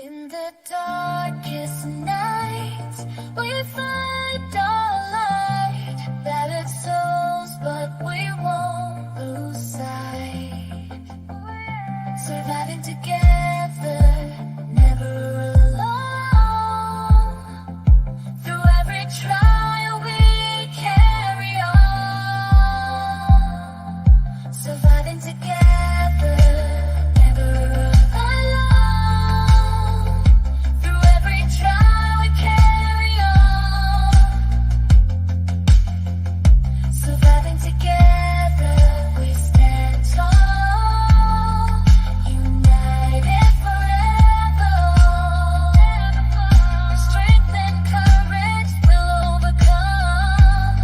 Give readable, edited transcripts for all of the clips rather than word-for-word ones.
In the darkest nights, we find our light. Battered souls, but we won't lose sight. Surviving together, never alone. Through every trial, we carry on. Surviving together, never alone. Through every trial, we carry on. Surviving together, we stand tall. United forever. Strength and courage will overcome.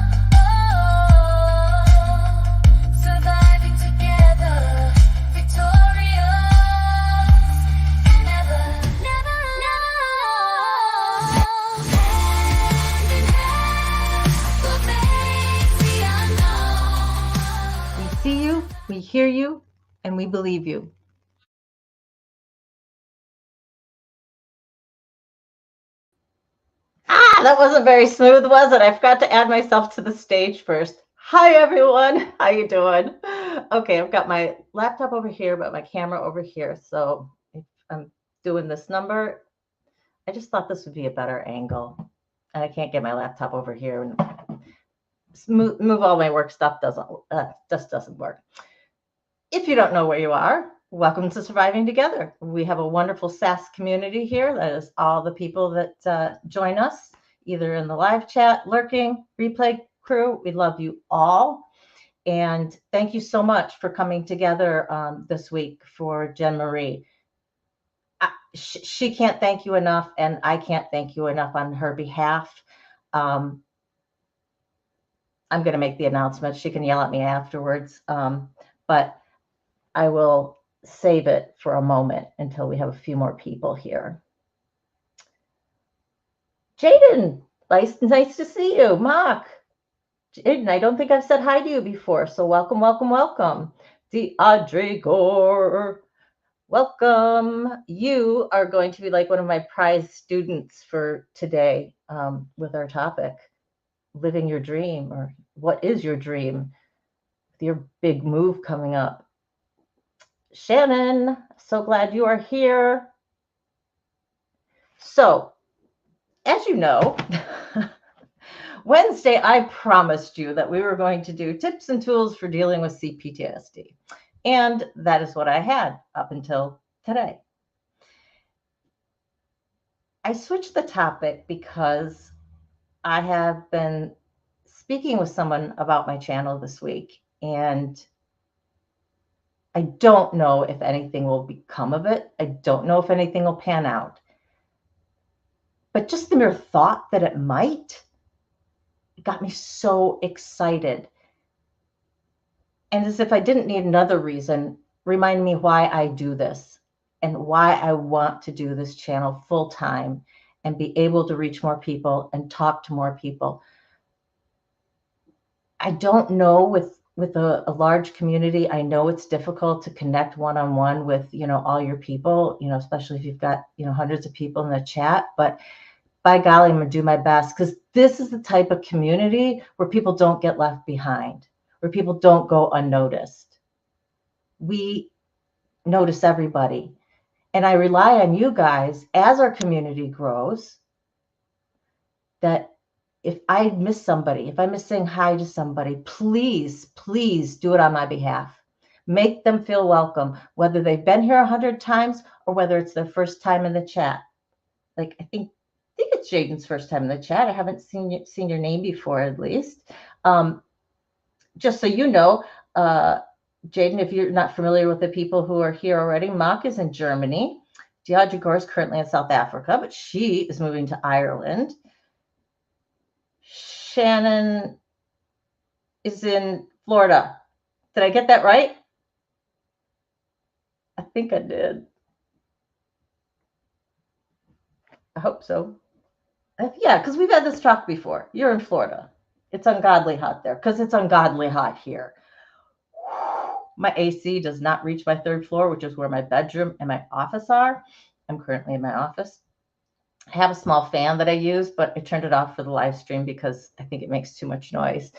Surviving together, victorious. Never, never alone. Hand in hand, we'll face the unknown. We see you, we hear you, and we believe you. That wasn't very smooth, was it? I forgot to add myself to the stage first. Hi, everyone. How you doing? Okay, I've got my laptop over here, but my camera over here. So if I'm doing this number, I just thought this would be a better angle. And I can't get my laptop over here and move all my work stuff just doesn't work. If you don't know where you are, welcome to Surviving Together. We have a wonderful SaaS community here. That is all the people that join us, either in the live chat, lurking, replay crew. We love you all. And thank you so much for coming together this week for Jen Marie. She can't thank you enough, and I can't thank you enough on her behalf. I'm going to make the announcement. She can yell at me afterwards, but I will save it for a moment until we have a few more people here. Jaden, nice to see you. Mark, Jaden, I don't think I've said hi to you before, so welcome, welcome, welcome. Deidre Gore, welcome. You are going to be like one of my prize students for today with our topic, living your dream, or what is your dream with your big move coming up. Shannon, so glad you are here. So, as you know, Wednesday, I promised you that we were going to do tips and tools for dealing with CPTSD. And that is what I had up until today. I switched the topic because I have been speaking with someone about my channel this week, and I don't know if anything will become of it. I don't know if anything will pan out. But just the mere thought that it might got me so excited. And as if I didn't need another reason, remind me why I do this and why I want to do this channel full time and be able to reach more people and talk to more people. I don't know with a large community, I know it's difficult to connect one-on-one with, all your people, especially if you've got, hundreds of people in the chat, but by golly, I'm gonna do my best, because this is the type of community where people don't get left behind, where people don't go unnoticed. We notice everybody. And I rely on you guys as our community grows, that if I miss somebody, if I miss saying hi to somebody, please, please do it on my behalf. Make them feel welcome, whether they've been here 100 times or whether it's their first time in the chat. Like, I think it's Jaden's first time in the chat. I haven't seen your name before, at least. Just so you know, Jaden, if you're not familiar with the people who are here already, Mock is in Germany. Deidre Gore is currently in South Africa, but she is moving to Ireland. Shannon is in Florida. Did I get that right? I think I did. I hope so. Yeah, because we've had this talk before. You're in Florida. It's ungodly hot there because it's ungodly hot here. My AC does not reach my third floor, which is where my bedroom and my office are. I'm currently in my office. I have a small fan that I use, but I turned it off for the live stream because I think it makes too much noise.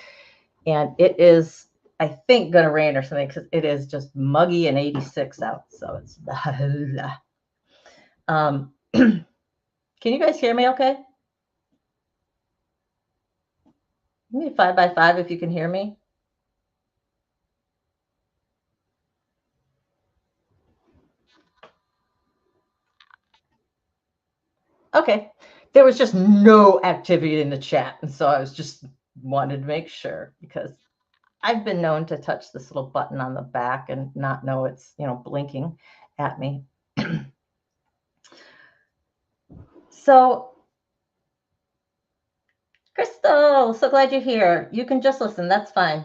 And it is, I think, going to rain or something because it is just muggy and 86 out. So it's can you guys hear me okay? Give me a 5x5 if you can hear me. Okay. There was just no activity in the chat. And so I was just wanted to make sure because I've been known to touch this little button on the back and not know it's, blinking at me. So, Crystal, so glad you're here. You can just listen. That's fine.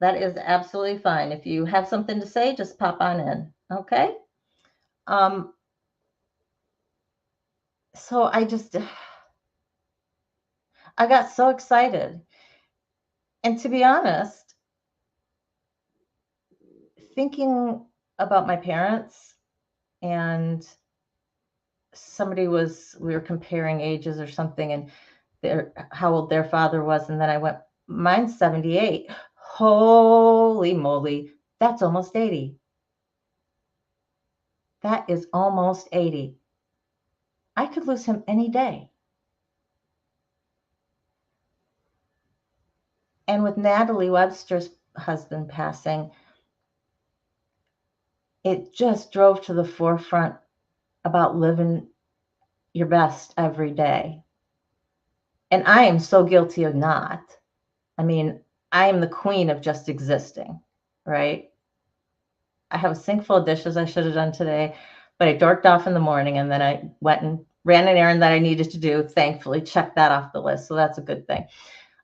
That is absolutely fine. If you have something to say, just pop on in. Okay. So I got so excited. And to be honest, thinking about my parents and we were comparing ages or something and how old their father was. And then I went, mine's 78. Holy moly. That's almost 80. That is almost 80. I could lose him any day. And with Natalie Webster's husband passing, it just drove to the forefront about living your best every day. And I am so guilty of not. I mean, I am the queen of just existing, right? I have a sink full of dishes I should have done today, but I dorked off in the morning and then I went and ran an errand that I needed to do. Thankfully, checked that off the list. So that's a good thing.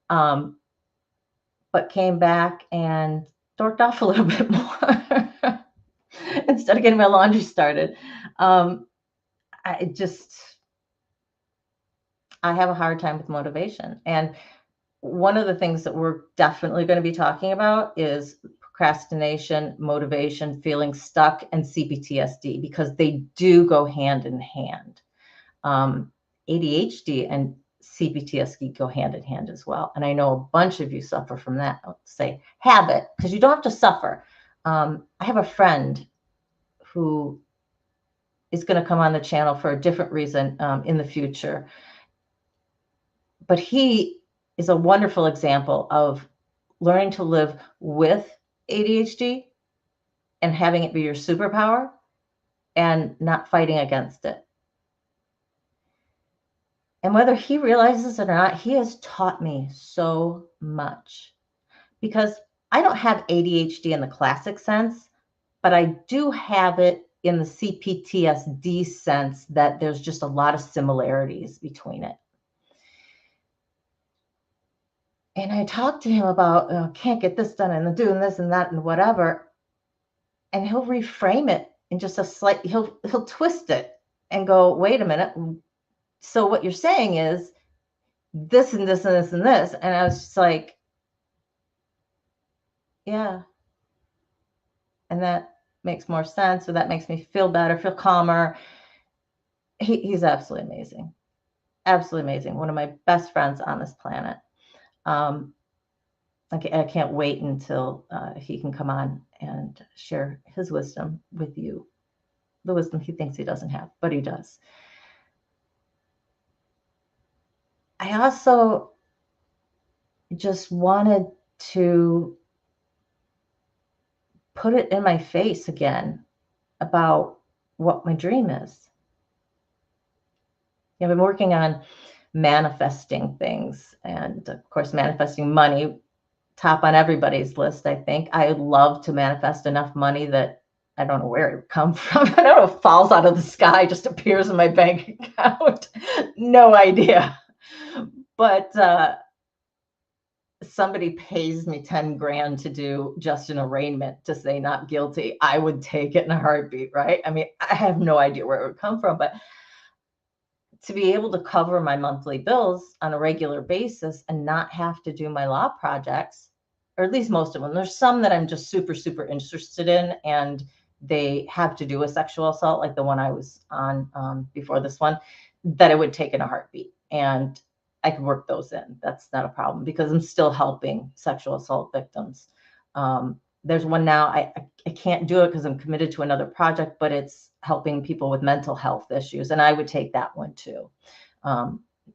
But came back and dorked off a little bit more instead of getting my laundry started. I have a hard time with motivation. And one of the things that we're definitely going to be talking about is procrastination, motivation, feeling stuck, and CPTSD, because they do go hand in hand. ADHD and CPTSD go hand in hand as well. And I know a bunch of you suffer from that. I'll say habit, because you don't have to suffer. I have a friend who is going to come on the channel for a different reason in the future. But he is a wonderful example of learning to live with ADHD and having it be your superpower and not fighting against it. And whether he realizes it or not, he has taught me so much, because I don't have ADHD in the classic sense, but I do have it in the CPTSD sense that there's just a lot of similarities between it. And I talked to him about, can't get this done and doing this and that and whatever. And he'll reframe it in just a slight, he'll twist it and go, wait a minute. So what you're saying is this and this and this and this. And I was just like, yeah. And that makes more sense. So that makes me feel better, feel calmer. He's absolutely amazing. Absolutely amazing. One of my best friends on this planet. I can't wait until he can come on and share his wisdom with you. The wisdom he thinks he doesn't have, but he does. I also just wanted to put it in my face again about what my dream is. I've been working on manifesting things, and of course, manifesting money, top on everybody's list, I think. I would love to manifest enough money that I don't know where it would come from. I don't know if it falls out of the sky, just appears in my bank account. No idea. But somebody pays me 10 grand to do just an arraignment to say not guilty, I would take it in a heartbeat, right? I mean, I have no idea where it would come from, but to be able to cover my monthly bills on a regular basis and not have to do my law projects, or at least most of them. There's some that I'm just super, super interested in, and they have to do a sexual assault, like the one I was on before this one, that I would take in a heartbeat. And I could work those in. That's not a problem because I'm still helping sexual assault victims. There's one now, I can't do it because I'm committed to another project, but it's helping people with mental health issues. And I would take that one too.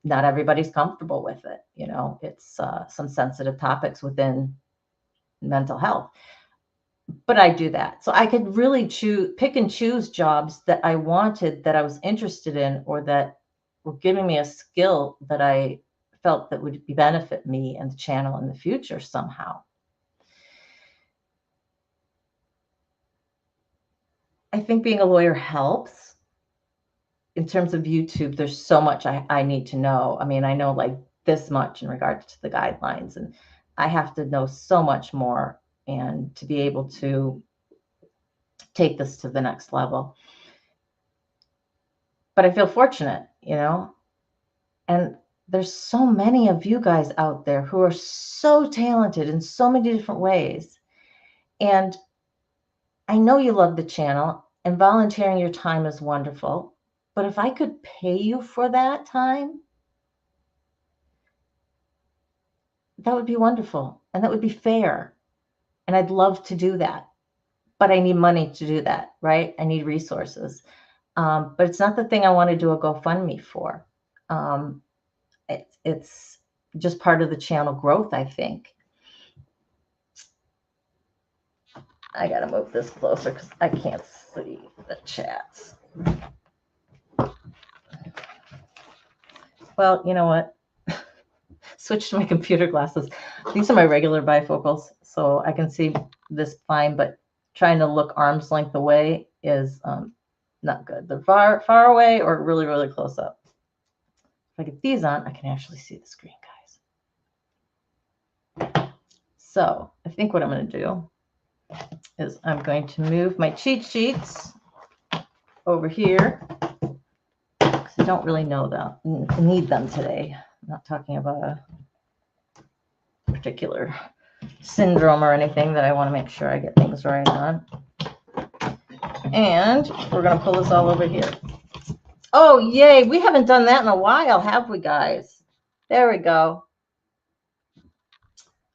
Not everybody's comfortable with it. You know, it's some sensitive topics within mental health, but I do that. So I could really pick and choose jobs that I wanted, that I was interested in, or that were giving me a skill that I felt that would benefit me and the channel in the future somehow. I think being a lawyer helps. In terms of YouTube, there's so much I need to know. I mean, I know like this much in regards to the guidelines, and I have to know so much more and to be able to take this to the next level. But I feel fortunate, you know, and there's so many of you guys out there who are so talented in so many different ways. And I know you love the channel, and volunteering your time is wonderful. But if I could pay you for that time, that would be wonderful. And that would be fair. And I'd love to do that. But I need money to do that, right? I need resources. But it's not the thing I want to do a GoFundMe for. It's just part of the channel growth, I think. I got to move this closer because I can't see the chats. Well, you know what? Switch to my computer glasses. These are my regular bifocals, so I can see this fine, but trying to look arm's length away is not good. They're far away or really, really close up. If I get these on, I can actually see the screen, guys. So I think what I'm going to do is I'm going to move my cheat sheets over here because I don't really need them today. I'm not talking about a particular syndrome or anything that I want to make sure I get things right on. And we're going to pull this all over here. Oh, yay. We haven't done that in a while, have we, guys? There we go.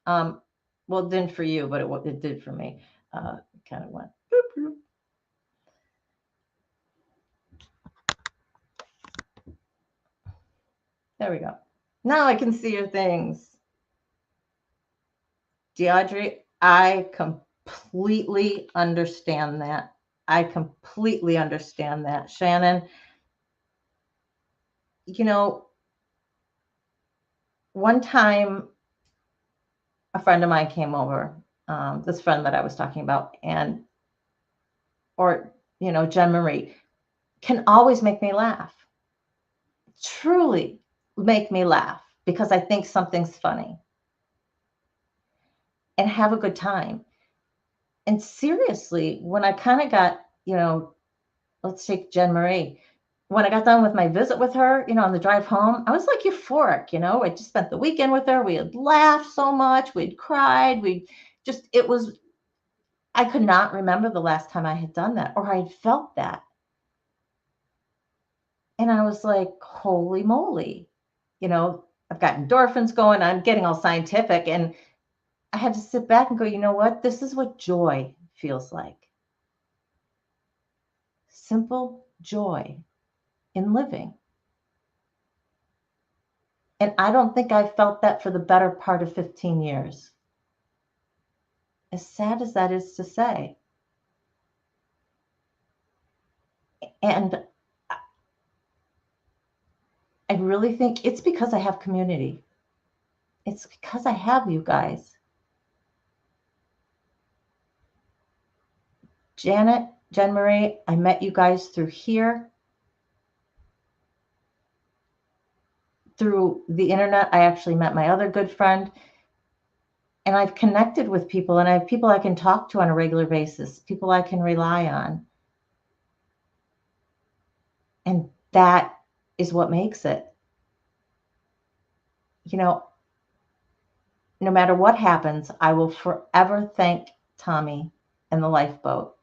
Well, it didn't for you, but it did for me. It kind of went. Boop, boop. There we go. Now I can see your things. DeAudrey, I completely understand that. I completely understand that. Shannon, you know, one time a friend of mine came over, this friend that I was talking about, or Jen Marie can always make me laugh. Truly make me laugh because I think something's funny and have a good time. And seriously, when I kind of got, let's take Jen Marie. When I got done with my visit with her, on the drive home, I was like euphoric, I just spent the weekend with her. We had laughed so much. We'd cried. I could not remember the last time I had done that or I had felt that. And I was like, holy moly, I've got endorphins going. I'm getting all scientific. And I had to sit back and go, you know what? This is what joy feels like. Simple joy in living. And I don't think I felt that for the better part of 15 years. As sad as that is to say. And I really think it's because I have community. It's because I have you guys. Janet, Jen Marie, I met you guys through here. Through the internet, I actually met my other good friend. And I've connected with people, and I have people I can talk to on a regular basis, people I can rely on. And that is what makes it. No matter what happens, I will forever thank Tommy and the lifeboat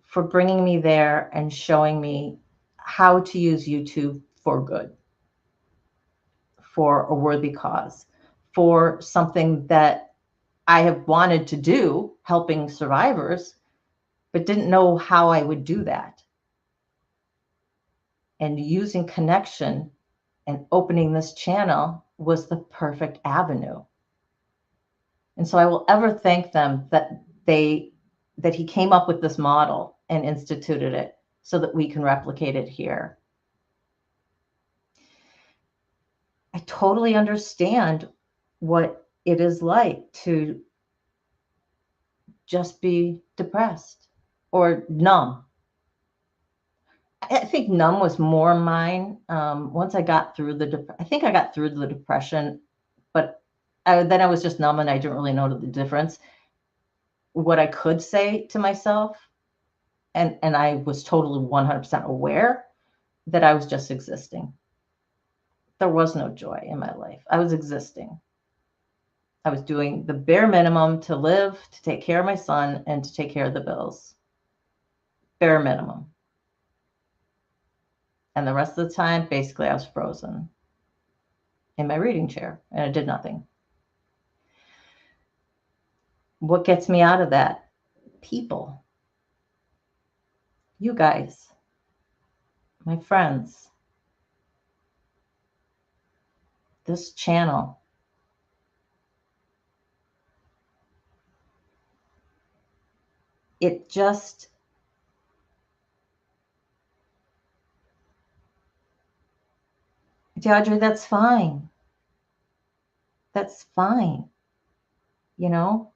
for bringing me there and showing me how to use YouTube for good, for a worthy cause, for something that I have wanted to do, helping survivors, but didn't know how I would do that. And using connection and opening this channel was the perfect avenue. And so I will ever thank them that he came up with this model and instituted it so that we can replicate it here. I totally understand what it is like to just be depressed or numb. I think numb was more mine. Once I got through I think I got through the depression, but then I was just numb and I didn't really know the difference. What I could say to myself, and I was totally 100% aware that I was just existing. There was no joy in my life. I was existing. I was doing the bare minimum to live, to take care of my son, and to take care of the bills. Bare minimum. And the rest of the time, basically, I was frozen in my reading chair, and I did nothing. What gets me out of that? People. You guys. My friends. This channel. It just... Audrey, that's fine. That's fine. You know?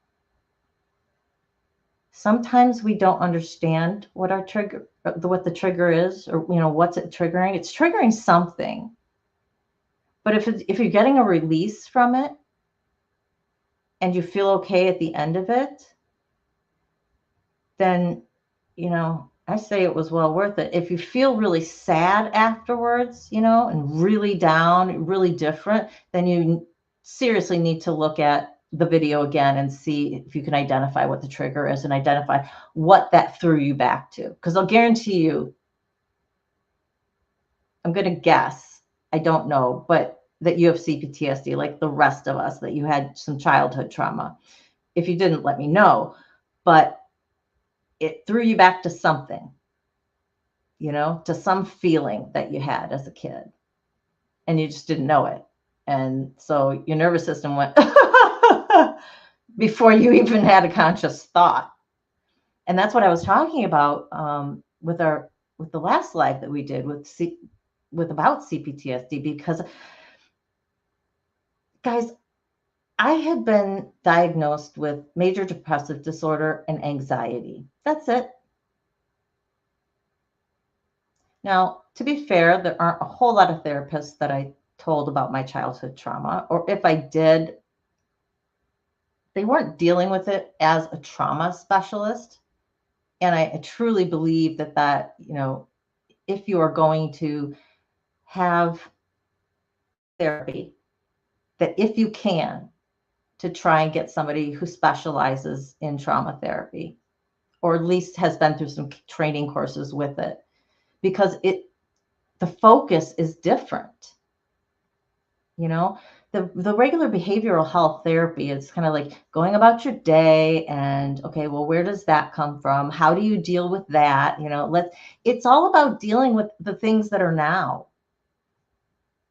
Sometimes we don't understand what our trigger, what the trigger is, or what's it triggering. It's triggering something. But if you're getting a release from it, and you feel okay at the end of it, then I say it was well worth it. If you feel really sad afterwards, and really down, really different, then you seriously need to look at the video again and see if you can identify what the trigger is and identify what that threw you back to. Because I'll guarantee you, I'm going to guess, I don't know, but that you have CPTSD like the rest of us, that you had some childhood trauma. If you didn't, let me know. But it threw you back to something, to some feeling that you had as a kid, and you just didn't know it. And so your nervous system went before you even had a conscious thought. And that's what I was talking about with the last live that we did with about CPTSD, because guys, I had been diagnosed with major depressive disorder and anxiety. That's it. Now, to be fair, there aren't a whole lot of therapists that I told about my childhood trauma, or if I did, they weren't dealing with it as a trauma specialist. And I truly believe that if you are going to have therapy, that if you can, to try and get somebody who specializes in trauma therapy, or at least has been through some training courses with it, because the focus is different. The regular behavioral health therapy is kind of like going about your day and, okay, well, where does that come from? How do you deal with that? It's all about dealing with the things that are now.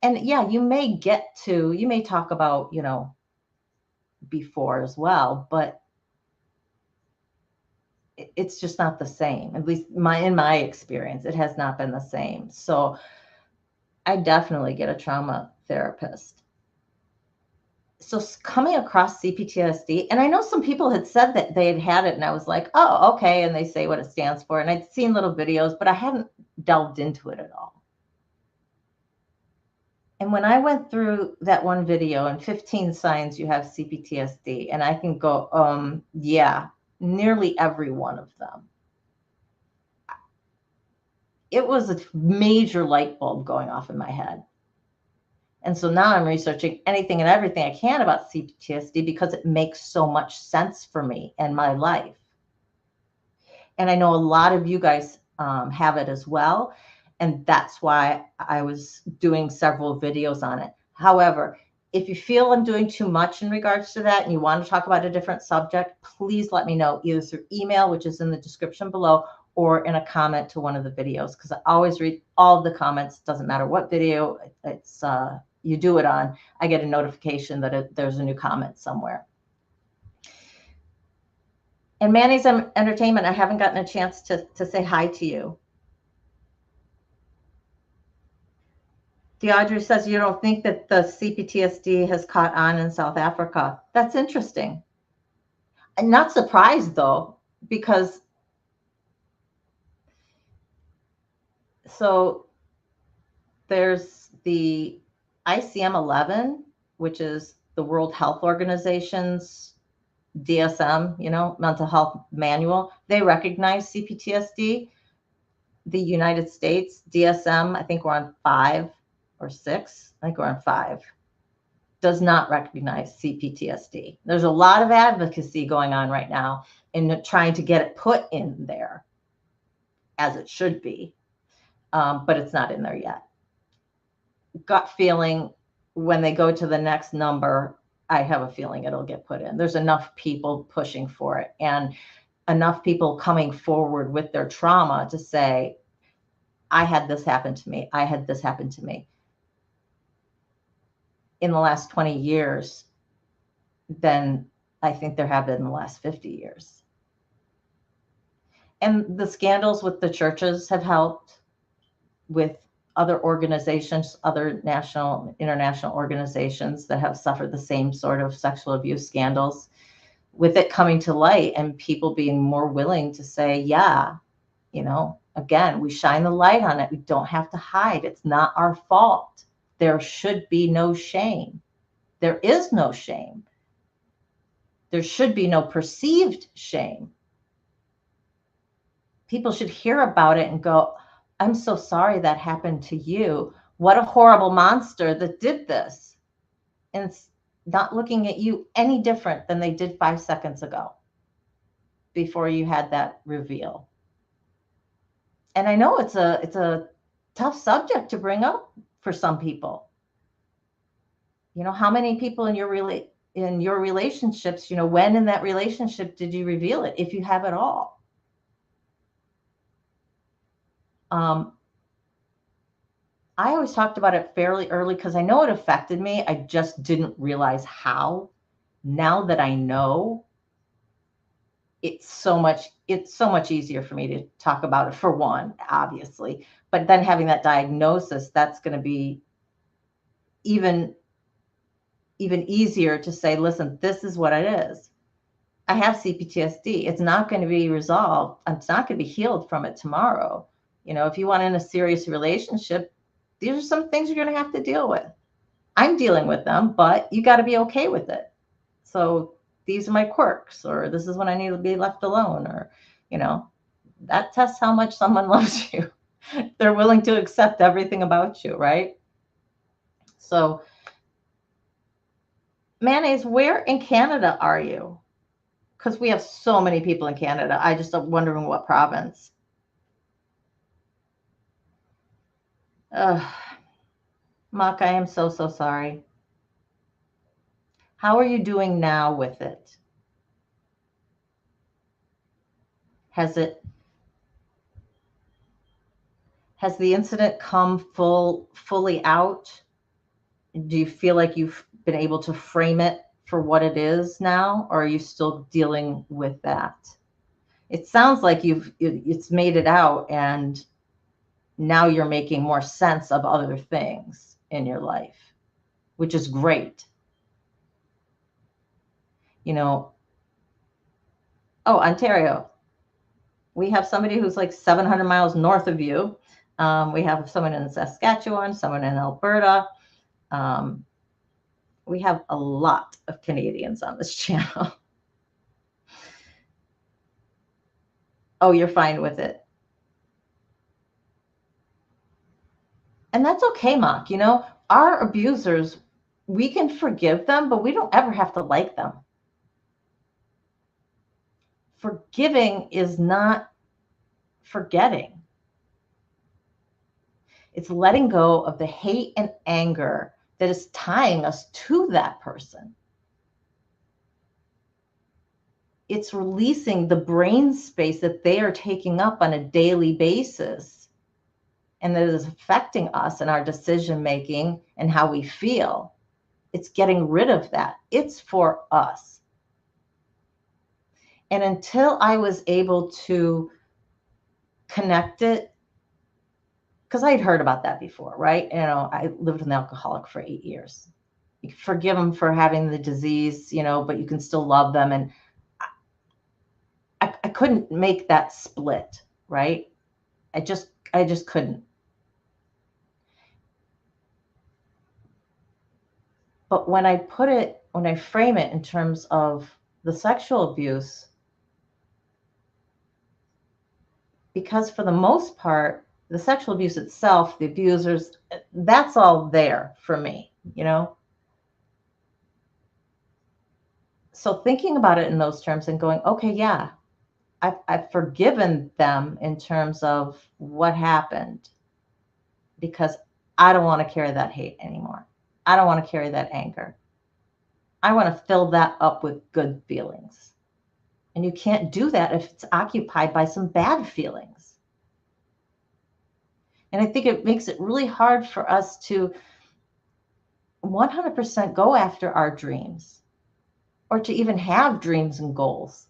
And yeah, you may talk about, before as well, but it's just not the same. At least in my experience, it has not been the same. So I definitely get a trauma therapist. So coming across CPTSD, and I know some people had said that they had it, and I was like, oh, okay. And they say what it stands for. And I'd seen little videos, but I hadn't delved into it at all. And when I went through that one video and 15 signs you have CPTSD, and I can go, yeah, nearly every one of them. It was a major light bulb going off in my head. And so now I'm researching anything and everything I can about CPTSD because it makes so much sense for me and my life. And I know a lot of you guys have it as well. And that's why I was doing several videos on it. However, if you feel I'm doing too much in regards to that and you want to talk about a different subject, please let me know either through email, which is in the description below, or in a comment to one of the videos, because I always read all of the comments. Doesn't matter what video it's you do it on, I get a notification that there's a new comment somewhere. And Manny's Entertainment, I haven't gotten a chance to say hi to you. Deaudrey says you don't think that the CPTSD has caught on in South Africa. That's interesting. I'm not surprised though, because so there's the ICM-11, which is the World Health Organization's DSM, mental health manual. They recognize CPTSD. The United States DSM, I think we're on 5 or 6. I think we're on 5. Does not recognize CPTSD. There's a lot of advocacy going on right now in trying to get it put in there, as it should be, but it's not in there yet. Gut feeling, when they go to the next number, I have a feeling it'll get put in. There's enough people pushing for it and enough people coming forward with their trauma to say, I had this happen to me. I had this happen to me. In the last 20 years, than I think there have been in the last 50 years. And the scandals with the churches have helped, with other organizations, other national, international organizations that have suffered the same sort of sexual abuse scandals, with it coming to light and people being more willing to say, yeah, again, we shine the light on it. We don't have to hide. It's not our fault. There should be no shame. There is no shame. There should be no perceived shame. People should hear about it and go, I'm so sorry that happened to you. What a horrible monster that did this. And it's not looking at you any different than they did 5 seconds ago before you had that reveal. And I know it's a tough subject to bring up for some people. How many people in your relationships, when in that relationship did you reveal it, if you have it all? I always talked about it fairly early because I know it affected me. I just didn't realize how. Now that I know, it's so much easier for me to talk about it, for one, obviously. But then having that diagnosis, that's going to be even easier to say, listen, this is what it is. I have CPTSD. It's not going to be resolved. It's not going to be healed from it tomorrow. If you want in a serious relationship, these are some things you're going to have to deal with. I'm dealing with them, but you got to be okay with it. So these are my quirks, or this is when I need to be left alone, or, that tests how much someone loves you. They're willing to accept everything about you, right? So, Mayonnaise, where in Canada are you? Because we have so many people in Canada. I just am wondering what province. Mock, I am so sorry. How are you doing now with it? Has the incident come fully out? Do you feel like you've been able to frame it for what it is now, or are you still dealing with that? It sounds like it's made it out, and now you're making more sense of other things in your life, which is great. Oh, Ontario. We have somebody who's like 700 miles north of you. We have someone in Saskatchewan, someone in Alberta. We have a lot of Canadians on this channel. Oh, you're fine with it. And that's okay, Mock. Our abusers, we can forgive them, but we don't ever have to like them. Forgiving is not forgetting. It's letting go of the hate and anger that is tying us to that person. It's releasing the brain space that they are taking up on a daily basis and that is affecting us and our decision making and how we feel. It's getting rid of that. It's for us. And until I was able to connect it, because I'd heard about that before, right? You know, I lived with an alcoholic for 8 years. You can forgive them for having the disease, you know, but you can still love them. And I couldn't make that split, right? I just couldn't. But when I frame it in terms of the sexual abuse, because for the most part, the sexual abuse itself, the abusers, that's all there for me, you know? So thinking about it in those terms and going, okay, yeah, I've forgiven them in terms of what happened because I don't want to carry that hate anymore. I don't want to carry that anger. I want to fill that up with good feelings. And you can't do that if it's occupied by some bad feelings. And I think it makes it really hard for us to 100% go after our dreams or to even have dreams and goals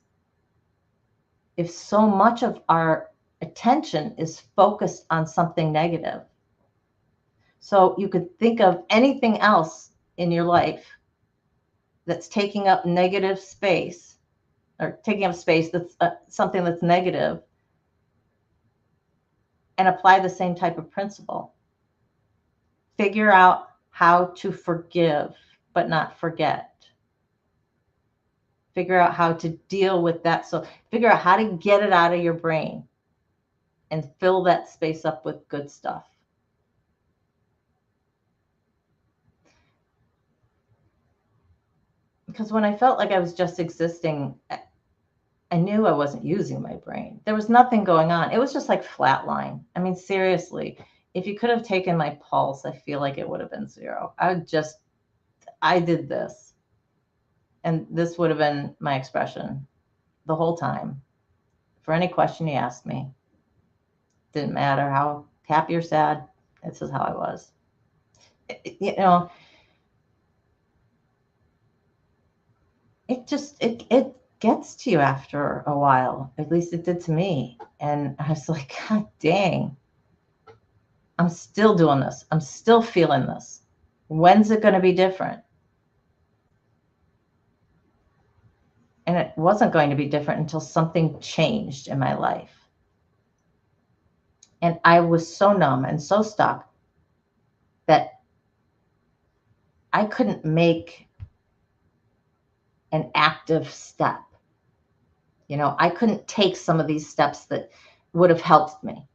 if so much of our attention is focused on something negative. So you could think of anything else in your life that's taking up negative space or taking up space that's something that's negative and apply the same type of principle. Figure out how to forgive, but not forget. Figure out how to deal with that. So figure out how to get it out of your brain and fill that space up with good stuff. Because when I felt like I was just existing, I knew I wasn't using my brain. There was nothing going on. It was just like flatline. I mean, seriously, if you could have taken my pulse, I feel like it would have been 0. I did this. And this would have been my expression the whole time. For any question you asked me, didn't matter how happy or sad, this is how I was. You know, it gets to you after a while. At least it did to me. And I was like, God dang, I'm still doing this. I'm still feeling this. When's it going to be different? And it wasn't going to be different until something changed in my life. And I was so numb and so stuck that I couldn't make an active step. You know, I couldn't take some of these steps that would have helped me.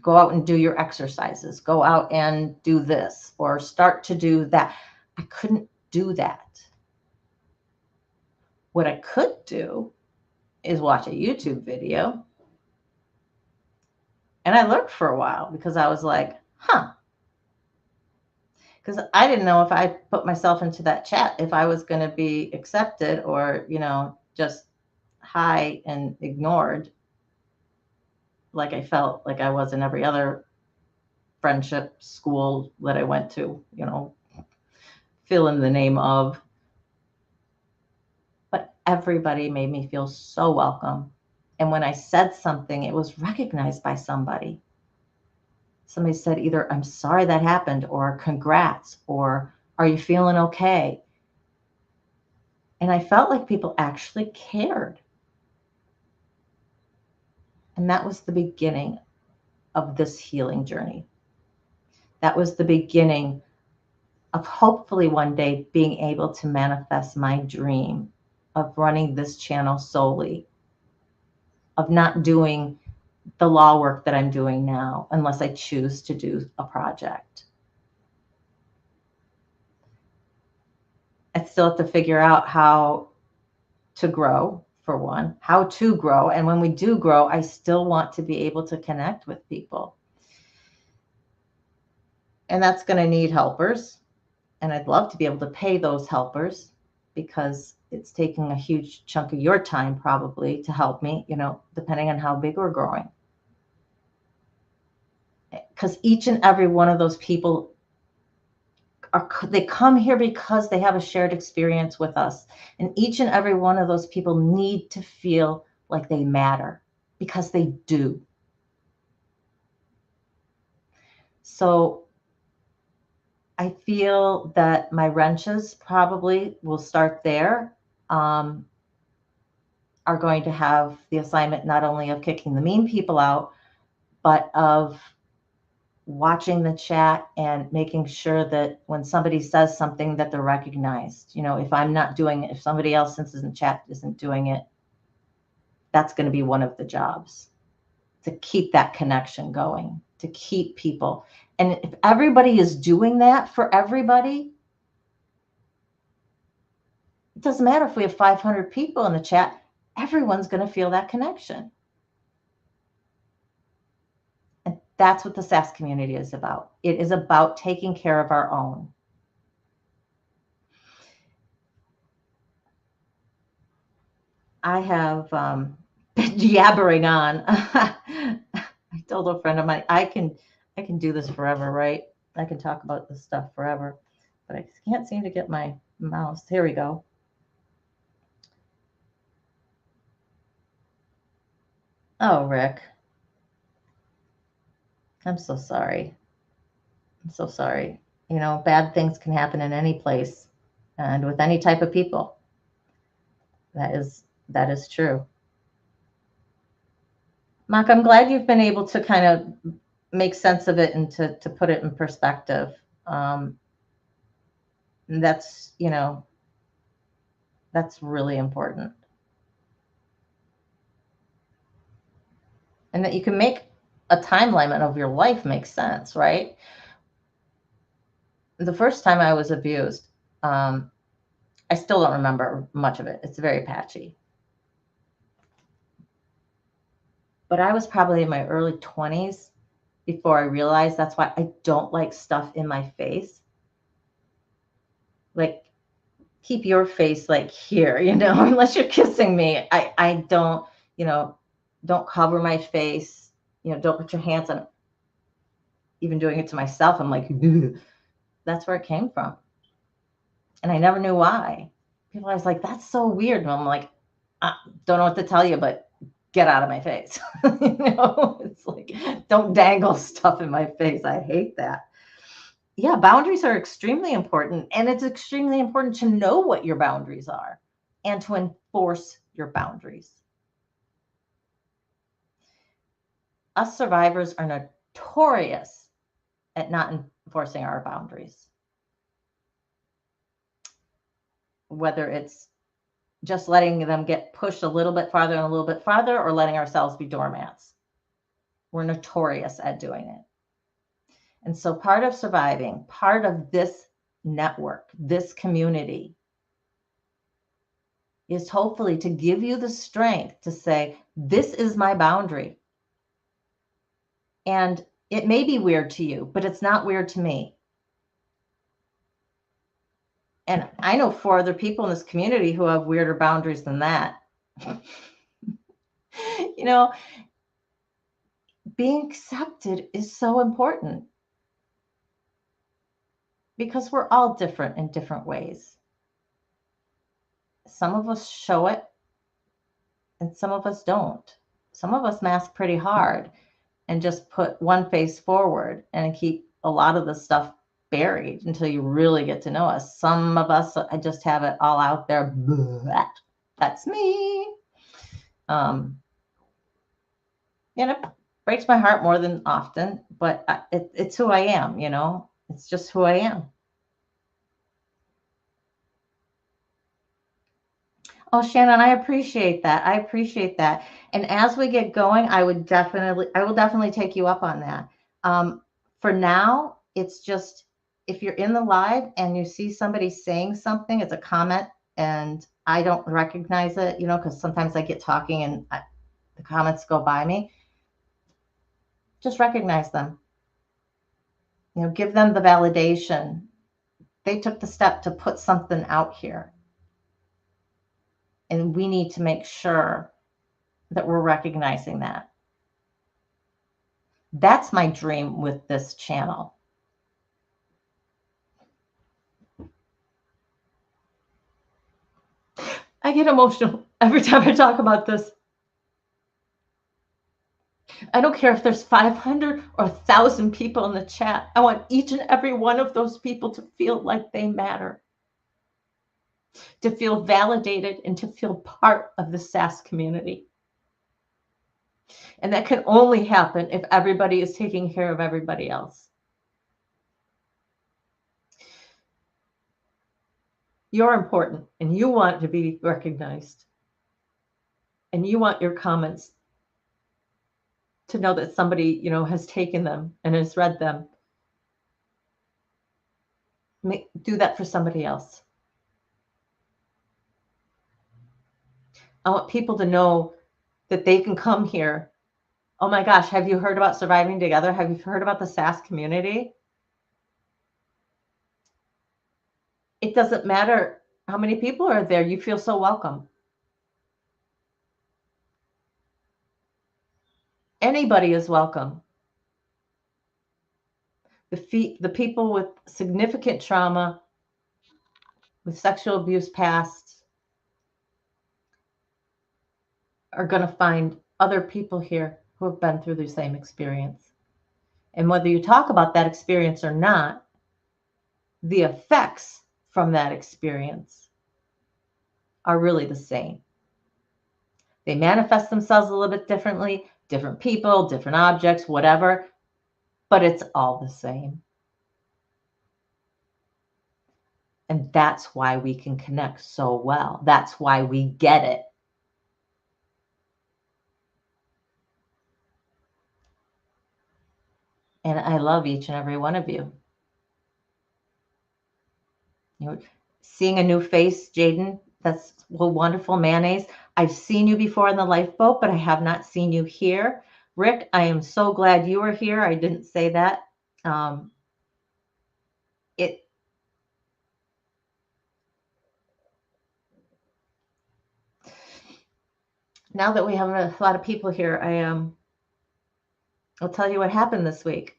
Go out and do your exercises. Go out and do this or start to do that. I couldn't do that. What I could do is watch a YouTube video. And I lurked for a while because I was like, huh. Because I didn't know if I put myself into that chat, if I was going to be accepted or, you know, just hi and ignored like I felt like I was in every other friendship school that I went to, you know, fill in the name of. But everybody made me feel so welcome. And when I said something, it was recognized by somebody. Somebody said either, I'm sorry that happened, or congrats, or are you feeling okay? And I felt like people actually cared. And that was the beginning of this healing journey. That was the beginning of hopefully one day being able to manifest my dream of running this channel solely, of not doing the law work that I'm doing now unless I choose to do a project. I still have to figure out how to grow for one, how to grow. And when we do grow, I still want to be able to connect with people. And that's going to need helpers. And I'd love to be able to pay those helpers because it's taking a huge chunk of your time probably to help me, depending on how big we're growing. Because each and every one of those people they come here because they have a shared experience with us. And each and every one of those people need to feel like they matter because they do. So I feel that my wrenches probably will start there. Are going to have the assignment not only of kicking the mean people out, but of watching the chat and making sure that when somebody says something that they're recognized. If I'm not doing it, if somebody else since in the chat isn't doing it, that's going to be one of the jobs, to keep that connection going, to keep people. And if everybody is doing that for everybody, it doesn't matter if we have 500 people in the chat, everyone's going to feel that connection. And that's what the SAS community is about. It is about taking care of our own. I have been yabbering on. I told a friend of mine, I can do this forever, right? I can talk about this stuff forever, but I can't seem to get my mouse. Here we go. Oh, Rick. I'm so sorry. I'm so sorry. Bad things can happen in any place and with any type of people. That is true. Mark, I'm glad you've been able to kind of make sense of it and to put it in perspective. That's, that's really important. And that you can make a time limit of your life make sense, right? The first time I was abused, I still don't remember much of it. It's very patchy. But I was probably in my early 20s before I realized that's why I don't like stuff in my face. Like, keep your face like here, unless you're kissing me. I don't, don't cover my face, don't put your hands on, even doing it to myself. I'm like, that's where it came from. And I never knew why. People are always like, that's so weird. And I'm like, I don't know what to tell you, but get out of my face. It's like, don't dangle stuff in my face. I hate that. Yeah, boundaries are extremely important. And it's extremely important to know what your boundaries are and to enforce your boundaries. Us survivors are notorious at not enforcing our boundaries. Whether it's just letting them get pushed a little bit farther and a little bit farther, or letting ourselves be doormats. We're notorious at doing it. And so part of surviving, part of this network, this community, is hopefully to give you the strength to say, this is my boundary. And it may be weird to you, but it's not weird to me. And I know 4 other people in this community who have weirder boundaries than that. Being accepted is so important because we're all different in different ways. Some of us show it and some of us don't. Some of us mask pretty hard and just put one face forward and keep a lot of the stuff buried until you really get to know us. Some of us, I just have it all out there. That's me. It breaks my heart more than often, but it's who I am, It's just who I am. Oh, Shannon, I appreciate that. I appreciate that. And as we get going, I will definitely take you up on that. For now, it's just, if you're in the live and you see somebody saying something, it's a comment, and I don't recognize it, because sometimes I get talking and the comments go by me. Just recognize them. Give them the validation. They took the step to put something out here. And we need to make sure that we're recognizing that. That's my dream with this channel. I get emotional every time I talk about this. I don't care if there's 500 or 1,000 people in the chat. I want each and every one of those people to feel like they matter, to feel validated, and to feel part of the SAS community. And that can only happen if everybody is taking care of everybody else. You're important, and you want to be recognized. And you want your comments to know that somebody, has taken them and has read them. Do that for somebody else. I want people to know that they can come here. Oh my gosh, have you heard about Surviving Together? Have you heard about the SAS community? It doesn't matter how many people are there. You feel so welcome. Anybody is welcome. The people with significant trauma, with sexual abuse past, are going to find other people here who have been through the same experience. And whether you talk about that experience or not, the effects from that experience are really the same. They manifest themselves a little bit differently, different people, different objects, whatever, but it's all the same. And that's why we can connect so well. That's why we get it. And I love each and every one of you. Seeing a new face, Jaden, that's wonderful. Mayonnaise. I've seen you before in the lifeboat, but I have not seen you here. Rick, I am so glad you are here. I didn't say that. Now that we have a lot of people here, I'll tell you what happened this week.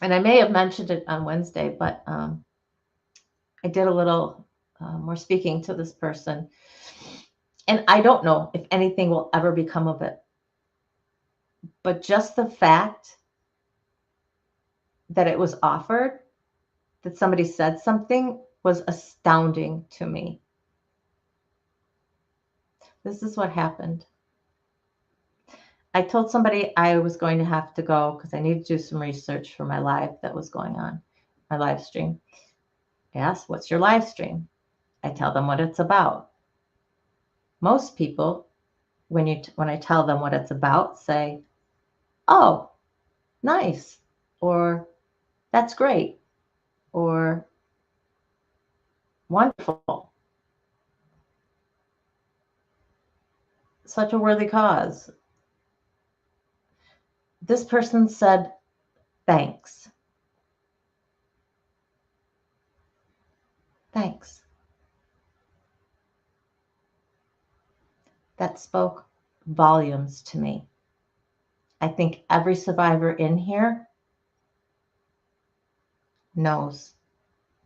And I may have mentioned it on Wednesday, but I did a little more speaking to this person. And I don't know if anything will ever become of it. But just the fact that it was offered, that somebody said something, was astounding to me. This is what happened. I told somebody I was going to have to go because I need to do some research for my live that was going on, my live stream. I asked, what's your live stream? I tell them what it's about. Most people, when I tell them what it's about, say, oh, nice, or that's great, or wonderful. Such a worthy cause. This person said, thanks. Thanks. That spoke volumes to me. I think every survivor in here knows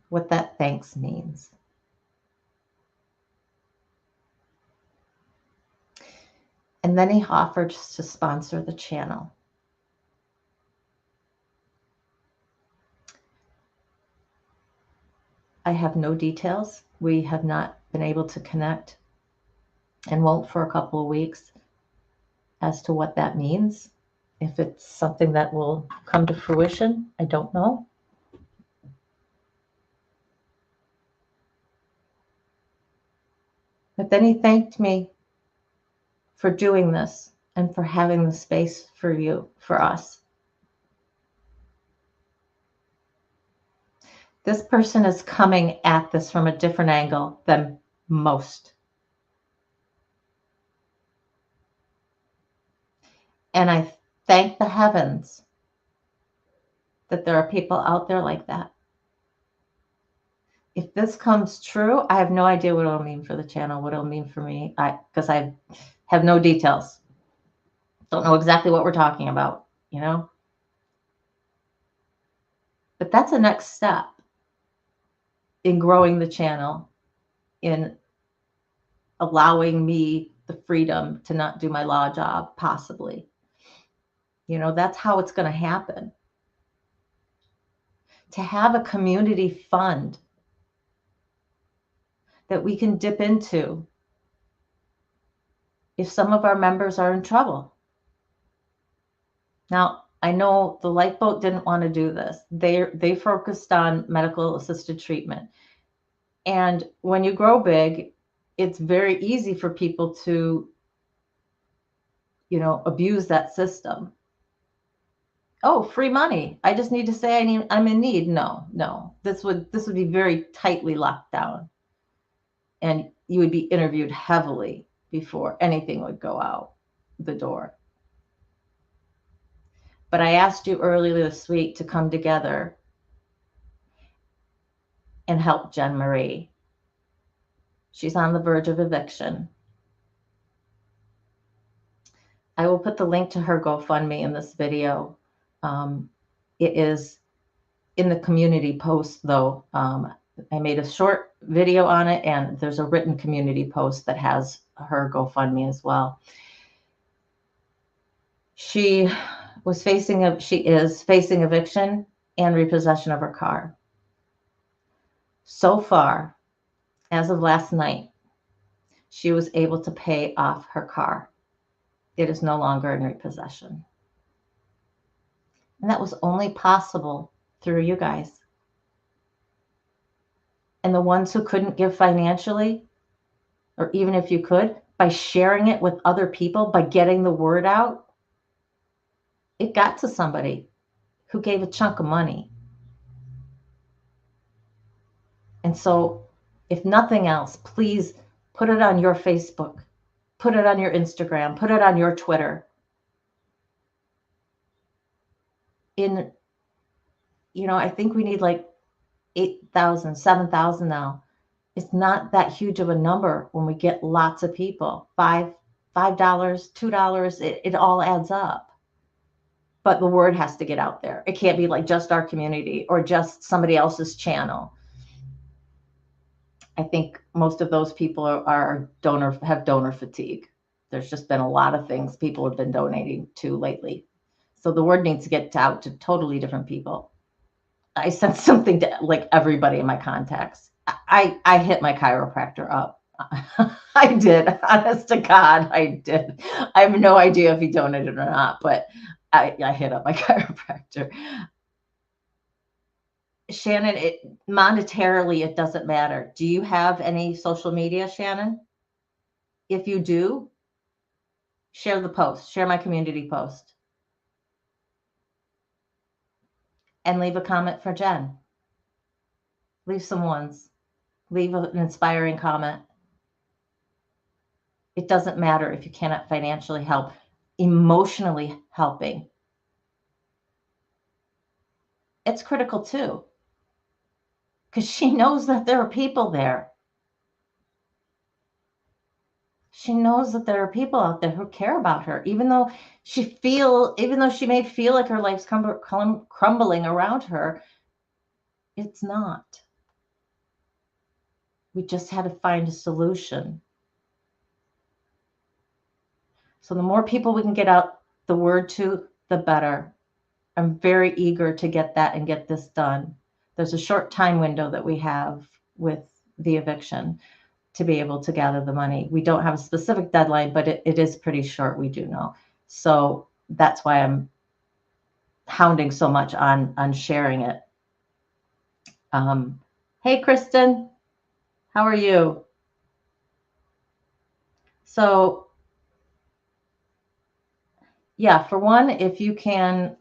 what that thanks means. And then he offered to sponsor the channel. I have no details. We have not been able to connect and won't for a couple of weeks as to what that means. If it's something that will come to fruition, I don't know. But then he thanked me for doing this and for having the space for you, for us. This person is coming at this from a different angle than Most. And I thank the heavens that there are people out there like that. If this comes true, I have no idea what it'll mean for the channel, what it'll mean for me, because I have no details. Don't know exactly what we're talking about, you know? But that's a next step in growing the channel, in allowing me the freedom to not do my law job, possibly. You know, that's how it's going to happen. To have a community fund that we can dip into if some of our members are in trouble. Now, I know the Lifeboat didn't want to do this. They focused on medical assisted treatment. And when you grow big, it's very easy for people to, you know, abuse that system. Oh, free money. I just need to say I'm in need. No. This would be very tightly locked down. And you would be interviewed heavily before anything would go out the door. But I asked you earlier this week to come together and help Jen Marie. She's on the verge of eviction. I will put the link to her GoFundMe in this video. It is in the community post, though. I made a short video on it, and there's a written community post that has her GoFundMe as well. She is facing eviction and repossession of her car. So far, as of last night, she was able to pay off her car. It is no longer in repossession. And that was only possible through you guys. And the ones who couldn't give financially, or even if you could, by sharing it with other people, by getting the word out, it got to somebody who gave a chunk of money. And so, if nothing else, please put it on your Facebook, put it on your Instagram, put it on your Twitter. I think we need like 8,000, 7,000 now. It's not that huge of a number when we get lots of people. $5, $2, it all adds up. But the word has to get out there. It can't be like just our community or just somebody else's channel. I think most of those people have donor fatigue. There's just been a lot of things people have been donating to lately. So the word needs to get out to totally different people. I sent something to like everybody in my contacts. I hit my chiropractor up. I did. Honest to God, I did. I have no idea if he donated or not, but I hit up my chiropractor. Shannon, monetarily, it doesn't matter. Do you have any social media, Shannon? If you do, share the post, share my community post. And leave a comment for Jen. Leave some ones. Leave an inspiring comment. It doesn't matter if you cannot financially help. Emotionally helping, it's critical too. Because she knows that there are people there. She knows that there are people out there who care about her, even though she may feel like her life's crumbling around her. It's not. We just had to find a solution. So the more people we can get out the word to, the better. I'm very eager to get that and get this done. There's a short time window that we have with the eviction to be able to gather the money. We don't have a specific deadline, but it is pretty short, we do know. So that's why I'm hounding so much on sharing it. Hey, Kristen, how are you? So yeah, for one, if you can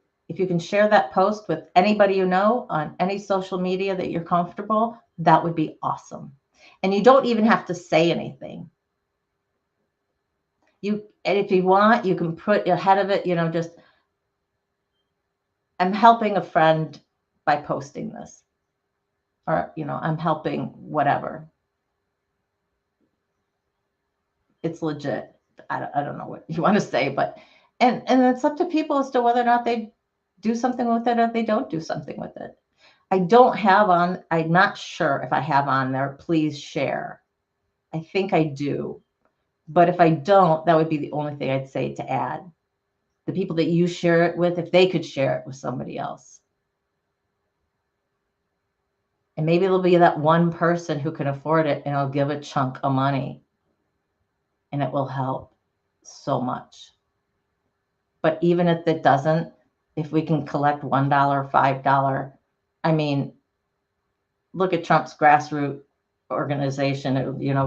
share that post with anybody you know on any social media that you're comfortable, that would be awesome. And you don't even have to say anything. And if you want, you can put ahead of it, just, I'm helping a friend by posting this, or, I'm helping whatever. It's legit. I don't know what you want to say, but, and it's up to people as to whether or not they do something with it or they don't do something with it. I'm not sure if I have on there, please share. I think I do. But if I don't, that would be the only thing I'd say to add. The people that you share it with, if they could share it with somebody else. And maybe it'll be that one person who can afford it and it'll give a chunk of money. And it will help so much. But even if it doesn't, if we can collect $1, $5, I mean, look at Trump's grassroots organization,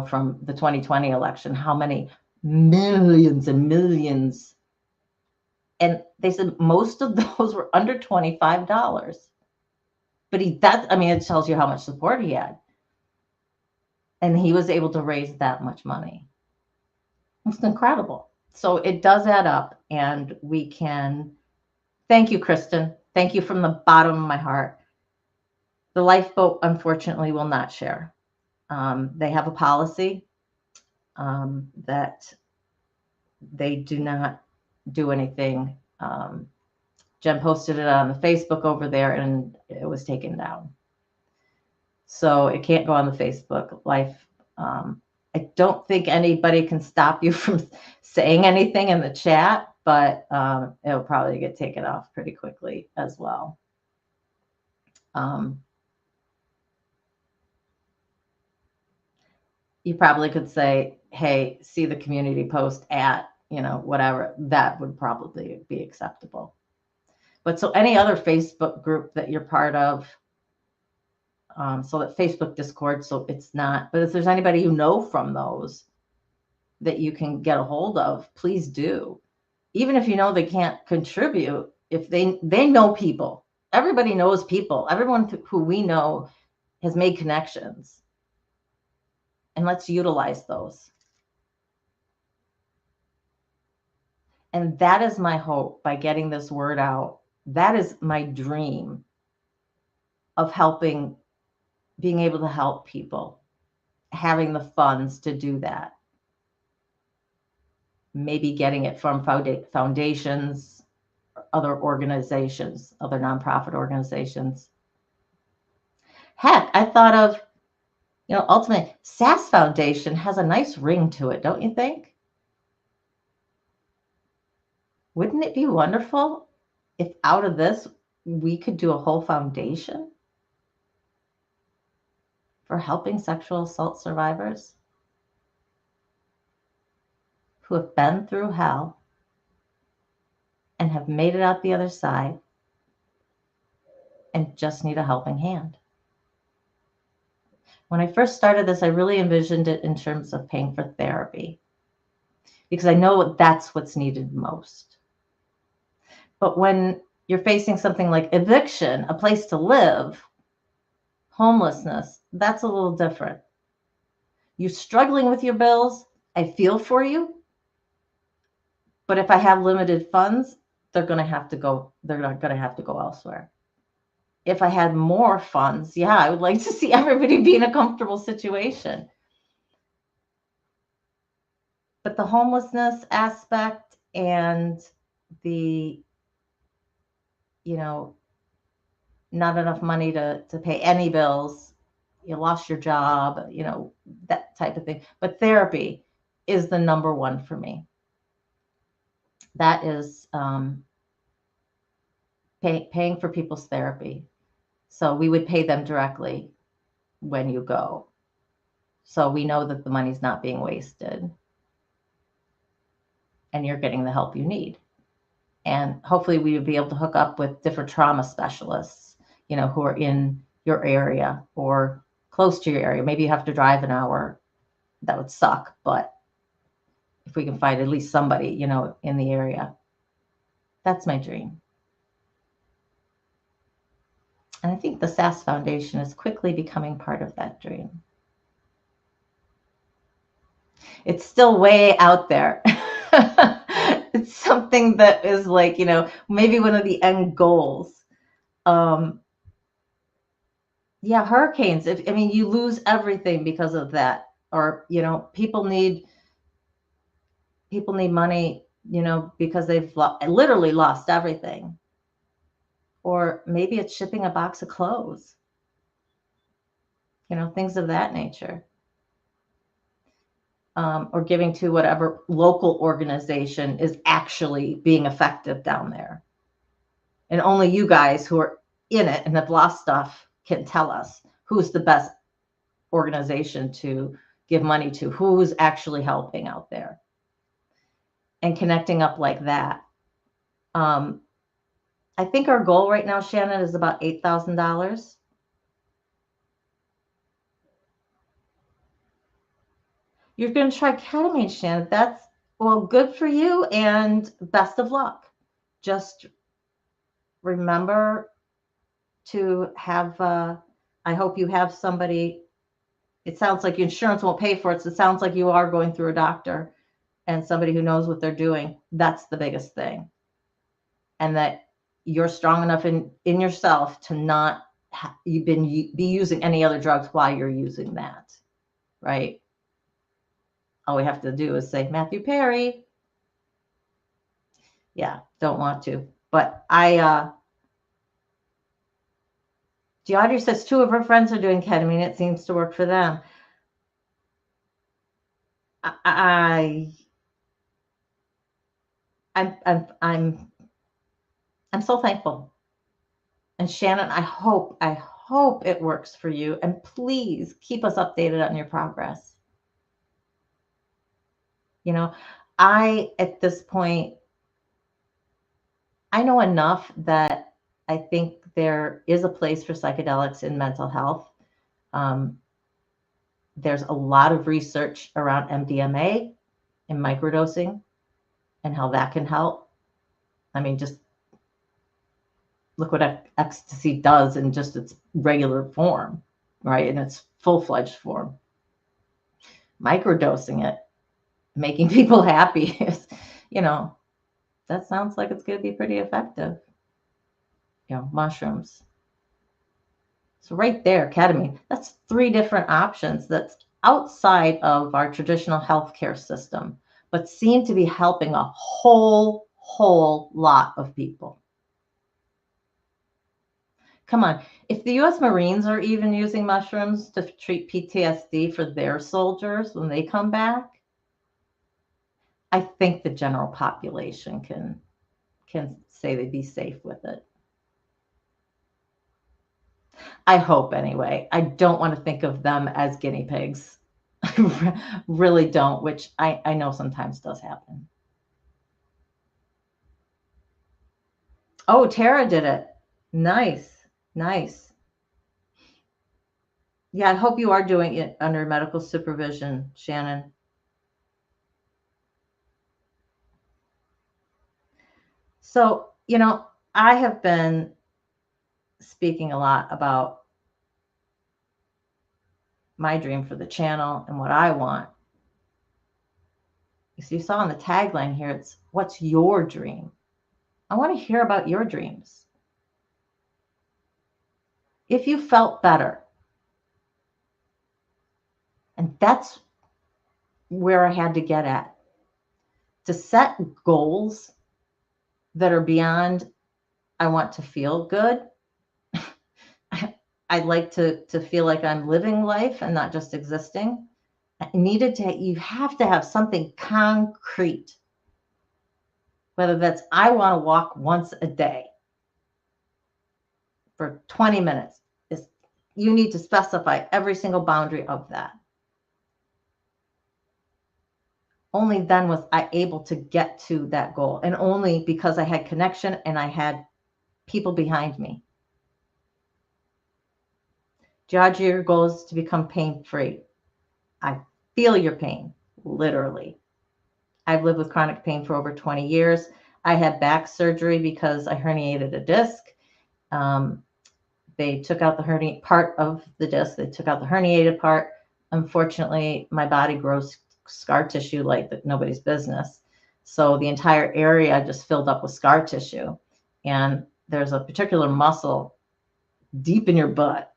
from the 2020 election, how many millions and millions. And they said most of those were under $25. But it tells you how much support he had. And he was able to raise that much money. It's incredible. So it does add up, and we can. Thank you, Kristen. Thank you from the bottom of my heart. The lifeboat, unfortunately, will not share. They have a policy that they do not do anything. Jen posted it on the Facebook over there, and it was taken down. So it can't go on the Facebook Life. I don't think anybody can stop you from saying anything in the chat, but it'll probably get taken off pretty quickly as well. You probably could say, hey, see the community post at, whatever. That would probably be acceptable. But so any other Facebook group that you're part of, so that Facebook Discord, so it's not, but if there's anybody you know from those that you can get a hold of, please do. Even if you know they can't contribute, if they know people. Everybody knows people. Everyone who we know has made connections. And let's utilize those. And that is my hope by getting this word out. That is my dream of helping, being able to help people, having the funds to do that. Maybe getting it from foundations, other organizations, other nonprofit organizations. Heck, I thought of, ultimately, SAS Foundation has a nice ring to it, don't you think? Wouldn't it be wonderful if out of this we could do a whole foundation for helping sexual assault survivors who have been through hell and have made it out the other side and just need a helping hand? When I first started this, I really envisioned it in terms of paying for therapy, because I know that's what's needed most. But when you're facing something like eviction, a place to live, homelessness, that's a little different. You're struggling with your bills, I feel for you. But if I have limited funds, they're not going to have to go elsewhere. If I had more funds, yeah, I would like to see everybody be in a comfortable situation. But the homelessness aspect and the, not enough money to pay any bills, you lost your job, that type of thing. But therapy is the number one for me. That is paying for people's therapy. So we would pay them directly when you go. So we know that the money's not being wasted and you're getting the help you need. And hopefully we would be able to hook up with different trauma specialists, who are in your area or close to your area. Maybe you have to drive an hour. That would suck. But if we can find at least somebody, in the area, that's my dream. And I think the SAS Foundation is quickly becoming part of that dream. It's still way out there. It's something that is like, maybe one of the end goals. Um, yeah, hurricanes. I mean, you lose everything because of that. Or, people need money, because they've literally lost everything. Or maybe it's shipping a box of clothes, things of that nature. Or giving to whatever local organization is actually being effective down there. And only you guys who are in it and have lost stuff can tell us who's the best organization to give money to, who's actually helping out there, and connecting up like that. I think our goal right now, Shannon, is about $8,000. You're going to try ketamine, Shannon. That's, well, good for you and best of luck. Just remember to have, I hope you have somebody. It sounds like your insurance won't pay for it. So it sounds like you are going through a doctor and somebody who knows what they're doing. That's the biggest thing. And that you're strong enough in yourself to not be using any other drugs while you're using that, right? All we have to do is say, Matthew Perry. Yeah, don't want to. But Geaudrey says 2 of her friends are doing ketamine. It seems to work for them. I'm so thankful. And Shannon, I hope it works for you. And please keep us updated on your progress. At this point, I know enough that I think there is a place for psychedelics in mental health. There's a lot of research around MDMA and microdosing and how that can help. I mean, just look what ecstasy does in just its regular form, right? In its full-fledged form. Microdosing it, making people happy is, that sounds like it's going to be pretty effective. Mushrooms. So right there, ketamine, that's 3 different options that's outside of our traditional healthcare system, but seem to be helping a whole lot of people. Come on, if the U.S. Marines are even using mushrooms to treat PTSD for their soldiers when they come back, I think the general population can say they'd be safe with it. I hope anyway. I don't want to think of them as guinea pigs. I really don't, which I know sometimes does happen. Oh, Tara did it. Nice. Yeah, I hope you are doing it under medical supervision, Shannon. So, I have been speaking a lot about my dream for the channel and what I want. So you saw on the tagline here, it's what's your dream? I want to hear about your dreams. If you felt better, and that's where I had to get at, to set goals that are beyond, I want to feel good. I'd like to feel like I'm living life and not just existing. You have to have something concrete, whether that's I want to walk once a day for 20 minutes. You need to specify every single boundary of that. Only then was I able to get to that goal, and only because I had connection and I had people behind me. Georgia, your goal is to become pain-free. I feel your pain, literally. I've lived with chronic pain for over 20 years. I had back surgery because I herniated a disc. They took out the part of the disc. They took out the herniated part. Unfortunately, my body grows scar tissue like nobody's business. So the entire area just filled up with scar tissue. And there's a particular muscle deep in your butt.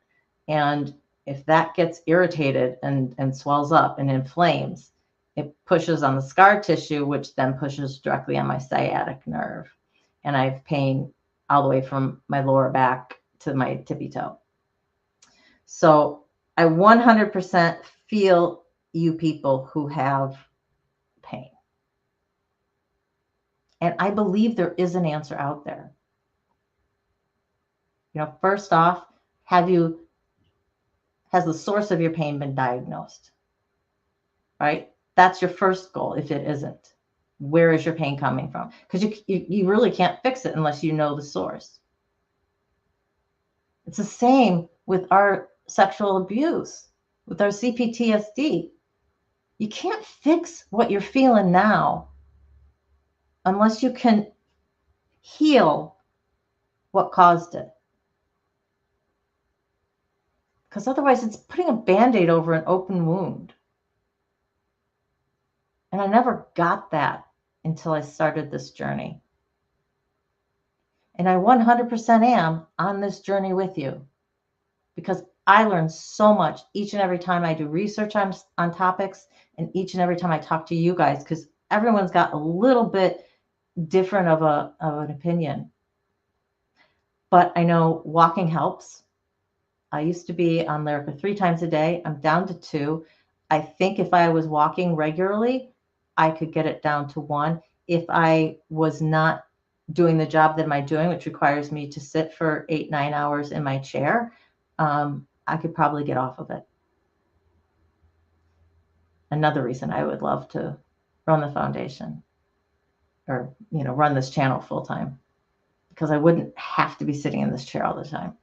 And if that gets irritated and swells up and inflames, it pushes on the scar tissue, which then pushes directly on my sciatic nerve. And I have pain all the way from my lower back to my tippy toe. So I 100% feel you people who have pain. And I believe there is an answer out there. First off, has the source of your pain been diagnosed? Right? That's your first goal. If it isn't, where is your pain coming from? Because you really can't fix it unless you know the source. It's the same with our sexual abuse, with our CPTSD. You can't fix what you're feeling now unless you can heal what caused it. Because otherwise it's putting a Band-Aid over an open wound. And I never got that until I started this journey. And I 100% am on this journey with you, because I learn so much each and every time I do research on topics, and each and every time I talk to you guys, because everyone's got a little bit different of an opinion. But I know walking helps. I used to be on Lyrica 3 times a day. I'm down to 2. I think if I was walking regularly, I could get it down to 1. If I was not doing the job that I'm doing, which requires me to sit for 8-9 hours in my chair, I could probably get off of it. Another reason I would love to run the foundation, or run this channel full time, because I wouldn't have to be sitting in this chair all the time.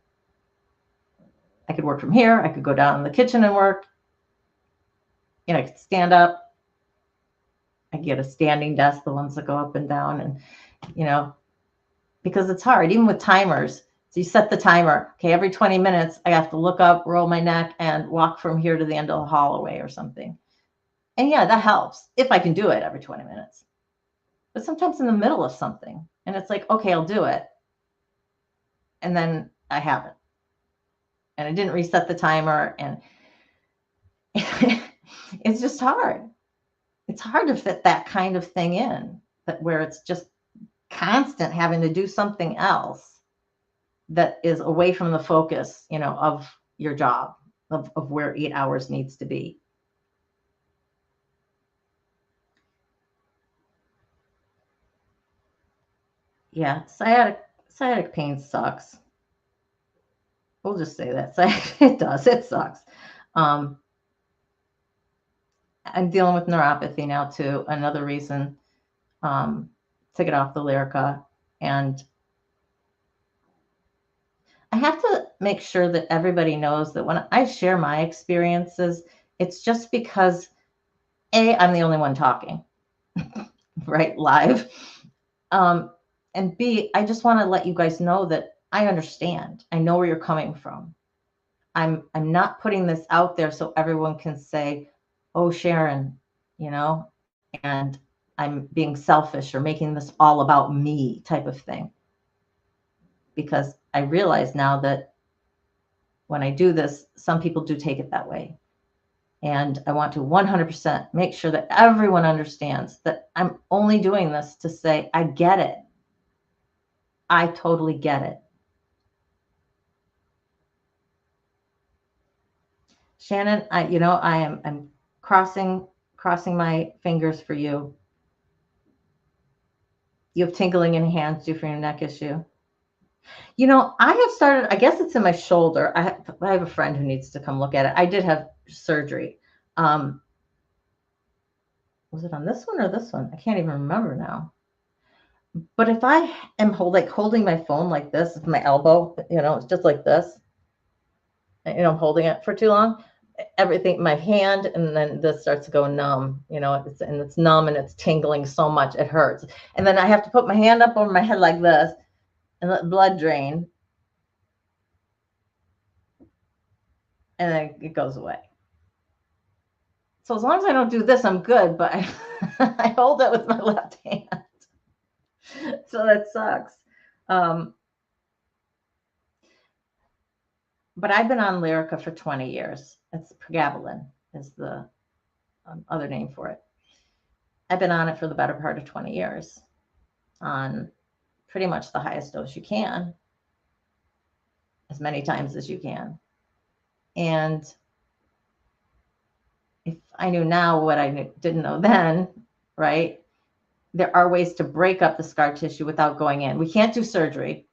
I could work from here. I could go down in the kitchen and work. I could stand up. I get a standing desk, the ones that go up and down, and because it's hard, even with timers. So you set the timer. Okay, every 20 minutes, I have to look up, roll my neck, and walk from here to the end of the hallway or something. And yeah, that helps if I can do it every 20 minutes. But sometimes in the middle of something, and it's like, okay, I'll do it. And then I haven't. And I didn't reset the timer, and it's just hard. It's hard to fit that kind of thing in, where it's just constant having to do something else that is away from the focus, of your job, of where 8 hours needs to be. Yeah, sciatic pain sucks. We'll just say that. It does. It sucks. I'm dealing with neuropathy now too. Another reason to get off the Lyrica. And I have to make sure that everybody knows that when I share my experiences, it's just because A, I'm the only one talking, right, live. And B, I just want to let you guys know that I understand. I know where you're coming from. I'm not putting this out there so everyone can say, oh, Sharon, and I'm being selfish or making this all about me type of thing. Because I realize now that when I do this, some people do take it that way. And I want to 100% make sure that everyone understands that I'm only doing this to say, I get it. I totally get it. Shannon, I'm crossing my fingers for you. You have tingling in hands due for your neck issue. I have started, I guess it's in my shoulder. I have a friend who needs to come look at it. I did have surgery. Was it on this one or this one? I can't even remember now. But if I am holding my phone like this with my elbow, it's just like this. I'm holding it for too long. Everything, my hand, and then this starts to go numb. It's numb and it's tingling so much it hurts. And then I have to put my hand up over my head like this and let blood drain, and then it goes away. So as long as I don't do this, I'm good, but I hold it with my left hand. So that sucks. But I've been on Lyrica for 20 years. It's pregabalin is the other name for it. I've been on it for the better part of 20 years on pretty much the highest dose you can, as many times as you can. And if I knew now what I didn't know then, right? There are ways to break up the scar tissue without going in. We can't do surgery,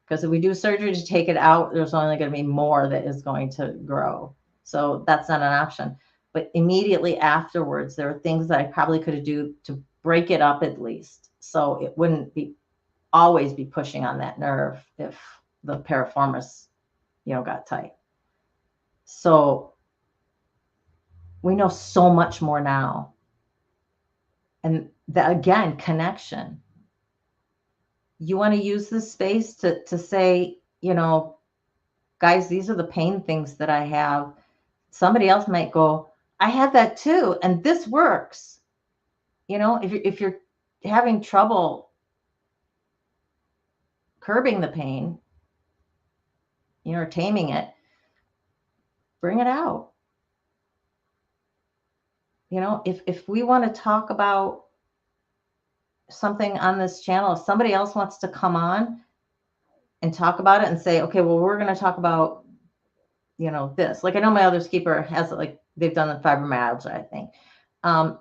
because if we do surgery to take it out, there's only going to be more that is going to grow. So that's not an option. But immediately afterwards, there are things that I probably could do to break it up at least, so it wouldn't be always be pushing on that nerve if the piriformis, got tight. So we know so much more now. And that, again, connection. You want to use this space to say, guys, these are the pain things that I have. Somebody else might go, I had that too, and this works. If you're having trouble curbing the pain, or taming it, bring it out. If we want to talk about something on this channel, if somebody else wants to come on and talk about it and say, okay, well, we're going to talk about, this. Like, I know my other keeper has, like, they've done the fibromyalgia, I think. And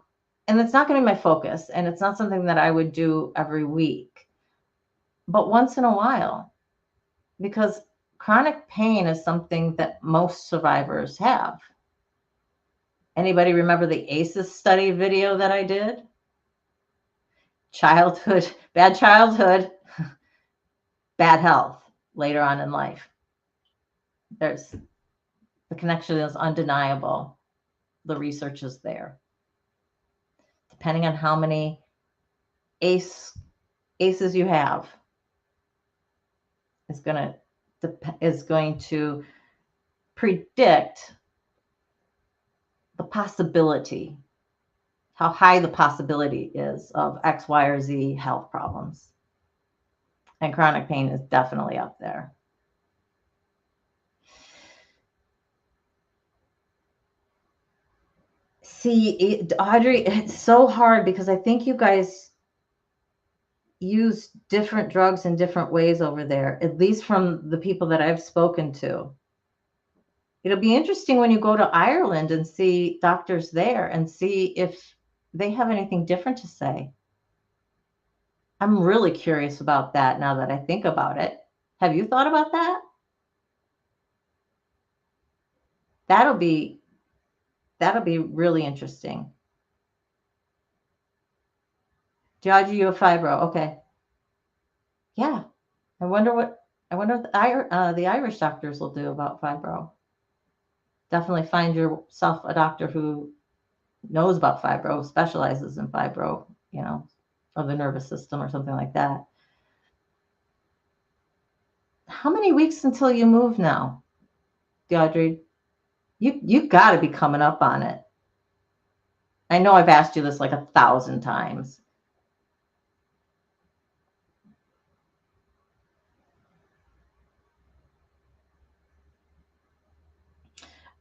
it's not going to be my focus, and it's not something that I would do every week, but once in a while, because chronic pain is something that most survivors have. Anybody remember the ACEs study video that I did? Bad childhood, bad health later on in life. The connection is undeniable. The research is there. Depending on how many ACEs you have, is going to predict the possibility, how high the possibility is of X, Y, or Z health problems. And chronic pain is definitely up there. See, Audrey, it's so hard because I think you guys use different drugs in different ways over there, at least from the people that I've spoken to. It'll be interesting when you go to Ireland and see doctors there and see if they have anything different to say. I'm really curious about that now that I think about it. Have you thought about that? That'll be really interesting. George, you have fibro. Okay. Yeah. I wonder what the Irish doctors will do about fibro. Definitely find yourself a doctor who knows about fibro, specializes in fibro, of the nervous system or something like that. How many weeks until you move now, Audrey? You got to be coming up on it. I know I've asked you this like 1,000 times.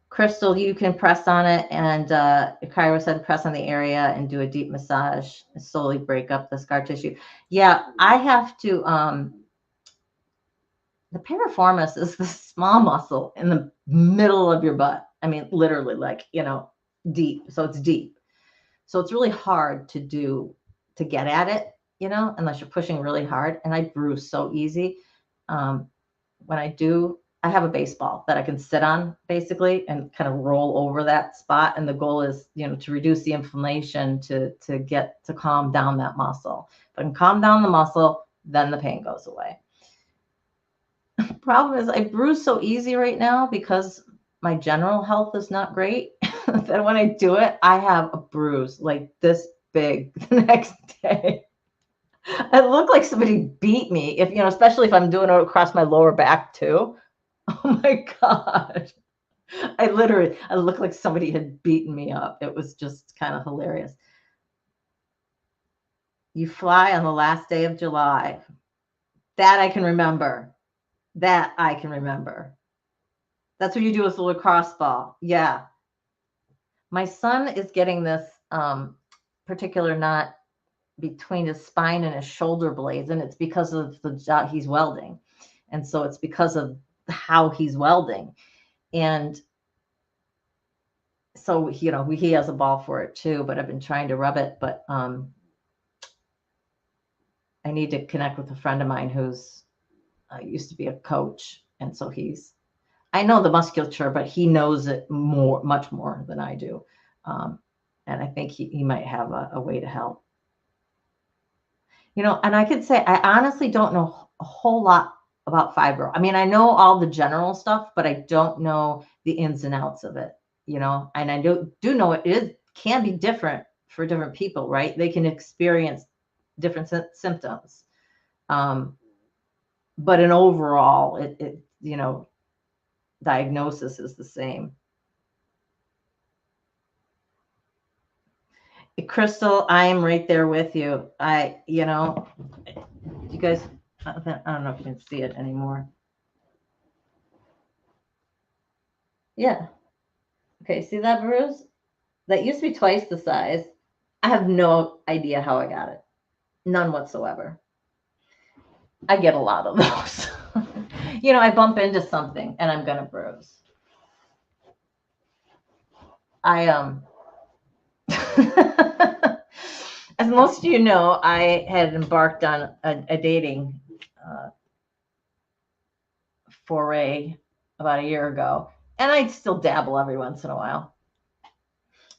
Crystal, you can press on it, and Kyra said press on the area and do a deep massage and slowly break up the scar tissue. Yeah, I have to. The piriformis is the small muscle in the middle of your butt. I mean, literally, like, deep. So it's deep. So it's really hard to get at it, unless you're pushing really hard. And I bruise so easy. When I do, I have a baseball that I can sit on basically and kind of roll over that spot. And the goal is, to reduce the inflammation to calm down that muscle. If I can calm down the muscle, then the pain goes away. Problem is I bruise so easy right now because my general health is not great. That when I do it, I have a bruise like this big the next day. I look like somebody beat me, especially if I'm doing it across my lower back too. Oh my God. I looked like somebody had beaten me up. It was just kind of hilarious. You fly on the last day of July. That I can remember. That I can remember. That's what you do with the lacrosse ball. Yeah. My son is getting this particular knot between his spine and his shoulder blades, and it's because of the job he's welding. And so it's because of how he's welding. And so, he has a ball for it too, but I've been trying to rub it. But I need to connect with a friend of mine who's used to be a coach. And so I know the musculature, but he knows it much more than I do. And I think he might have a way to help. And I could say, I honestly don't know a whole lot about fibro. I mean, I know all the general stuff, but I don't know the ins and outs of it, and I do know can be different for different people, right? They can experience different symptoms. But in overall, diagnosis is the same. Crystal, I am right there with you. You guys, I don't know if you can see it anymore. Yeah. Okay, see that bruise? That used to be twice the size. I have no idea how I got it. None whatsoever. I get a lot of those. I bump into something and I'm gonna bruise. As most of you know, I had embarked on a dating foray about a year ago, and I still dabble every once in a while.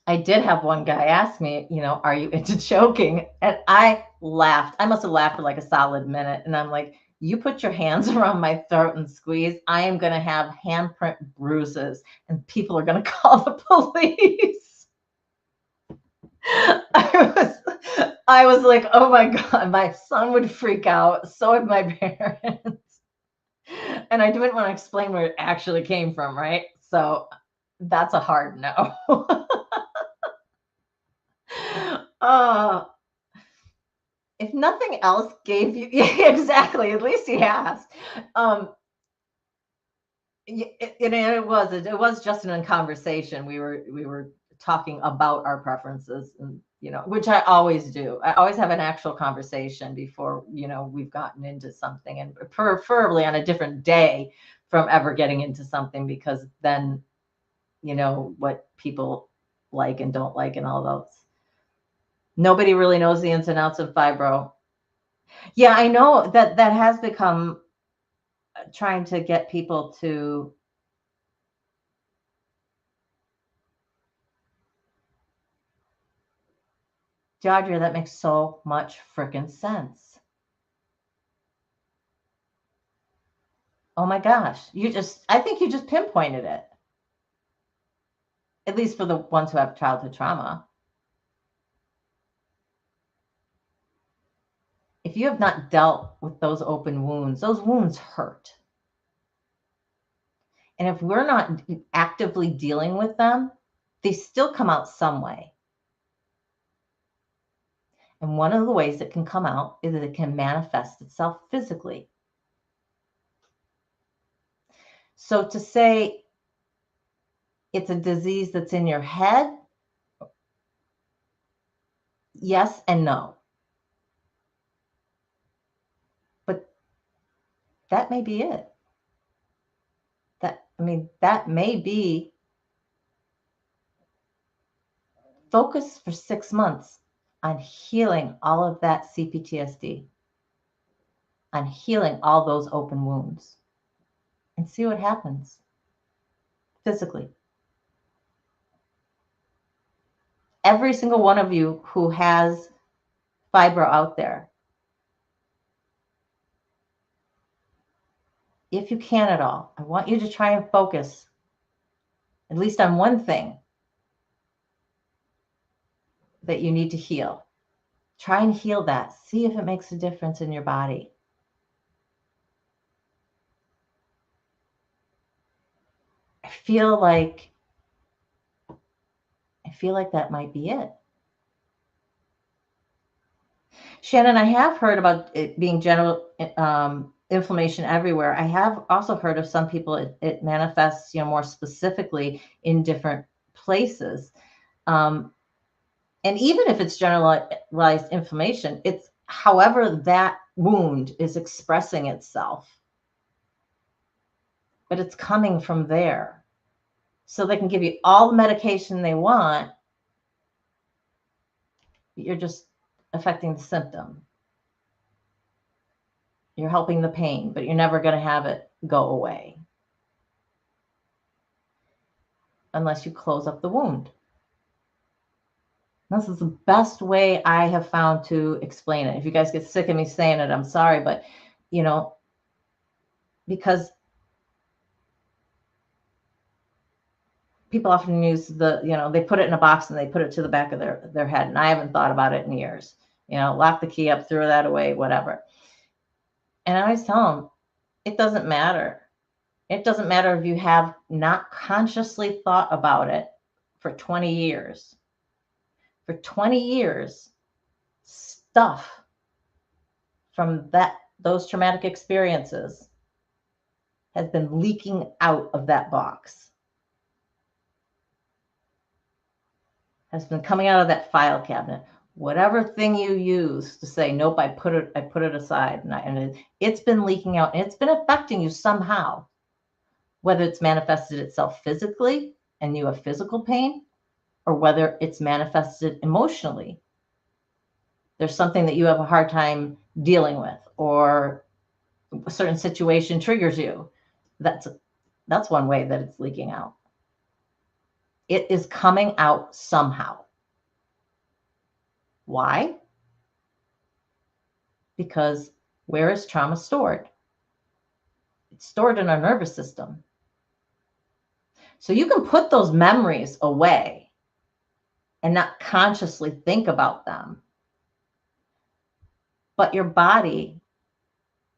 I did have one guy ask me, are you into choking? And I laughed. I must have laughed for like a solid minute. And I'm like, you put your hands around my throat and squeeze, I am going to have handprint bruises and people are going to call the police. I was like, oh my God, my son would freak out. So would my parents. And I didn't want to explain where it actually came from, right? So that's a hard no. If nothing else gave you, yeah, exactly. At least he asked. It was just in a conversation. We were talking about our preferences, and which I always do. I always have an actual conversation before we've gotten into something, and preferably on a different day from ever getting into something, because then what people like and don't like and all those. Nobody really knows the ins and outs of fibro. Yeah, I know that has become trying to get people to Jadria, that makes so much freaking sense. Oh my gosh. I think you just pinpointed it. At least for the ones who have childhood trauma. If you have not dealt with those open wounds, those wounds hurt. And if we're not actively dealing with them, they still come out some way. And one of the ways it can come out is that it can manifest itself physically. So to say it's a disease that's in your head, yes and no. But that may be it. That may be focus for 6 months on healing all of that CPTSD, on healing all those open wounds, and see what happens physically. Every single one of you who has fibro out there, if you can at all, I want you to try and focus at least on one thing that you need to heal. Try and heal that. See if it makes a difference in your body. I feel like that might be it. Shannon, I have heard about it being general inflammation everywhere. I have also heard of some people it manifests, more specifically in different places. And even if it's generalized inflammation, it's however that wound is expressing itself. But it's coming from there. So they can give you all the medication they want. You're just affecting the symptom. You're helping the pain, but you're never going to have it go away unless you close up the wound. This is the best way I have found to explain it. If you guys get sick of me saying it, I'm sorry, but because people often use they put it in a box and they put it to the back of their head. And I haven't thought about it in years. Lock the key up, throw that away, whatever. And I always tell them, it doesn't matter. It doesn't matter if you have not consciously thought about it for 20 years. For 20 years, stuff from those traumatic experiences has been leaking out of that box. Has been coming out of that file cabinet. Whatever thing you use to say, nope, I put it aside. And it's been leaking out, and it's been affecting you somehow. Whether it's manifested itself physically and you have physical pain, or whether it's manifested emotionally. There's something that you have a hard time dealing with, or a certain situation triggers you. That's one way that it's leaking out. It is coming out somehow. Why? Because where is trauma stored? It's stored in our nervous system. So you can put those memories away and not consciously think about them. But your body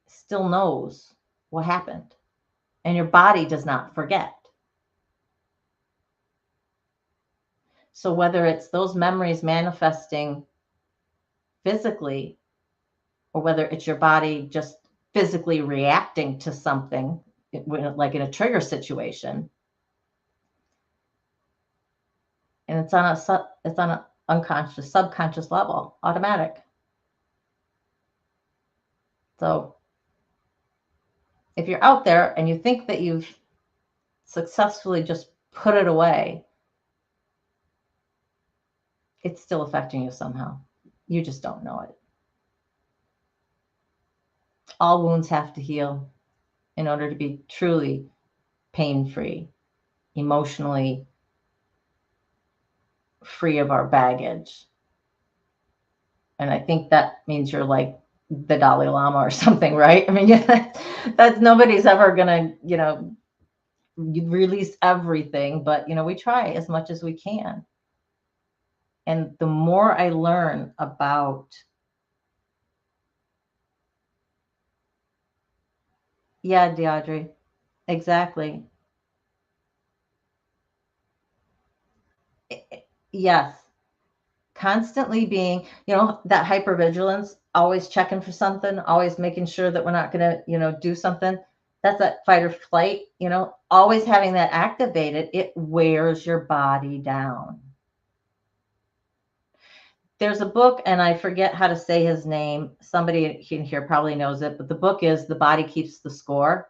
still knows what happened. And your body does not forget. So whether it's those memories manifesting physically, or whether it's your body just physically reacting to something, like in a trigger situation, and it's on an unconscious, subconscious level, automatic. So if you're out there and you think that you've successfully just put it away, it's still affecting you somehow. You just don't know it. All wounds have to heal in order to be truly pain-free, emotionally free of our baggage. And I think that means you're like the Dalai Lama or something, right? I mean, that's nobody's ever gonna, release everything, but we try as much as we can. And the more I learn about, yeah, Deidre, exactly. Yes. Constantly being, that hypervigilance, always checking for something, always making sure that we're not going to, do something. That's that fight or flight, always having that activated, it wears your body down. There's a book, and I forget how to say his name. Somebody in here probably knows it, but the book is The Body Keeps the Score.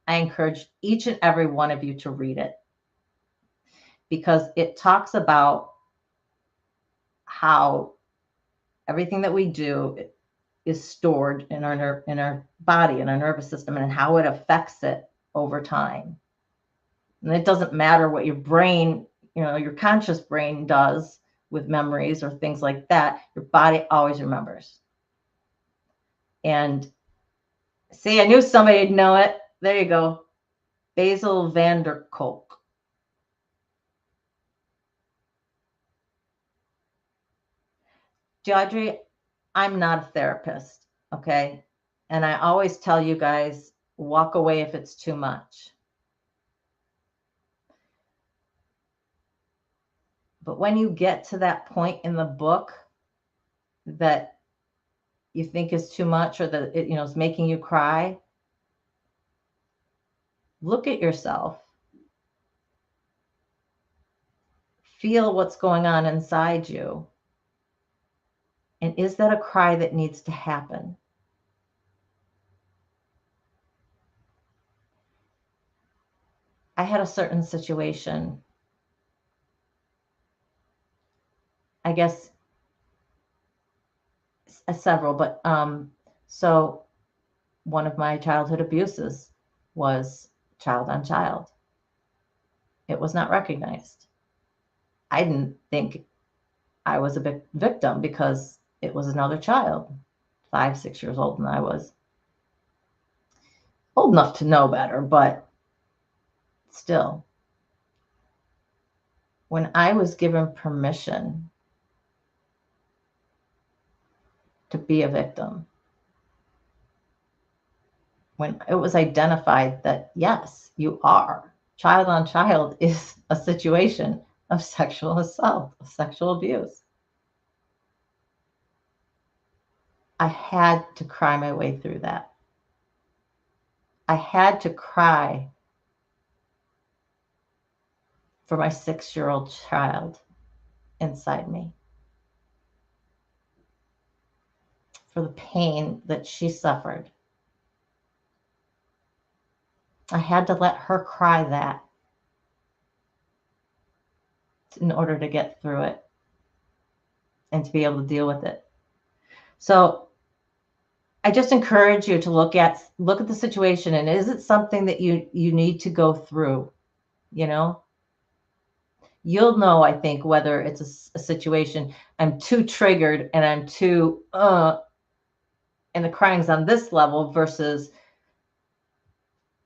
I encourage each and every one of you to read it, because it talks about how everything that we do is stored in our body, in our nervous system, and how it affects it over time. And it doesn't matter what your brain, your conscious brain does with memories or things like that. Your body always remembers. And see, I knew somebody'd know it. There you go. Basil van der Kolk. Audrey, I'm not a therapist, okay? And I always tell you guys, walk away if it's too much. But when you get to that point in the book that you think is too much, or that it, is making you cry, look at yourself. Feel what's going on inside you. And is that a cry that needs to happen? I had a certain situation, I guess several, but so one of my childhood abuses was child on child. It was not recognized. I didn't think I was a victim because it was another child, 5, 6 years old, and I was old enough to know better, but still. When I was given permission to be a victim, when it was identified that, yes, you are, child on child is a situation of sexual assault, of sexual abuse, I had to cry my way through that. I had to cry for my 6-year-old child inside me, for the pain that she suffered. I had to let her cry that in order to get through it and to be able to deal with it. So I just encourage you to look at the situation, and is it something that you need to go through? You'll know, I think, whether it's a situation I'm too triggered and I'm too and the crying's on this level versus,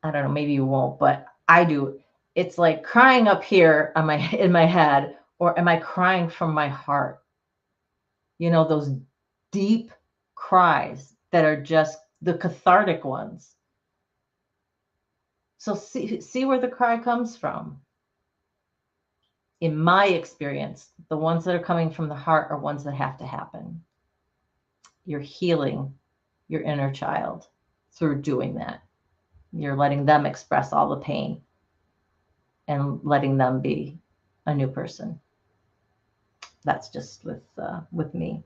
I don't know, maybe you won't, but I do. It's like crying up here on in my head, or am I crying from my heart? Those deep cries that are just the cathartic ones. So see where the cry comes from. In my experience, the ones that are coming from the heart are ones that have to happen. You're healing your inner child through doing that. You're letting them express all the pain and letting them be a new person. That's just with me.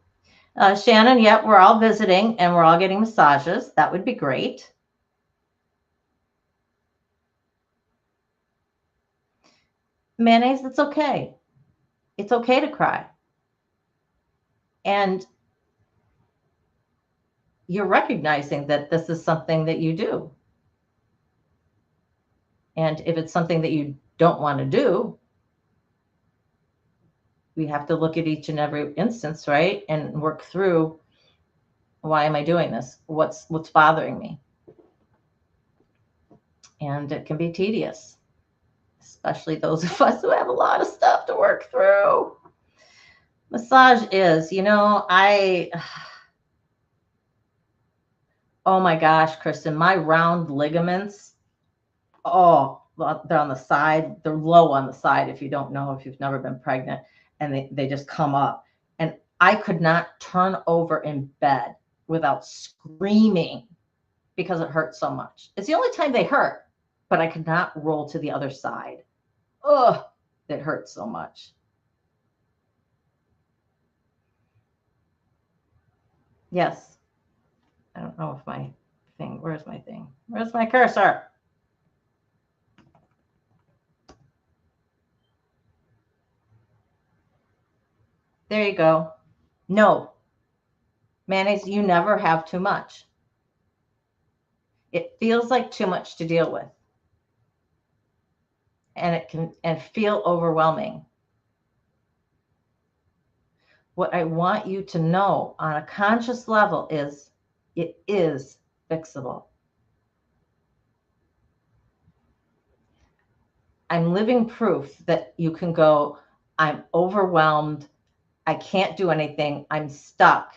Shannon, yep, we're all visiting and we're all getting massages. That would be great. Mayonnaise, it's okay. It's okay to cry. And you're recognizing that this is something that you do. And if it's something that you don't want to do, we have to look at each and every instance, right? And work through, why am I doing this? What's bothering me? And it can be tedious, especially those of us who have a lot of stuff to work through. Massage is, oh my gosh, Kristen, my round ligaments, oh, they're on the side. They're low on the side, if you don't know, if you've never been pregnant, and they just come up. And I could not turn over in bed without screaming because it hurt so much. It's the only time they hurt, but I could not roll to the other side. Ugh, it hurts so much. Yes. I don't know if my thing, where's my thing? Where's my cursor? There you go. No. Mayonnaise, you never have too much. It feels like too much to deal with. And it can feel overwhelming. What I want you to know on a conscious level is it is fixable. I'm living proof that you can go, I'm overwhelmed, I can't do anything, I'm stuck.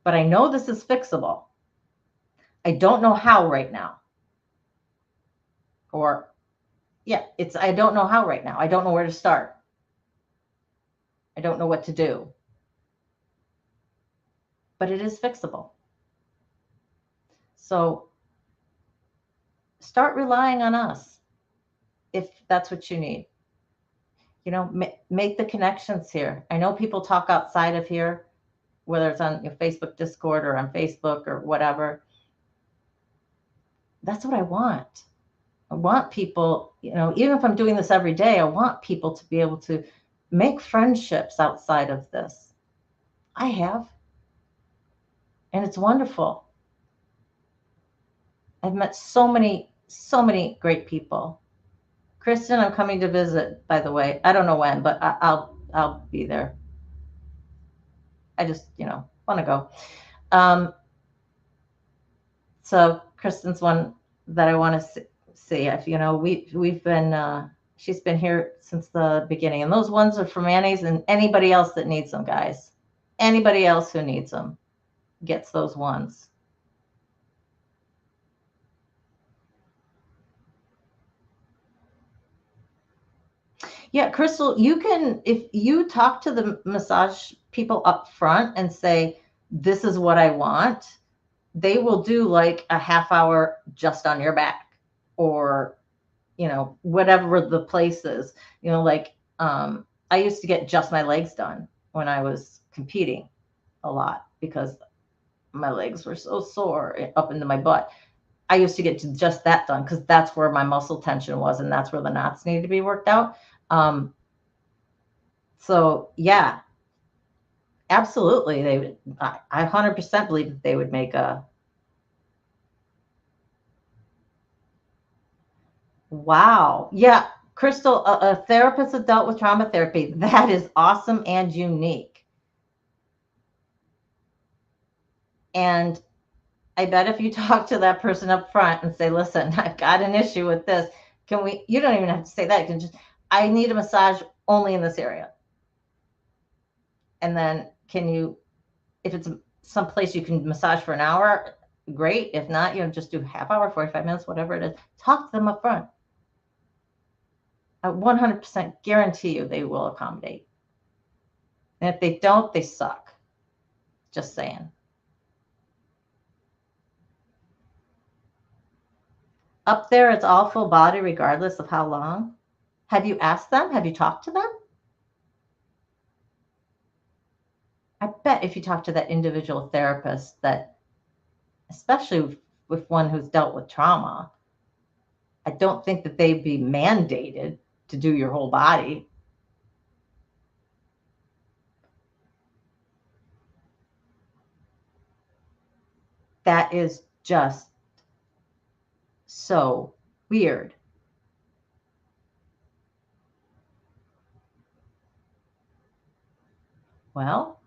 But I know this is fixable. I don't know how right now. Or, yeah, I don't know how right now. I don't know where to start. I don't know what to do. But it is fixable. So start relying on us if that's what you need. You know, make the connections here. I know people talk outside of here, whether it's on your Facebook Discord or on Facebook or whatever. That's what I want. I want people, you know, even if I'm doing this every day, I want people to be able to make friendships outside of this. I have. And it's wonderful. I've met so many great people. Kristen, I'm coming to visit, by the way. I don't know when, but I'll be there. I just, you know, want to go. So Kristen's one that I want to see. If you know, we've been she's been here since the beginning, and those ones are for Manny's and anybody else that needs them, guys. Anybody else who needs them gets those ones. Yeah, Crystal, you can, if you talk to the massage people up front and say, this is what I want, they will do like a half hour just on your back, or, you know, whatever the place is. You know, like I used to get just my legs done when I was competing a lot because my legs were so sore up into my butt. I used to get just that done because that's where my muscle tension was, and that's where the knots needed to be worked out. So yeah, absolutely. They would, I 100% believe that they would make a, wow. Yeah. Crystal, a therapist that dealt with trauma therapy, that is awesome and unique. And I bet if you talk to that person up front and say, listen, I've got an issue with this. Can we, you don't even have to say that. You can just, I need a massage only in this area. And then can you, if it's someplace you can massage for an hour, great. If not, you know, just do half hour, 45 minutes, whatever it is. Talk to them up front. I 100% guarantee you they will accommodate. And if they don't, they suck. Just saying. Up there, it's all full body regardless of how long. Have you asked them? Have you talked to them? I bet if you talk to that individual therapist, that especially with one who's dealt with trauma, I don't think that they'd be mandated to do your whole body. That is just so weird. Well,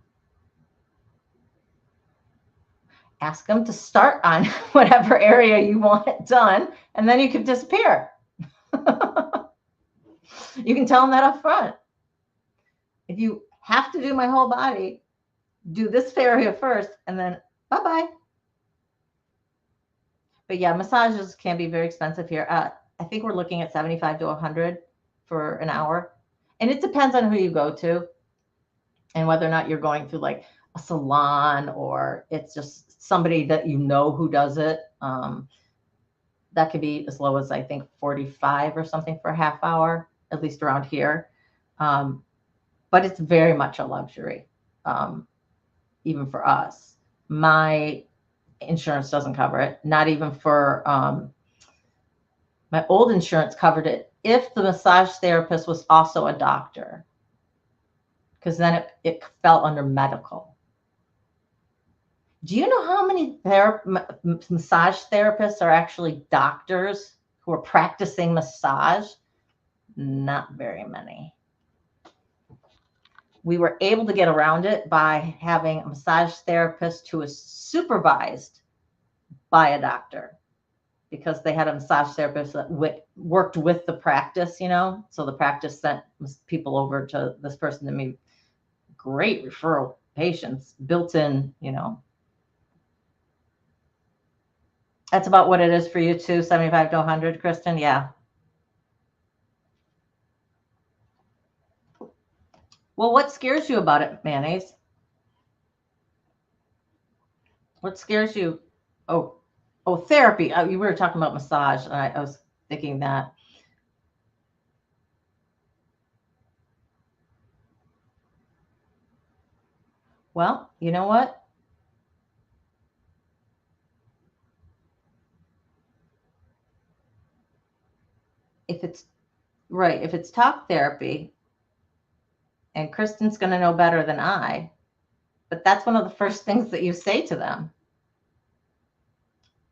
ask them to start on whatever area you want it done, and then you can disappear. You can tell them that up front. If you have to do my whole body, do this area first, and then bye-bye. But yeah, massages can be very expensive here. I think we're looking at 75 to 100 for an hour. And it depends on who you go to and whether or not you're going through like a salon or it's just somebody that you know who does it. That could be as low as I think 45 or something for a half hour, at least around here. But it's very much a luxury, even for us. My insurance doesn't cover it, not even for my old insurance covered it if the massage therapist was also a doctor, because then it fell under medical. Do you know how many massage therapists are actually doctors who are practicing massage? Not very many. We were able to get around it by having a massage therapist who was supervised by a doctor, because they had a massage therapist that worked with the practice, you know, so the practice sent people over to this person to meet. Great referral patients built in, you know. That's about what it is for you too, 75 to 100, Kristen. Yeah. Well, what scares you about it, Mayonnaise? What scares you? Oh, oh, therapy. You were talking about massage. And I was thinking that. Well, you know what? If it's right, if it's talk therapy, and Kristen's going to know better than I, but that's one of the first things that you say to them.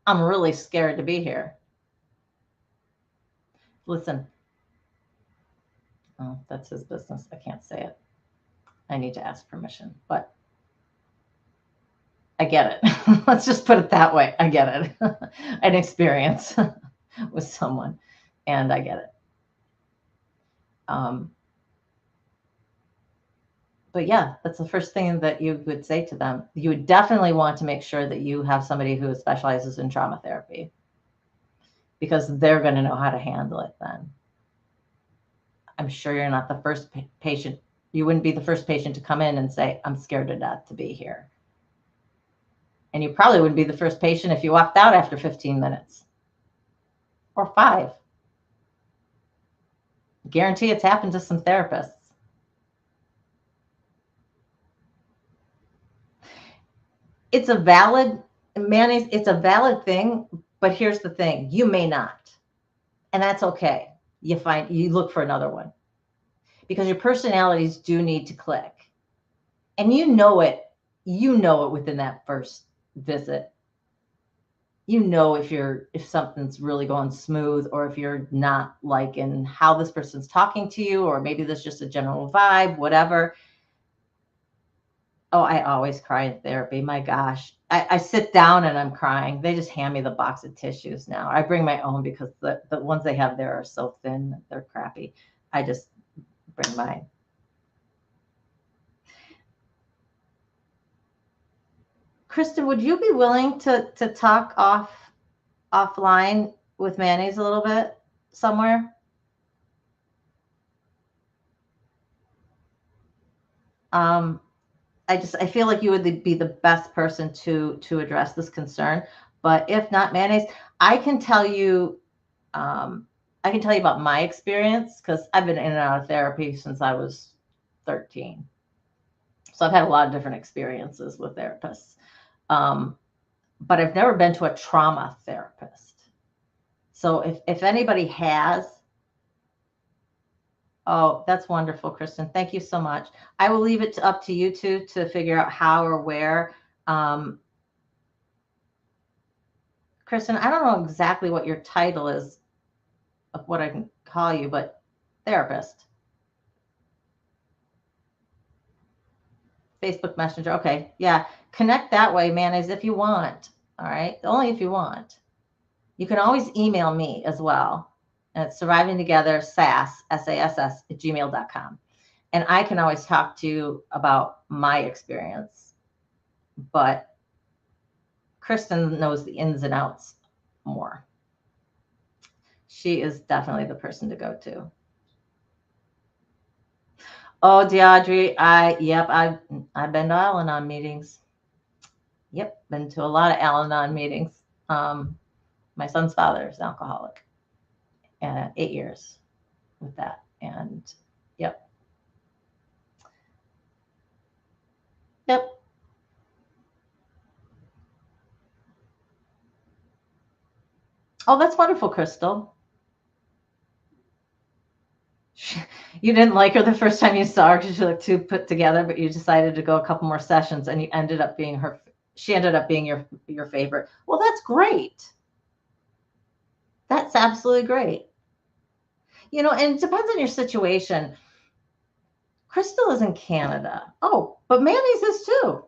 I'm really scared to be here. Listen, oh, that's his business. I can't say it. I need to ask permission, but I get it. Let's just put it that way. I get it. An experience with someone, and I get it. Um, but yeah, that's the first thing that you would say to them. You would definitely want to make sure that you have somebody who specializes in trauma therapy because they're going to know how to handle it then. I'm sure you're not the first patient. You wouldn't be the first patient to come in and say, I'm scared to death to be here. And you probably wouldn't be the first patient if you walked out after 15 minutes or 5. Guarantee it's happened to some therapists. It's a valid, Mayonnaise, it's a valid thing, but here's the thing, you may not. And that's okay. You look for another one because your personalities do need to click. And you know it within that first visit. You know if something's really going smooth or if you're not liking how this person's talking to you, or maybe there's just a general vibe, whatever. Oh, I always cry in therapy. My gosh. I sit down and I'm crying. They just hand me the box of tissues now. I bring my own because the ones they have there are so thin. They're crappy. I just bring mine. Kristen, would you be willing to talk offline with Mayonnaise a little bit somewhere? Um, I feel like you would be the best person to address this concern. But if not, Mayonnaise, I can tell you I can tell you about my experience because I've been in and out of therapy since I was 13. So I've had a lot of different experiences with therapists. Um, but I've never been to a trauma therapist. So if anybody has, oh, that's wonderful, Kristen. Thank you so much. I will leave it up to you two to figure out how or where. Kristen, I don't know exactly what your title is of what I can call you, but therapist. Facebook Messenger. Okay. Yeah. Connect that way, man, as if you want. All right. Only if you want. You can always email me as well at surviving together sass sass at gmail.com. And I can always talk to you about my experience. But Kristen knows the ins and outs more. She is definitely the person to go to. Oh, Deaudrey, I've been to Al-Anon meetings. Yep, been to a lot of Al-Anon meetings. My son's father is an alcoholic, and 8 years with that. And yep, yep. Oh, that's wonderful, Crystal. You didn't like her the first time you saw her because you looked too put together, but you decided to go a couple more sessions, and you ended up being her. She ended up being your favorite. Well, that's great. That's absolutely great. And it depends on your situation. Crystal is in Canada. Oh, but Manny's is too.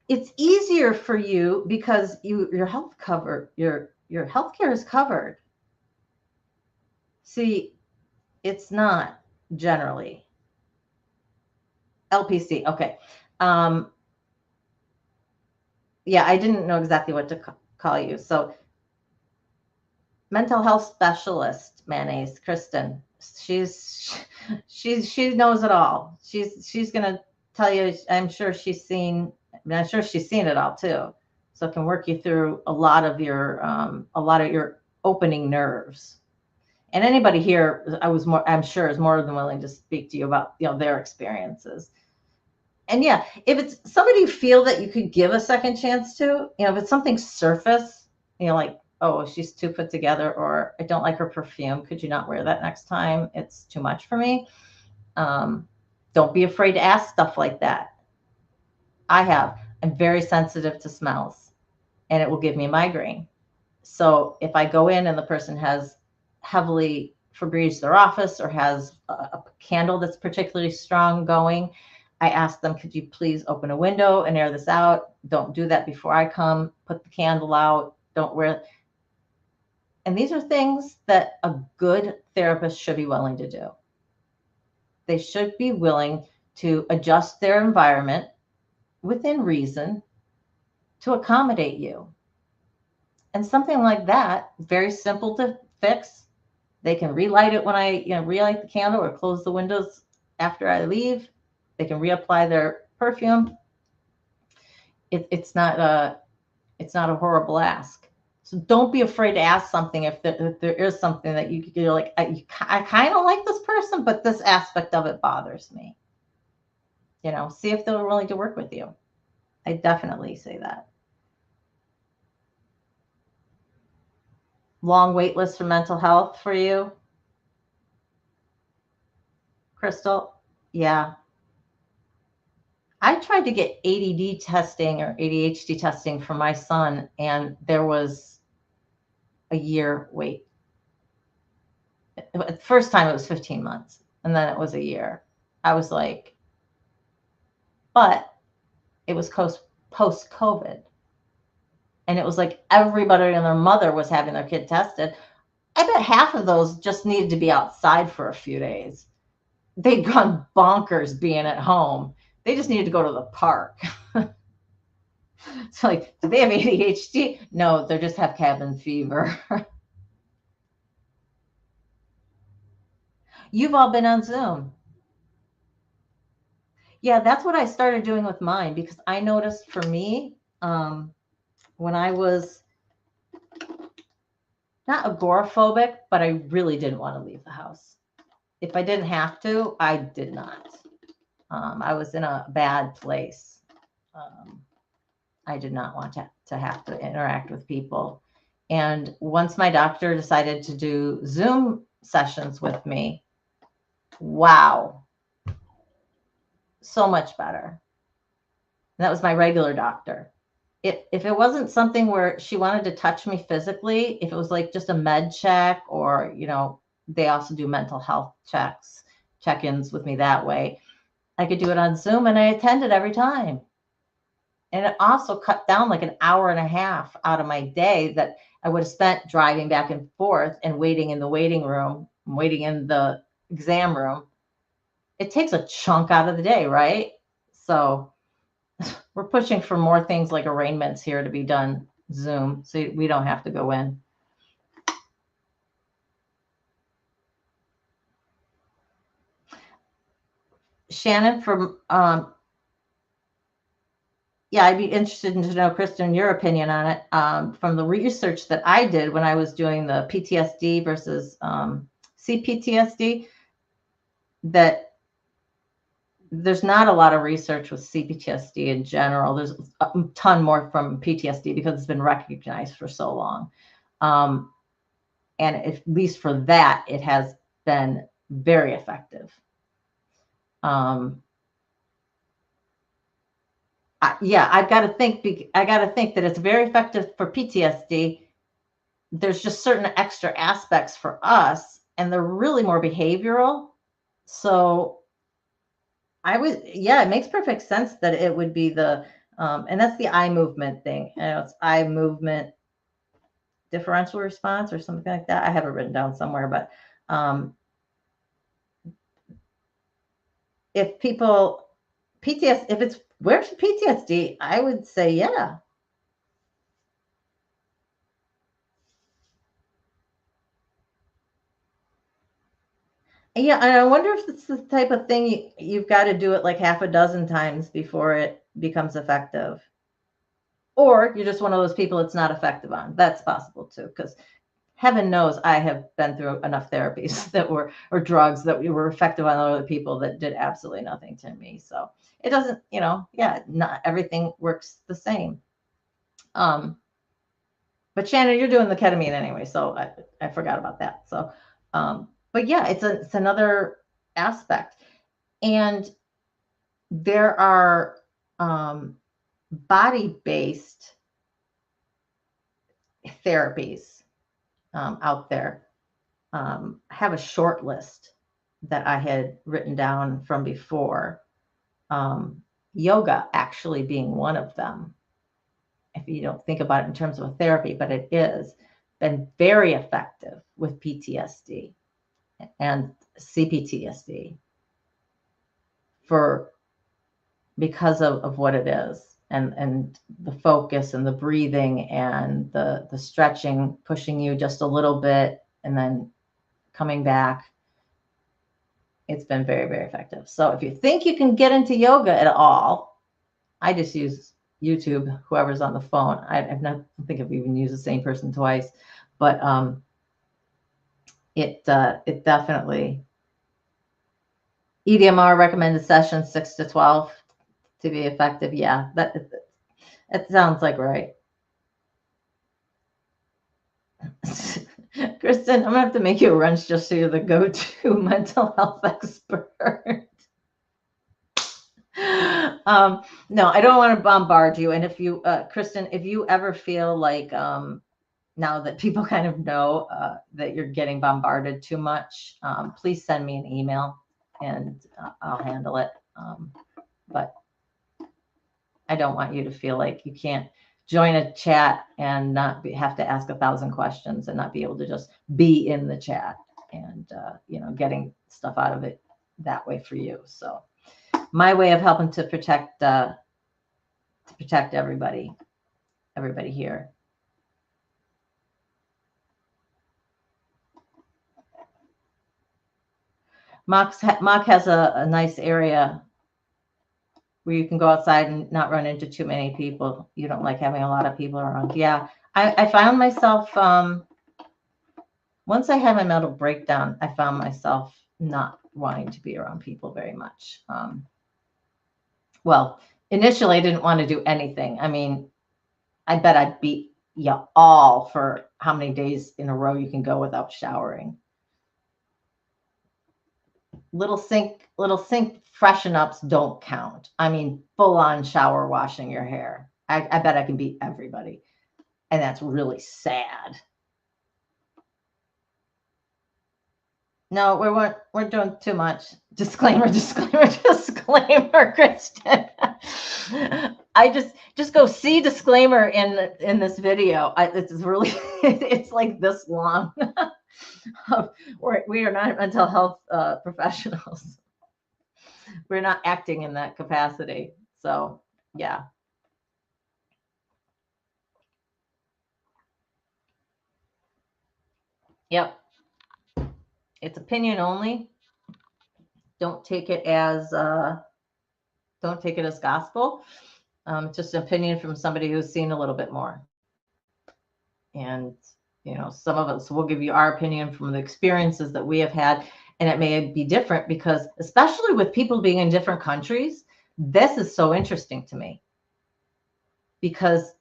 It's easier for you because your health cover your healthcare is covered. See, it's not generally LPC. Okay. Yeah, I didn't know exactly what to call you. So mental health specialist, Mayonnaise, Kristen. she's she knows it all. She's gonna tell you. I'm sure she's seen it all too. So it can work you through a lot of your opening nerves. And anybody here, I'm sure, is more than willing to speak to you about their experiences. And yeah, if it's somebody you feel that you could give a second chance to, if it's something surface, like, oh, she's too put together, or I don't like her perfume. Could you not wear that next time? It's too much for me. Don't be afraid to ask stuff like that. I'm very sensitive to smells, and it will give me a migraine. So if I go in and the person has heavily Febreze their office, or has a candle that's particularly strong going, I ask them, could you please open a window and air this out? Don't do that before I come. Put the candle out. Don't wear. And these are things that a good therapist should be willing to do. They should be willing to adjust their environment within reason to accommodate you. And something like that, very simple to fix. They can relight it when I, relight the candle, or close the windows after I leave. They can reapply their perfume. It's not a horrible ask. So don't be afraid to ask something if there is something that you're like, I kind of like this person, but this aspect of it bothers me. See if they're willing to work with you. I definitely say that. Long wait list for mental health for you, Crystal? Yeah. I tried to get ADD testing or ADHD testing for my son, and there was a year wait. The first time it was 15 months, and then it was a year. I was like, but it was post-COVID. And it was like everybody and their mother was having their kid tested. I bet half of those just needed to be outside for a few days. They'd gone bonkers being at home. They just needed to go to the park. It's like, do they have ADHD? No, they just have cabin fever. You've all been on Zoom. Yeah, that's what I started doing with mine, because I noticed for me, when I was not agoraphobic, but I really didn't want to leave the house. If I didn't have to, I did not. I was in a bad place. I did not want to have to interact with people. And once my doctor decided to do Zoom sessions with me, wow, so much better. And that was my regular doctor. If it wasn't something where she wanted to touch me physically, if it was like just a med check, or, they also do mental health check-ins with me that way, I could do it on Zoom, and I attended every time. And it also cut down like an hour and a half out of my day that I would have spent driving back and forth and waiting in the waiting room, waiting in the exam room. It takes a chunk out of the day, right? So we're pushing for more things like arraignments here to be done Zoom, so we don't have to go in. Shannon, yeah, I'd be interested to know, Kristen, your opinion on it. From the research that I did when I was doing the PTSD versus CPTSD, that there's not a lot of research with CPTSD in general. There's a ton more from PTSD because it's been recognized for so long. And at least for that, it has been very effective. I've got to think that it's very effective for PTSD. There's just certain extra aspects for us, and they're really more behavioral. So it makes perfect sense that it would be and that's the eye movement thing. It's eye movement differential response or something like that. I have it written down somewhere, but if it's where's PTSD, I would say, yeah. Yeah, and I wonder if it's the type of thing you've got to do it like half a dozen times before it becomes effective. Or you're just one of those people it's not effective on. That's possible too, because heaven knows I have been through enough therapies that were, or drugs that were effective on other people that did absolutely nothing to me. So it doesn't, yeah, not everything works the same. But Shannon, you're doing the ketamine anyway, so I forgot about that. So, but yeah, it's another aspect, and there are body-based therapies out there. I have a short list that I had written down from before. Yoga actually being one of them. If you don't think about it in terms of a therapy, but it is been very effective with PTSD and CPTSD for because of what it is, and the focus and the breathing and the stretching, pushing you just a little bit and then coming back. It's been very, very effective. So if you think you can get into yoga at all, I just use YouTube, whoever's on the phone. I've not, I don't think I've even used the same person twice, but it definitely, EDMR recommended sessions 6 to 12 to be effective. Yeah, that sounds like right. Kristen, I'm gonna have to make you a lunch just so you're the go-to mental health expert. No, I don't want to bombard you. And if you, Kristen, if you ever feel like now that people kind of know that you're getting bombarded too much, please send me an email and I'll handle it. But I don't want you to feel like you can't join a chat and not have to ask 1,000 questions and not be able to just be in the chat and, getting stuff out of it that way for you. So my way of helping to protect everybody here. Mock has a nice area where you can go outside and not run into too many people. You don't like having a lot of people around. Yeah, I found myself, once I had my mental breakdown, I found myself not wanting to be around people very much. Well, initially I didn't want to do anything. I mean, I bet I'd beat you all for how many days in a row you can go without showering. Little sink freshen ups don't count. I mean, full on shower washing your hair. I bet I can beat everybody. And that's really sad. No, we're doing too much. Disclaimer, Kristen. I just go see disclaimer in this video. It's really it's like this long. We are not mental health professionals. We're not acting in that capacity. So yeah. Yep. It's opinion only. Don't take it as gospel. It's just an opinion from somebody who's seen a little bit more. And some of us will give you our opinion from the experiences that we have had, and it may be different because, especially with people being in different countries, this is so interesting to me because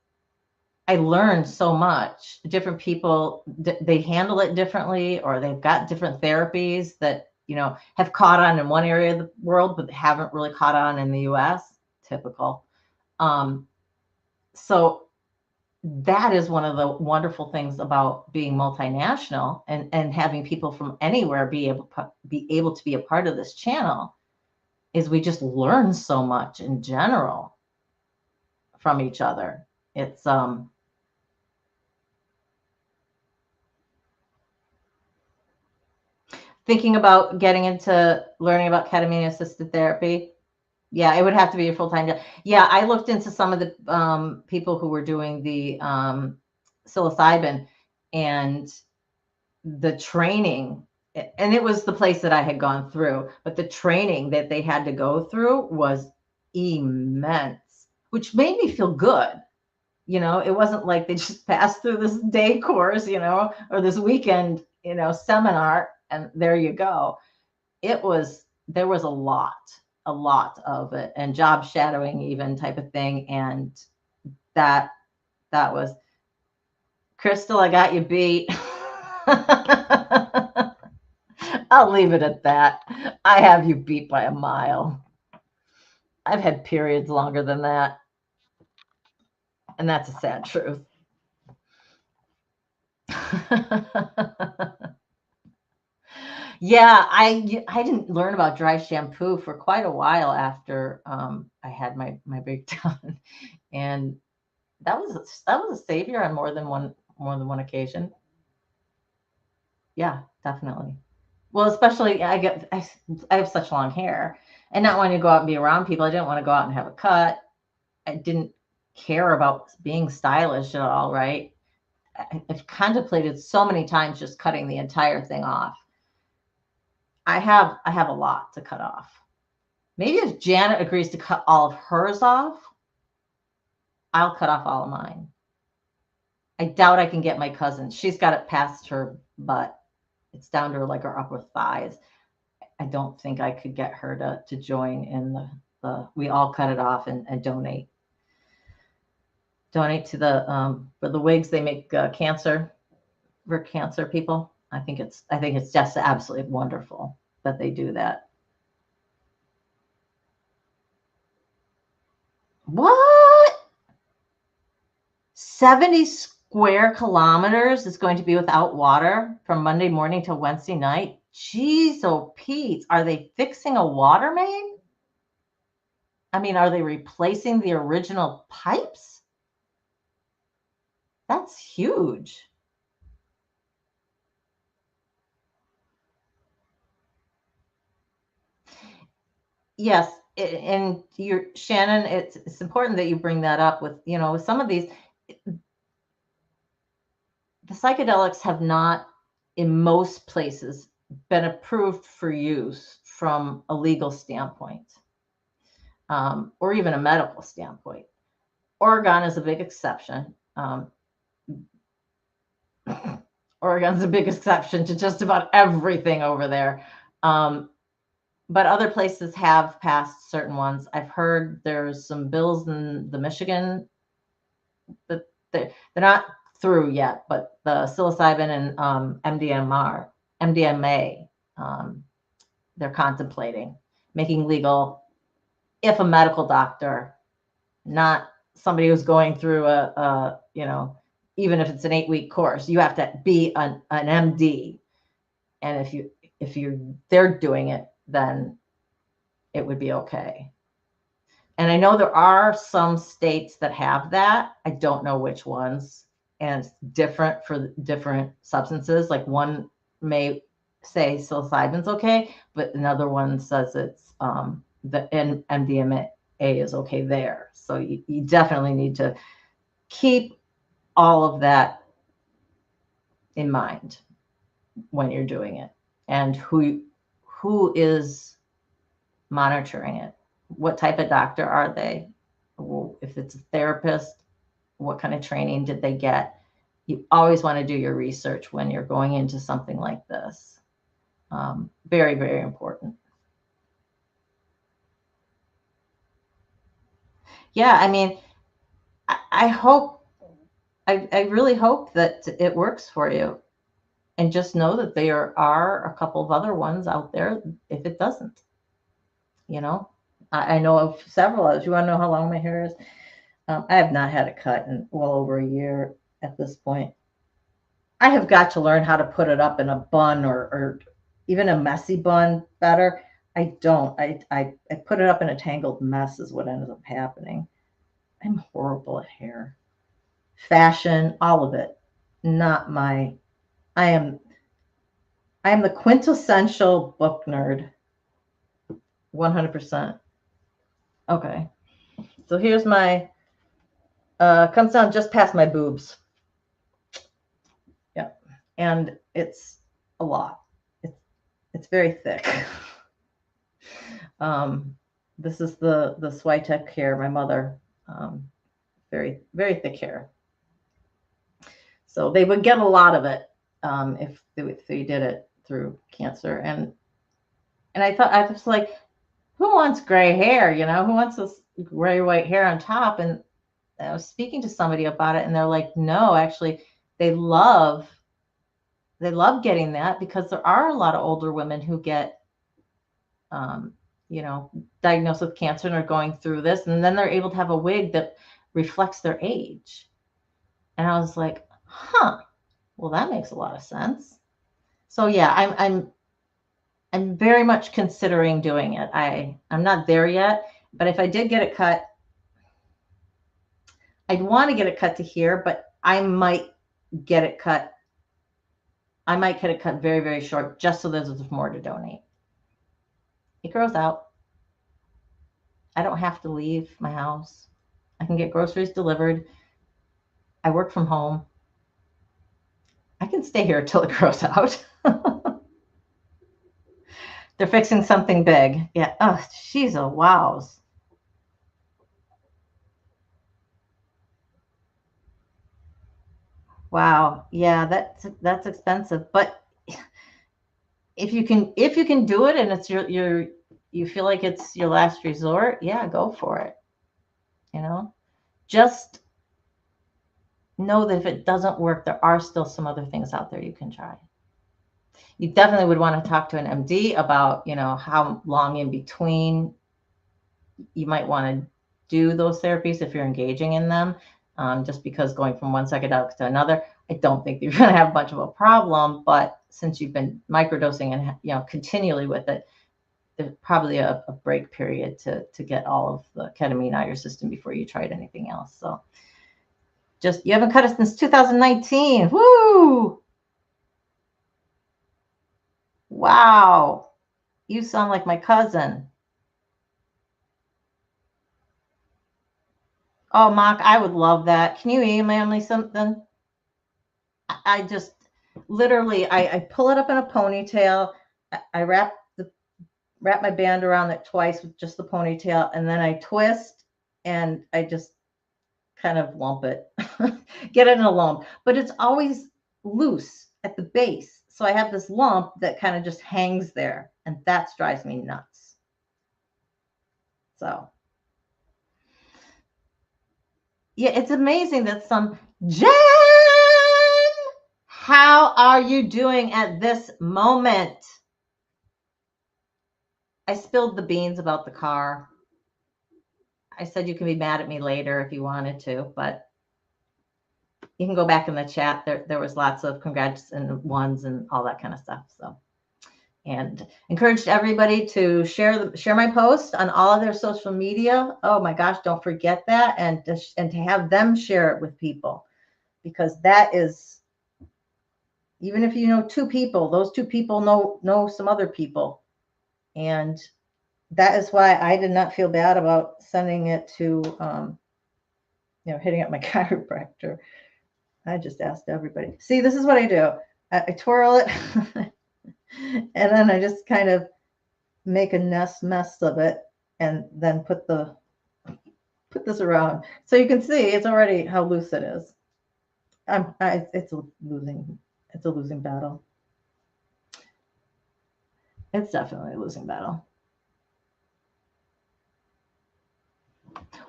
I learned so much. Different people, they handle it differently, or they've got different therapies that have caught on in one area of the world but haven't really caught on in the US. Typical. So that is one of the wonderful things about being multinational and having people from anywhere be able to be a part of this channel, is we just learn so much in general from each other. It's thinking about getting into learning about ketamine assisted therapy. Yeah, it would have to be a full-time job. Yeah, I looked into some of the people who were doing the psilocybin, and the training and it was the place that I had gone through, but the training that they had to go through was immense, which made me feel good. It wasn't like they just passed through this day course, or this weekend, seminar, and there you go. There was a lot of it, and job shadowing even type of thing. And that was, Crystal, I got you beat. I'll leave it at that. I have you beat by a mile. I've had periods longer than that. And that's a sad truth. Yeah, I didn't learn about dry shampoo for quite a while after I had my breakdown, and that was a savior on more than one occasion. Yeah, definitely. Well, especially I have such long hair, and not wanting to go out and be around people. I didn't want to go out and have a cut. I didn't care about being stylish at all. Right? I've contemplated so many times just cutting the entire thing off. I have a lot to cut off. Maybe if Janet agrees to cut all of hers off, I'll cut off all of mine. I doubt I can get my cousin. She's got it past her butt. It's down to like her upper thighs. I don't think I could get her to join in the we all cut it off and donate to for the wigs they make for cancer people. I think it's just absolutely wonderful that they do that. What? 70 square kilometers is going to be without water from Monday morning till Wednesday night? Jeez, oh Pete, are they fixing a water main? I mean, are they replacing the original pipes? That's huge. Yes, and Shannon, it's important that you bring that up with, with some of these, the psychedelics have not, in most places, been approved for use from a legal standpoint, or even a medical standpoint. Oregon is a big exception. Oregon's a big exception to just about everything over there. But other places have passed certain ones. I've heard there's some bills in the Michigan that they're not through yet, but the psilocybin and MDMA, they're contemplating making legal if a medical doctor, not somebody who's going through even if it's an 8-week course, you have to be an MD. And if they're doing it, then it would be okay. And I know there are some states that have that. I don't know which ones. And it's different for different substances. Like one may say psilocybin's okay, but another one says it's the MDMA is okay there. So you definitely need to keep all of that in mind when you're doing it, and who is monitoring it. What type of doctor are they? If it's a therapist, what kind of training did they get? You always want to do your research when you're going into something like this. Very, very important. Yeah, I mean, I hope, I really hope that it works for you. And just know that there are a couple of other ones out there if it doesn't. I know of several others. You want to know how long my hair is? I have not had a cut in well over a year at this point. I have got to learn how to put it up in a bun or even a messy bun better. I don't. I put it up in a tangled mess is what ends up happening. I'm horrible at hair. Fashion, all of it. Not my I am the quintessential book nerd. 100%. Okay. So here's my comes down just past my boobs. Yeah. And it's a lot. It's very thick. This is the Switek hair, my mother. Very, very thick hair. So they would get a lot of it if they did it through cancer. And I thought, I was like, who wants gray hair? You know, who wants this gray white hair on top? And I was speaking to somebody about it, and they're like, no, actually, they love getting that because there are a lot of older women who get, you know, diagnosed with cancer and are going through this, and then they're able to have a wig that reflects their age. And I was like, huh, well, that makes a lot of sense. So yeah, I'm very much considering doing it. I'm not there yet, but if I did get it cut, I'd want to get it cut to here, but I might get it cut. I might get it cut very, very short just so there's more to donate. It grows out. I don't have to leave my house. I can get groceries delivered. I work from home. I can stay here until it grows out. They're fixing something big. Yeah. Oh, she's a wows. Wow. Yeah, that's expensive. But if you can do it and it's you feel like it's your last resort, yeah, go for it. You know, just know that if it doesn't work, there are still some other things out there you can try. You definitely would want to talk to an MD about, you know, how long in between you might want to do those therapies if you're engaging in them. Just because going from one psychedelic to another, I don't think you're going to have much of a problem. But since you've been microdosing and, you know, continually with it, there's probably a break period to get all of the ketamine out of your system before you tried anything else. So just, you haven't cut it since 2019. Woo! Wow. You sound like my cousin. Oh, Mark, I would love that. Can you email me something? I just literally, I pull it up in a ponytail. I wrap my band around it twice with just the ponytail, and then I twist and I just kind of lump it, get it in a lump, but it's always loose at the base. So I have this lump that kind of just hangs there, and that drives me nuts. So yeah, it's amazing that some Jen, how are you doing at this moment? I spilled the beans about the car. I said you can be mad at me later if you wanted to, but you can go back in the chat. There was lots of congrats and ones and all that kind of stuff. So, and encouraged everybody to share my post on all of their social media. Oh my gosh, don't forget that, and to have them share it with people, because that is, even if you know two people, those two people know some other people, and that is why I did not feel bad about sending it to, you know, hitting up my chiropractor. I just asked everybody. See, this is what I do. I twirl it, and then I just kind of make a mess of it, and then put this around. So you can see it's already how loose it is. It's a losing battle. It's definitely a losing battle.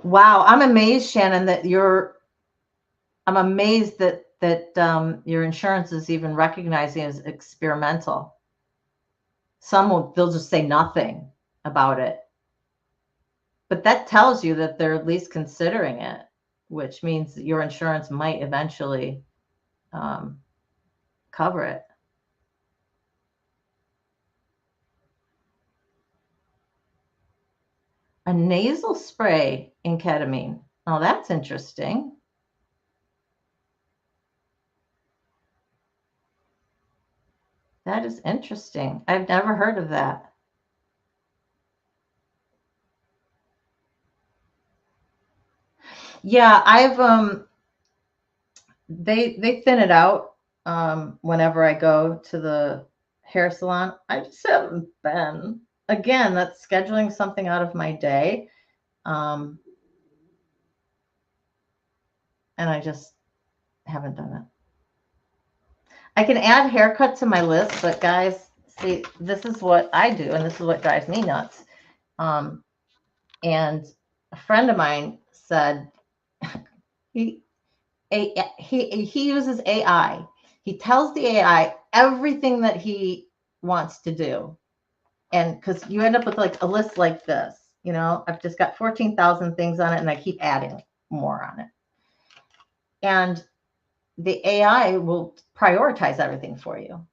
Wow, I'm amazed, Shannon, that I'm amazed that your insurance is even recognizing it as experimental. They'll just say nothing about it. But that tells you that they're at least considering it, which means that your insurance might eventually cover it. A nasal spray in ketamine. Oh, that's interesting. That is interesting. I've never heard of that. Yeah, they thin it out whenever I go to the hair salon. I just haven't been. Again, that's scheduling something out of my day. And I just haven't done it. I can add haircut to my list, but guys, see, this is what I do, and this is what drives me nuts. And a friend of mine said he uses AI. He tells the AI everything that he wants to do, and because you end up with like a list like this, I've just got 14,000 things on it, and I keep adding more on it. And the AI will prioritize everything for you.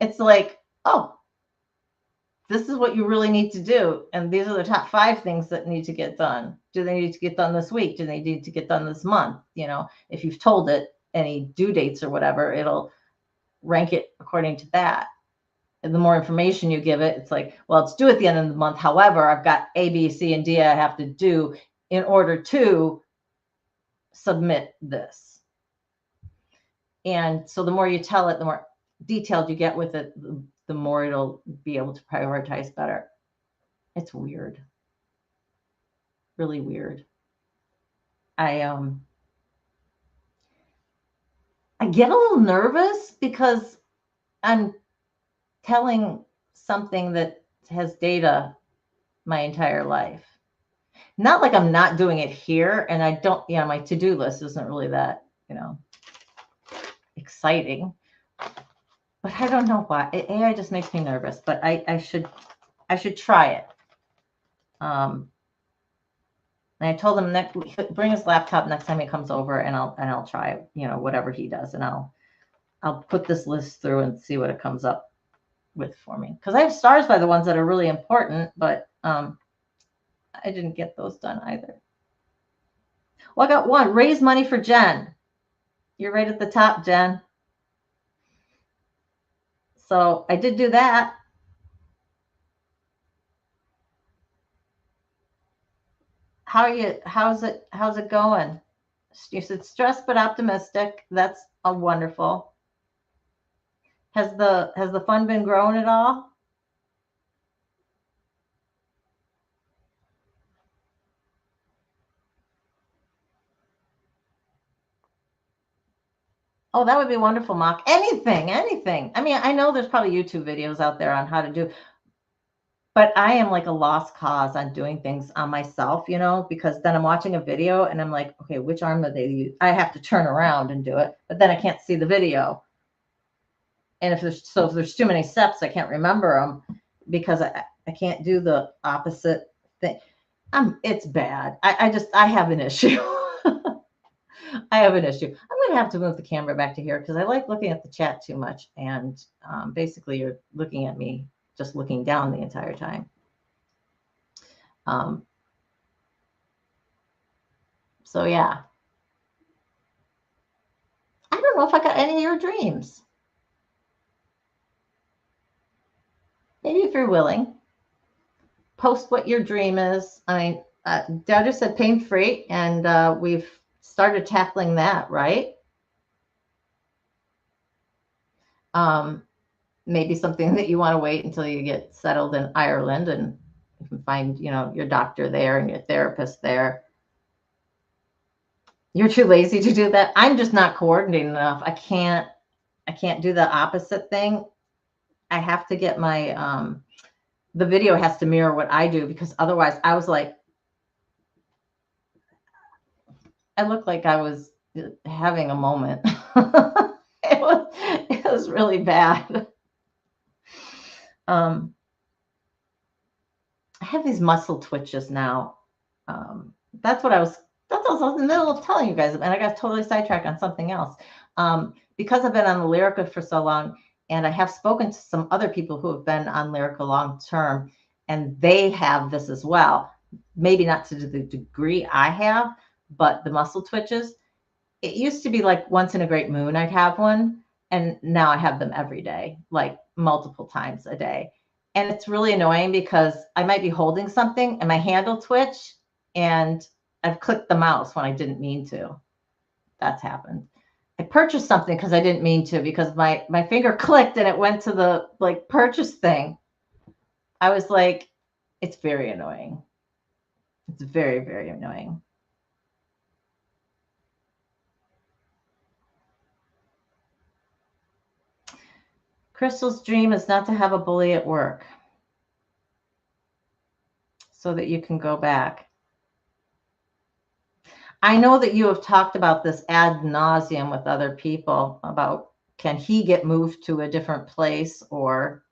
It's like, oh, this is what you really need to do. And these are the top 5 things that need to get done. Do they need to get done this week? Do they need to get done this month? If you've told it any due dates or whatever, it'll rank it according to that. And the more information you give it, it's like, well, it's due at the end of the month. However, I've got A, B, C, and D I have to do in order to submit this. And so the more you tell it, the more detailed you get with it, the more it'll be able to prioritize better. It's weird. Really weird. I get a little nervous because I'm telling something that has data my entire life. Not like I'm not doing it here, and I don't, my to-do list isn't really that, exciting. But I don't know why. AI just makes me nervous, but I should try it. And I told him bring his laptop next time he comes over, and I'll try, whatever he does, and I'll put this list through and see what it comes up with for me. Because I have stars by the ones that are really important, but I didn't get those done either. Well, I got one. Raise money for Jen. You're right at the top, Jen. So I did do that. How's it going? You said stressed but optimistic. That's wonderful. Has the fun been growing at all? Oh, that would be wonderful, Mock. Anything. I mean, I know there's probably YouTube videos out there on how to do, but I am like a lost cause on doing things on myself, because then I'm watching a video and I'm like, okay, which arm are they use? I have to turn around and do it, but then I can't see the video. And if there's too many steps, I can't remember them because I can't do the opposite thing. It's bad. I have an issue. I have an issue. I'm going to have to move the camera back to here because I like looking at the chat too much. And basically, you're looking at me just looking down the entire time. So, yeah. I don't know if I got any of your dreams. Maybe if you're willing, post what your dream is. I mean, Deirdre said pain-free, and we've started tackling that, right? Maybe something that you want to wait until you get settled in Ireland and you can find, your doctor there and your therapist there. You're too lazy to do that. I'm just not coordinated enough. I can't do the opposite thing. I have to get my, the video has to mirror what I do because otherwise I was like, I looked like I was having a moment. It was really bad. I have these muscle twitches now. That's what I was in the middle of telling you guys, and I got totally sidetracked on something else. Because I've been on the Lyrica for so long, and I have spoken to some other people who have been on Lyrica long term, and they have this as well. Maybe not to the degree I have, but the muscle twitches. It used to be like once in a great moon I'd have one, and now I have them every day, like multiple times a day. And it's really annoying because I might be holding something and my hand will twitch and I've clicked the mouse when I didn't mean to. That's happened. I purchased something because I didn't mean to, because my finger clicked and it went to the like purchase thing. I was like, it's very annoying. It's very, very annoying. Crystal's dream is not to have a bully at work so that you can go back. I know that you have talked about this ad nauseum with other people about, can he get moved to a different place, or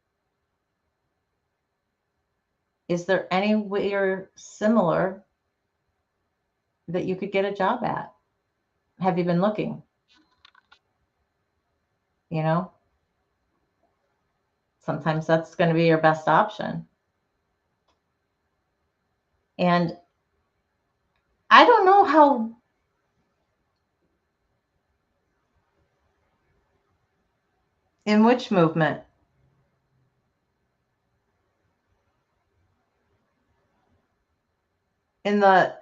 is there anywhere similar that you could get a job at? Have you been looking? You know, sometimes that's going to be your best option. And I don't know how, in which movement? In the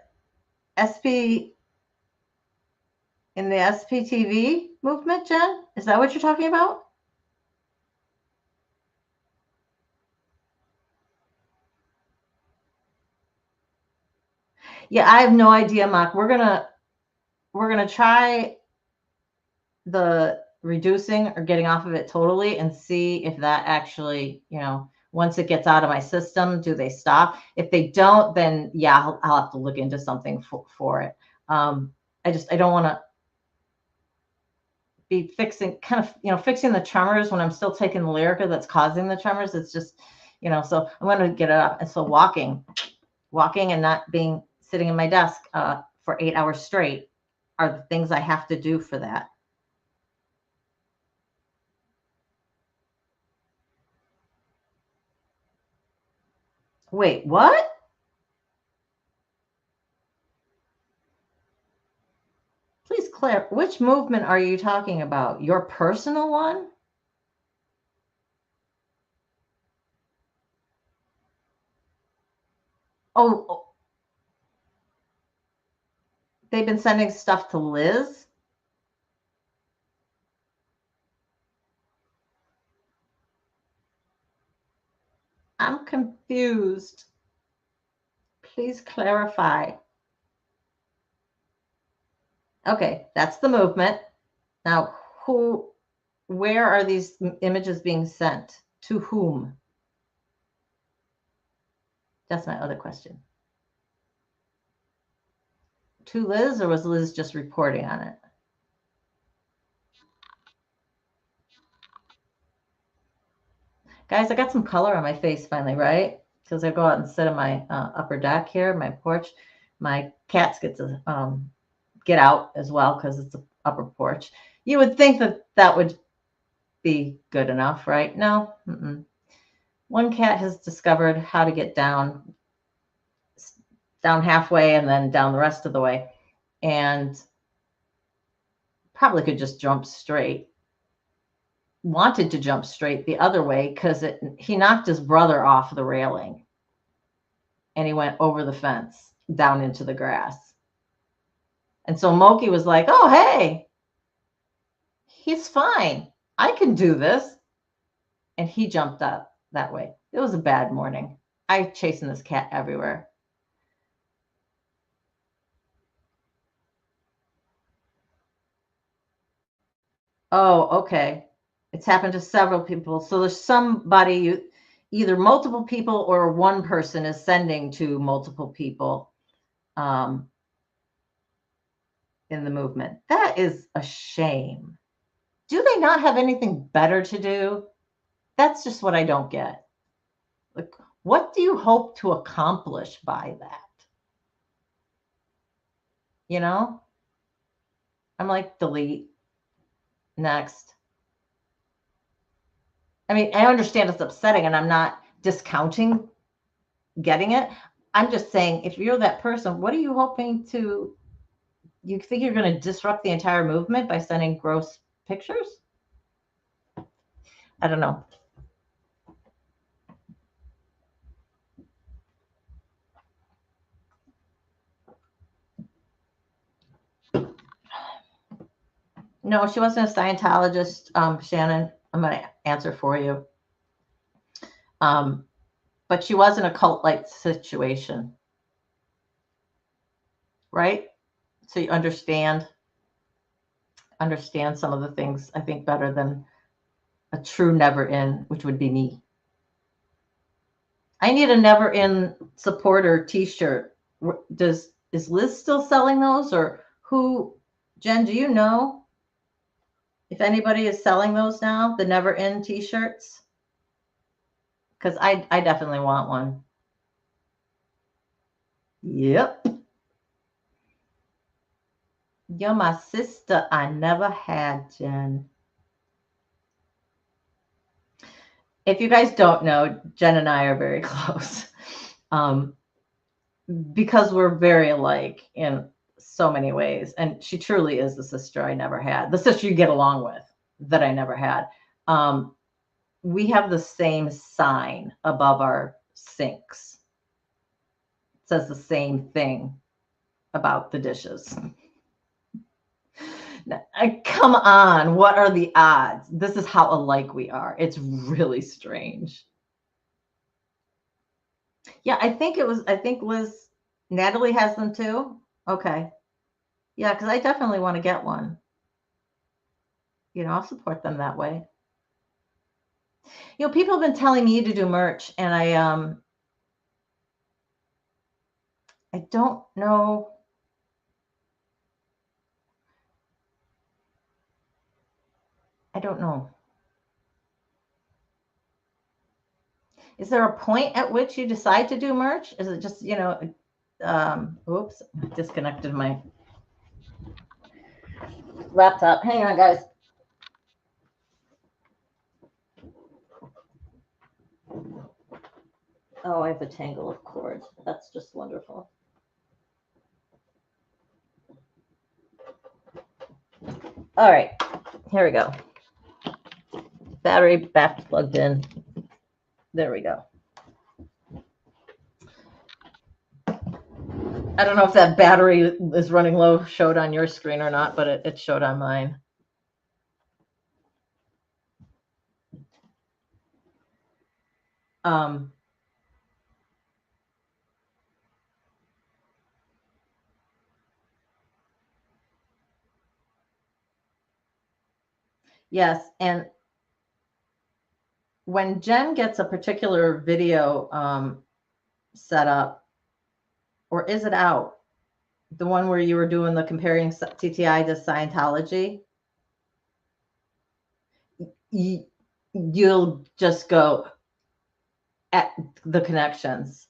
SP, in the SPTV movement, Jen? Is that what you're talking about? Yeah, I have no idea, Mark. We're gonna try the reducing or getting off of it totally and see if that actually, once it gets out of my system, do they stop? If they don't, then yeah, I'll have to look into something for it. I don't want to be fixing fixing the tremors when I'm still taking the Lyrica that's causing the tremors. It's just, so I'm going to get it up. And so walking and not being sitting in my desk for 8 hours straight are the things I have to do for that. Wait, what? Please, Claire, which movement are you talking about? Your personal one? Oh, they've been sending stuff to Liz? I'm confused. Please clarify. Okay, that's the movement. Now, where are these images being sent? To whom? That's my other question. To Liz, or was Liz just reporting on it? Guys, I got some color on my face finally, right? Because I go out and sit on my upper deck here, my porch. My cats get to get out as well because it's an upper porch. You would think that would be good enough, right? No. One cat has discovered how to get down halfway and then down the rest of the way, and probably could just jump straight. Wanted to jump straight the other way because he knocked his brother off the railing and he went over the fence down into the grass. And so Moki was like, oh, hey, he's fine. I can do this. And he jumped up that way. It was a bad morning. I chasing this cat everywhere. Oh, okay. It's happened to several people. So there's somebody, either multiple people or one person is sending to multiple people in the movement. That is a shame. Do they not have anything better to do? That's just what I don't get. Like, what do you hope to accomplish by that? I'm like, delete, next. I mean, I understand it's upsetting and I'm not discounting getting it. I'm just saying, if you're that person, what are you hoping to, you think you're going to disrupt the entire movement by sending gross pictures? I don't know. No, she wasn't a Scientologist, Shannon. I'm going to answer for you. But she was in a cult-like situation, right? So you understand some of the things, I think, better than a true never in, which would be me. I need a never in supporter t-shirt. Is Liz still selling those, or who? Jen, do you know if anybody is selling those now, the never in t-shirts? Because I definitely want one. Yep. You're my sister I never had, Jen. If you guys don't know, Jen and I are very close. Because we're very alike in so many ways. And she truly is the sister I never had, the sister you get along with that I never had. We have the same sign above our sinks. It says the same thing about the dishes. Come on, what are the odds? This is how alike we are. It's really strange. Yeah, I think Liz, Natalie has them too. Okay. Yeah, because I definitely want to get one. I'll support them that way. People have been telling me to do merch, and I don't know. I don't know. Is there a point at which you decide to do merch? Is it just, oops, I disconnected my laptop. Hang on, guys. Oh, I have a tangle of cords. That's just wonderful. All right, here we go. Battery back plugged in. There we go. I don't know if that battery is running low showed on your screen or not, but it showed on mine. Yes, and when Jen gets a particular video set up, or is it out? The one where you were doing the comparing TTI to Scientology, you'll just go at the connections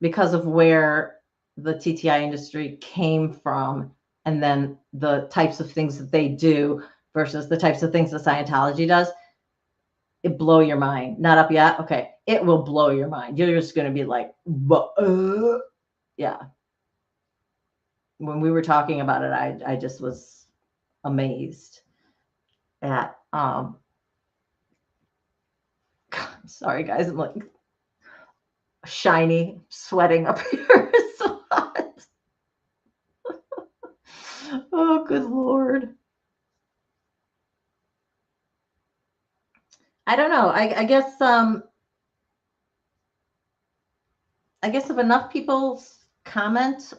because of where the TTI industry came from, and then the types of things that they do versus the types of things that Scientology does. It blow your mind. Not up yet? Okay. It will blow your mind. You're just going to be like, yeah. When we were talking about it, I just was amazed at, sorry guys, I'm like shiny, sweating up here. It's so hot. Oh, good Lord. I don't know. I guess if enough people comment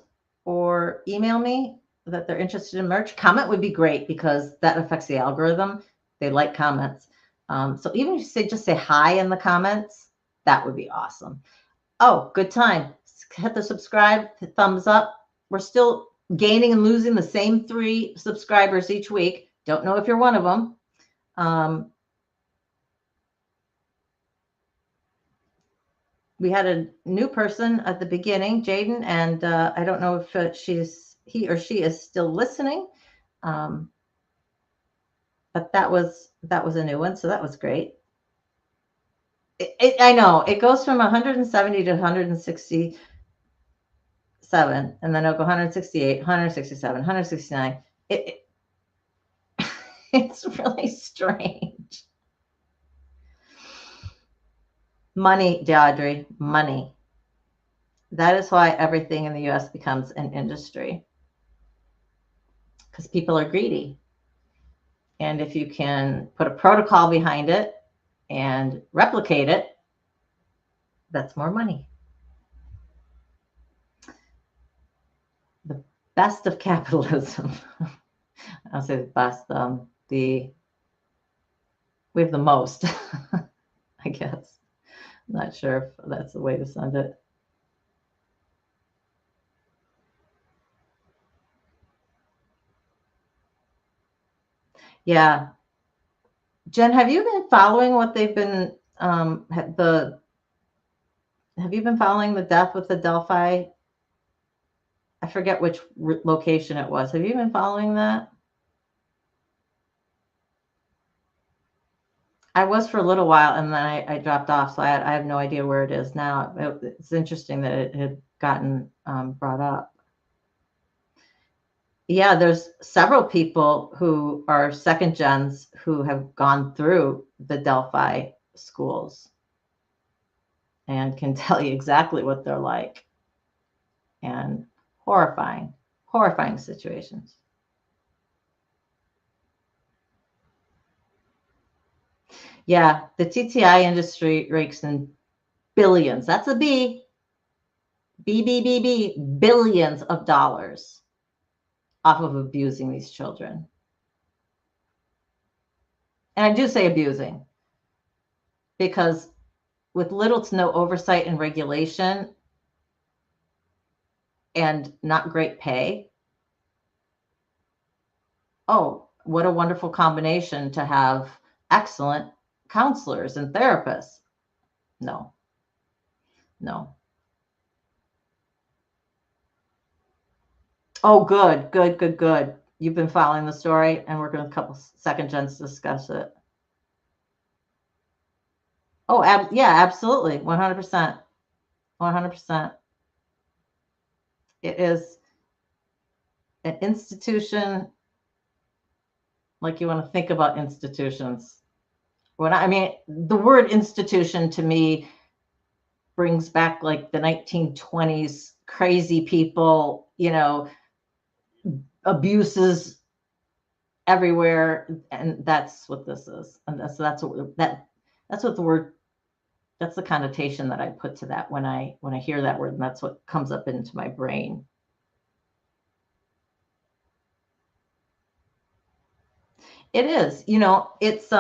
or email me that they're interested in merch, comment would be great because that affects the algorithm. They like comments. So even if you just say hi in the comments, that would be awesome. Oh, good time. Hit the subscribe, hit thumbs up. We're still gaining and losing the same 3 subscribers each week. Don't know if you're one of them. We had a new person at the beginning, Jaden, and I don't know if he or she is still listening. But that was a new one, so that was great. I know it goes from 170 to 167, and then it'll go 168, 167, 169. It's really strange. Money, Deidre, money. That is why everything in the U.S. becomes an industry, because people are greedy. And if you can put a protocol behind it and replicate it, that's more money. The best of capitalism. I'll say the best. We have the most, I guess. I'm not sure if that's the way to send it. Yeah. Jen, have you been following what they've been have you been following the death with the Delphi? I forget which location it was. Have you been following that? I was for a little while, and then I dropped off, so I have no idea where it is now. It's interesting that it had gotten brought up. Yeah, there's several people who are second gens who have gone through the Delphi schools and can tell you exactly what they're like. And horrifying, horrifying situations. Yeah, the TTI industry rakes in billions. That's a B. Billions of dollars off of abusing these children. And I do say abusing because with little to no oversight and regulation and not great pay, oh, what a wonderful combination to have excellent counselors and therapists. No, no. Oh, good, good, good, good. You've been following the story, and we're going to a couple second gens to discuss it. Oh, yeah, absolutely, 100%, 100%. It is an institution like you want to think about institutions. I mean, the word institution to me brings back like the 1920s crazy people, abuses everywhere, and that's what this is. And that's what the word, that's the connotation that I put to that when I hear that word, and that's what comes up into my brain. It is, it's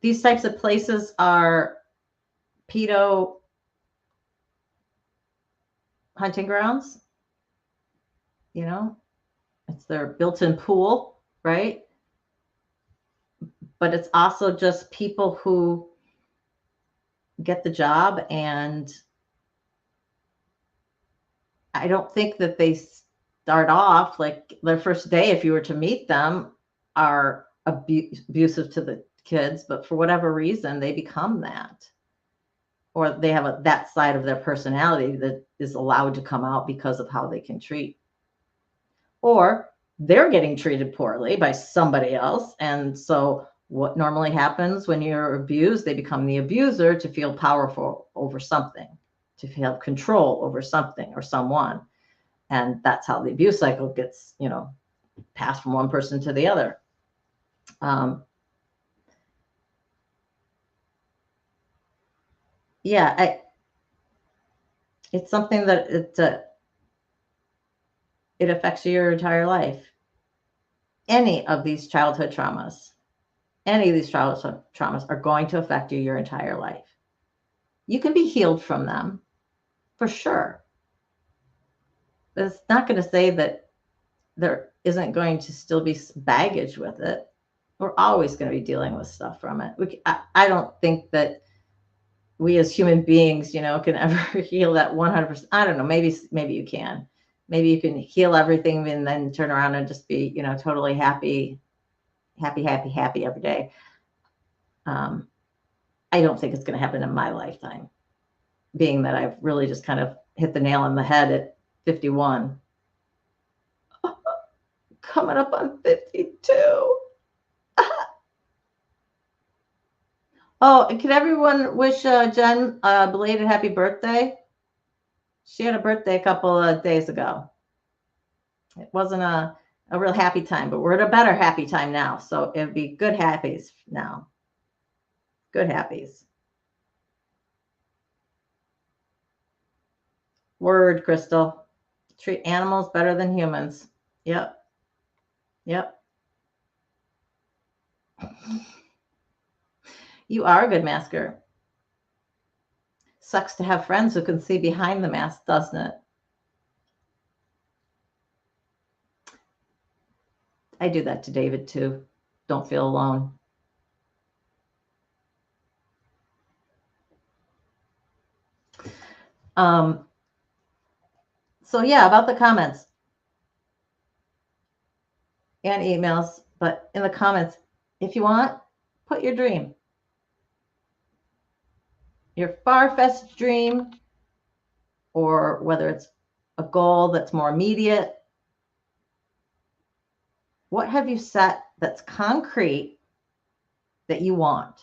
these types of places are pedo hunting grounds. It's their built-in pool, right? But it's also just people who get the job, and I don't think that they start off like their first day, if you were to meet them, are abusive to the kids, but for whatever reason they become that, or they have that side of their personality that is allowed to come out because of how they can treat, or they're getting treated poorly by somebody else. And so what normally happens when you're abused, they become the abuser to feel powerful over something, to feel control over something or someone. And that's how the abuse cycle gets, passed from one person to the other. Yeah, it's something that it affects your entire life. Any of these childhood traumas are going to affect you your entire life. You can be healed from them, for sure. But it's not going to say that there isn't going to still be baggage with it. We're always going to be dealing with stuff from it. I don't think that we as human beings, can ever heal that 100%. I don't know. Maybe you can. Maybe you can heal everything and then turn around and just be, totally happy every day. I don't think it's going to happen in my lifetime, being that I've really just kind of hit the nail on the head at 51. Coming up on 52. Oh, and can everyone wish Jen a belated happy birthday? She had a birthday a couple of days ago. It wasn't a a real happy time, but we're at a better happy time now. So it'd be good happies now. Good happies. Word, Crystal. Treat animals better than humans. Yep. Yep. You are a good masker. Sucks to have friends who can see behind the mask, doesn't it? I do that to David too. Don't feel alone. So yeah, about the comments and emails, but in the comments, if you want, put your dream, your far-fetched dream, or whether it's a goal that's more immediate. What have you set that's concrete that you want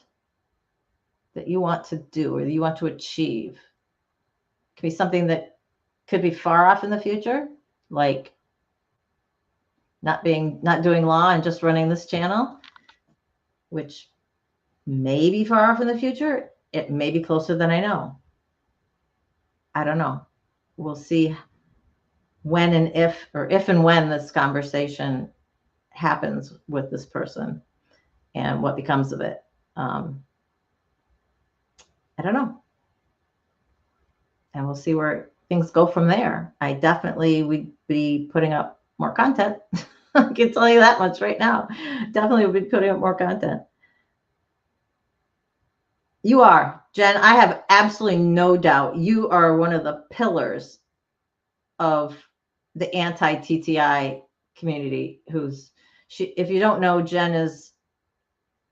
to do or that you want to achieve? It could be something that could be far off in the future, like not doing law and just running this channel, which may be far off in the future. It may be closer than I know. I don't know. We'll see when and if and when this conversation happens with this person and what becomes of it. I don't know. And we'll see where things go from there. I definitely would be putting up more content. I can tell you that much right now. Definitely would be putting up more content. You are, Jen. I have absolutely no doubt. You are one of the pillars of the anti-TTI community. If you don't know, Jen is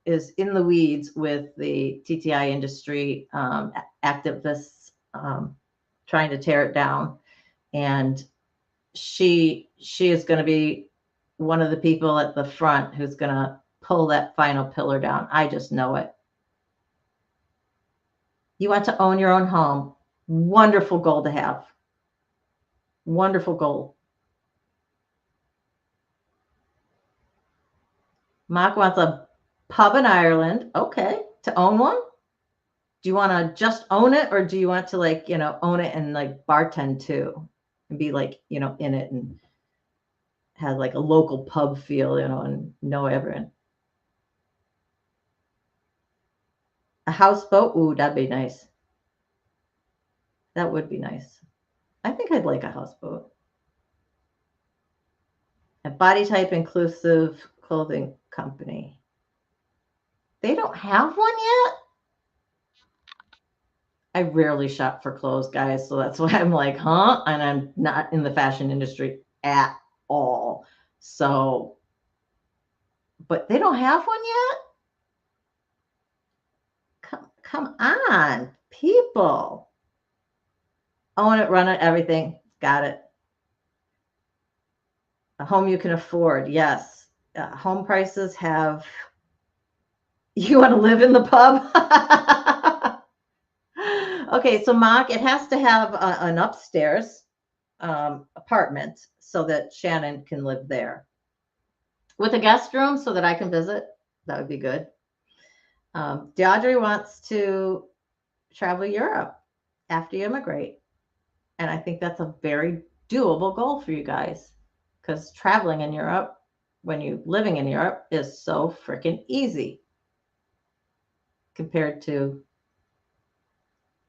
in the weeds with the TTI industry, activists trying to tear it down, and she is going to be one of the people at the front who's going to pull that final pillar down. I just know it. You want to own your own home. Wonderful goal to have. Wonderful goal. Mark wants a pub in Ireland. Okay. To own one? Do you want to just own it, or do you want to own it and bartend too and be in it and have a local pub feel, and know everyone? A houseboat? Ooh, that'd be nice. That would be nice. I think I'd like a houseboat. A body type inclusive clothing company. They don't have one yet? I rarely shop for clothes, guys. So that's why I'm like, huh? And I'm not in the fashion industry at all. So, but they don't have one yet? Come on, people. Own it, run it, everything. Got it. A home you can afford. Yes. Home prices have. You want to live in the pub? Okay, so Mark, it has to have an upstairs apartment so that Shannon can live there with a guest room so that I can visit. That would be good. Deaudrey wants to travel Europe after you immigrate. And I think that's a very doable goal for you guys, because traveling in Europe when you're living in Europe is so freaking easy compared to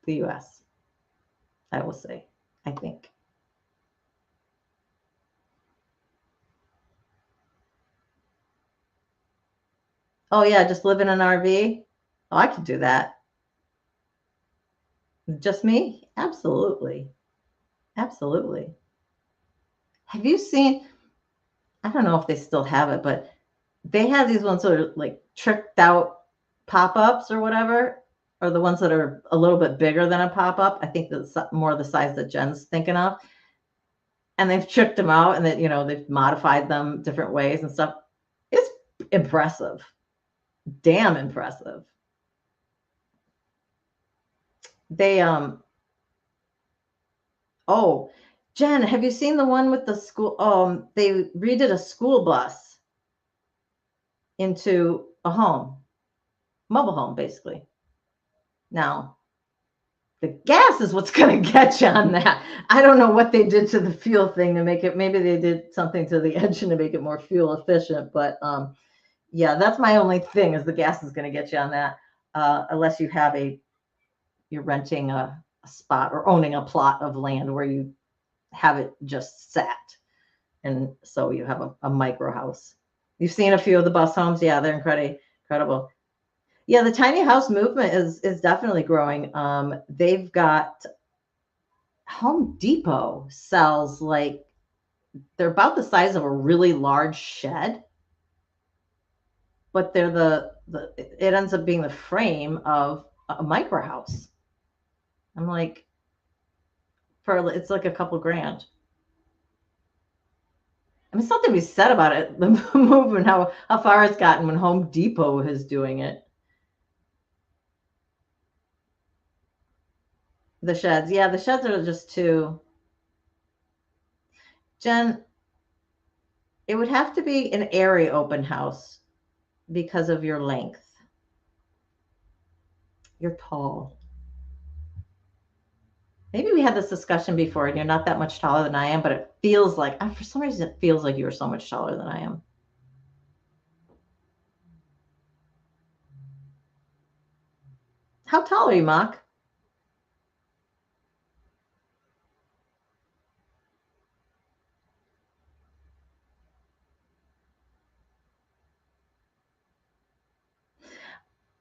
the US, I will say, I think. Oh yeah, just live in an RV. Oh, I could do that. Just me? Absolutely. Absolutely. Have you seen, I don't know if they still have it, but they have these ones that are tricked out pop-ups or whatever, or the ones that are a little bit bigger than a pop-up. I think that's more the size that Jen's thinking of. And they've tricked them out, and they've modified them different ways and stuff. It's impressive. Damn impressive. They oh, Jen, have you seen the one with the school? They redid a school bus into a home, mobile home, basically. Now, the gas is what's going to get you on that. I don't know what they did to the fuel thing to make it. Maybe they did something to the engine to make it more fuel efficient. But yeah, that's my only thing is the gas is going to get you on that, unless you're renting a spot or owning a plot of land where you have it just sat, and so you have a micro house. You've seen a few of the bus homes, yeah, they're incredible. Yeah, the tiny house movement is definitely growing. They've got Home Depot sells like they're about the size of a really large shed, but they're it ends up being the frame of a micro house. I'm like, it's like a couple grand. I mean, something to be said about it, the movement, how far it's gotten when Home Depot is doing it. The sheds, yeah, the sheds are just too. Jen, it would have to be an area open house because of your length. You're tall. Maybe we had this discussion before, and you're not that much taller than I am, but it feels like, for some reason, it feels like you are so much taller than I am. How tall are you, Mock?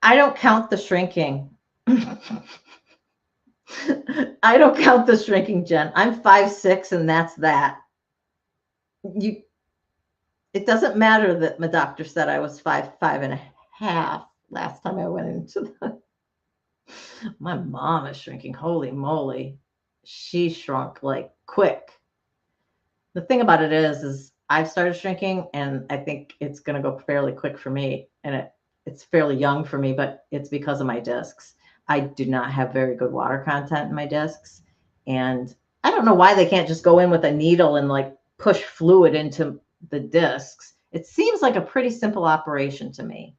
I don't count the shrinking. I don't count the shrinking, Jen. I'm 5'6", and that's that. It doesn't matter that my doctor said I was 5'5.5" last time I went into the. My mom is shrinking. Holy moly, she shrunk like quick. The thing about it is I've started shrinking, and I think it's going to go fairly quick for me, and it's fairly young for me, but it's because of my discs. I do not have very good water content in my discs, and I don't know why they can't just go in with a needle and like push fluid into the discs. It seems like a pretty simple operation to me.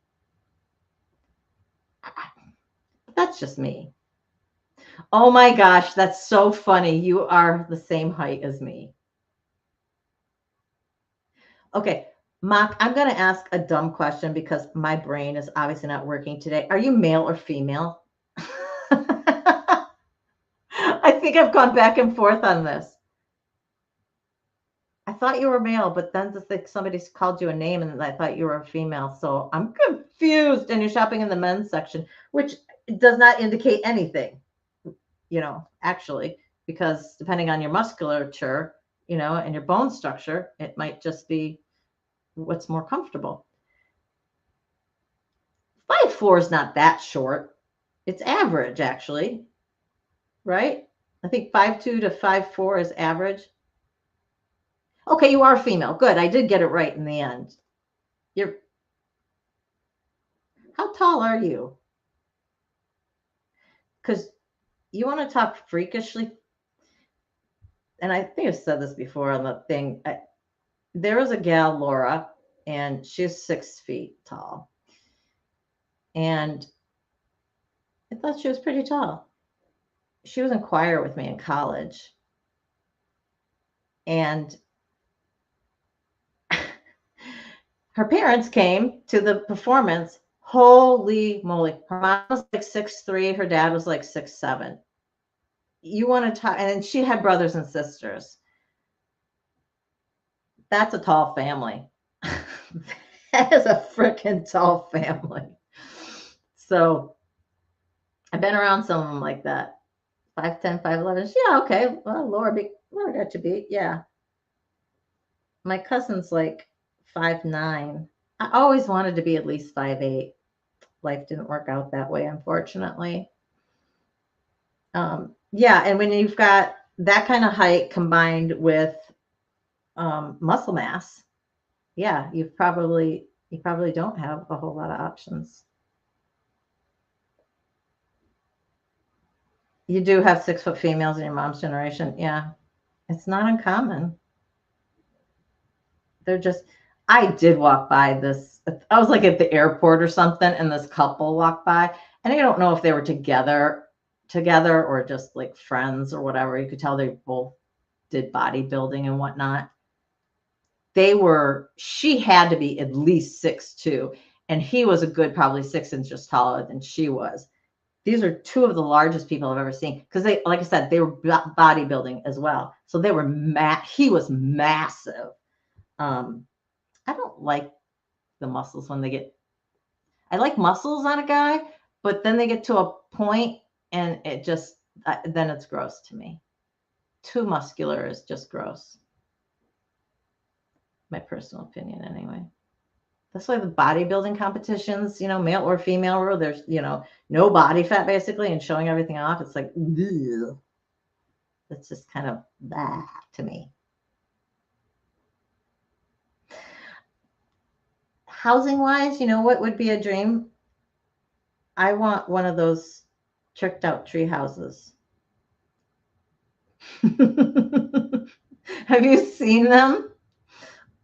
That's just me. Oh my gosh, that's so funny. You are the same height as me. Okay, Mock, I'm going to ask a dumb question because my brain is obviously not working today. Are you male or female? I think I've gone back and forth on this. I thought you were male, but then somebody's called you a name and I thought you were a female. So I'm confused. And you're shopping in the men's section, which does not indicate anything, actually, because depending on your musculature, and your bone structure, it might just be what's more comfortable. 5'4" is not that short. It's average, actually, right? I think 5'2" to 5'4" is average. Okay, you are female. Good. I did get it right in the end. How tall are you? Because you want to talk freakishly. And I think I've said this before on the thing. There was a gal, Laura, and she's 6 feet tall. And I thought she was pretty tall. She was in choir with me in college. And her parents came to the performance. Holy moly. Her mom was like 6'3", her dad was like 6'7". You want to talk, and she had brothers and sisters. That's a tall family. That is a freaking tall family. So I've been around some of them like that. 5'10", 5'11". Yeah, okay. Well, Laura got you beat. Yeah. My cousin's like 5'9". I always wanted to be at least 5'8". Life didn't work out that way, unfortunately. Yeah, and when you've got that kind of height combined with muscle mass, yeah, you probably don't have a whole lot of options. You do have 6 foot females in your mom's generation, yeah. It's not uncommon. They're just, I did walk by this. I was like at the airport or something, and this couple walked by, and I don't know if they were together or just like friends or whatever. You could tell they both did bodybuilding and whatnot. She had to be at least 6'2", and he was a good probably 6 inches taller than she was. These are two of the largest people I've ever seen, because they, like I said, they were bodybuilding as well. So they were he was massive. I don't like the muscles when they get, I like muscles on a guy, but then they get to a point and it just, then it's gross to me. Too muscular is just gross. My personal opinion, anyway. That's why the bodybuilding competitions, male or female, where there's, no body fat basically and showing everything off. It's like, ugh. It's just kind of that to me. Housing wise, what would be a dream? I want one of those tricked out tree houses. Have you seen them?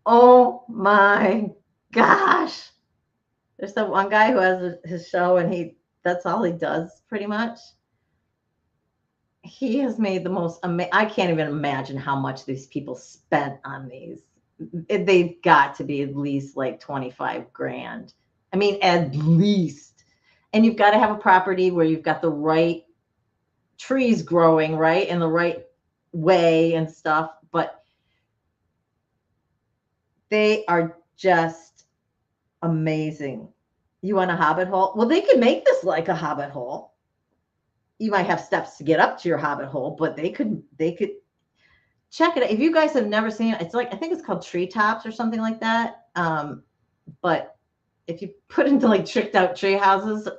Oh my gosh. There's that one guy who has his show, and that's all he does pretty much. He has made the most I can't even imagine how much these people spent on these. They've got to be at least like 25 grand. I mean, at least. And you've got to have a property where you've got the right trees growing, right, in the right way and stuff. But they are just amazing. You want a hobbit hole? Well, they can make this like a hobbit hole. You might have steps to get up to your hobbit hole, but they could check it out. If you guys have never seen it, it's like, I think it's called Treetops or something like that. But if you put into like tricked out tree houses,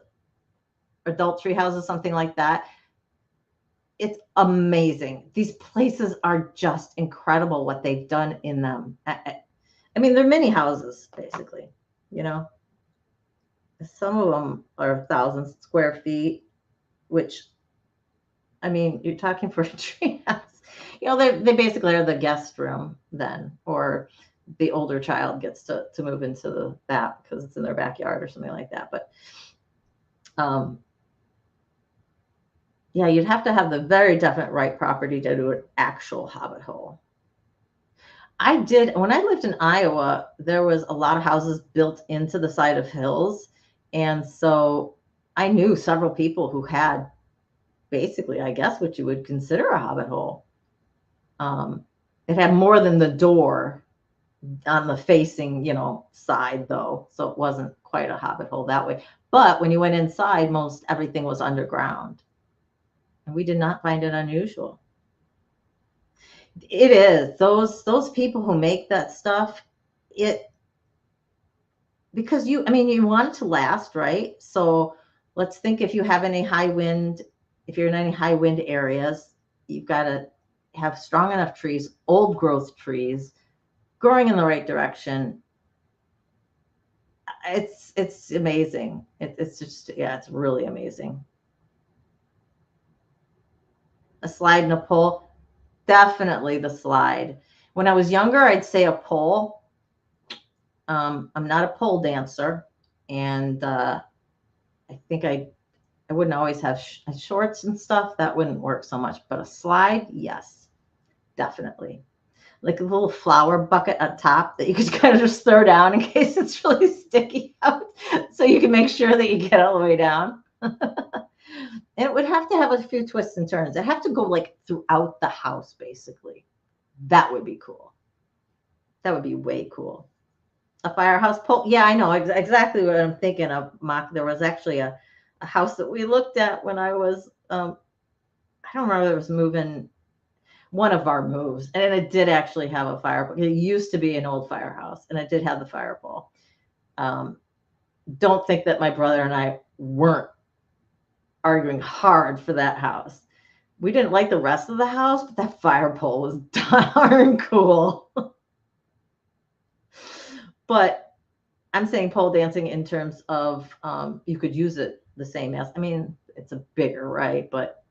adult tree houses, something like that, it's amazing. These places are just incredible what they've done in them. I mean, they're mini houses, basically, Some of them are 1,000 square feet, which, I mean, you're talking for a tree house. They basically are the guest room then, or the older child gets to move into that because it's in their backyard or something like that. But yeah, you'd have to have the very definite right property to do an actual hobbit hole. I did, when I lived in Iowa, there was a lot of houses built into the side of hills. And so I knew several people who had basically, I guess, what you would consider a hobbit hole. It had more than the door on the facing, side though. So it wasn't quite a hobbit hole that way. But when you went inside, most everything was underground. And we did not find it unusual. It is. Those people who make that stuff, because you want it to last, right? So let's think, if you have any high wind, if you're in any high wind areas, you've got to have strong enough trees, old growth trees, growing in the right direction. It's amazing. It's just, yeah, it's really amazing. A slide and a pole, definitely the slide. When I was younger, I'd say a pole. I'm not a pole dancer, and I think I wouldn't always have shorts and stuff. That wouldn't work so much. But a slide, yes, definitely. Like a little flower bucket on top that you could kind of just throw down in case it's really sticky out, so you can make sure that you get all the way down. And it would have to have a few twists and turns. It'd have to go like throughout the house, basically. That would be cool. That would be way cool. A firehouse pole. Yeah, I know exactly what I'm thinking of, Mock. There was actually a house that we looked at when I was, I don't remember, it was moving, one of our moves, and it did actually have a fire. It used to be an old firehouse, and it did have the fire pole. Don't think that my brother and I weren't arguing hard for that house. We didn't like the rest of the house, but that fire pole was darn cool. But I'm saying pole dancing in terms of you could use it the same as, I mean, it's a bigger, right? But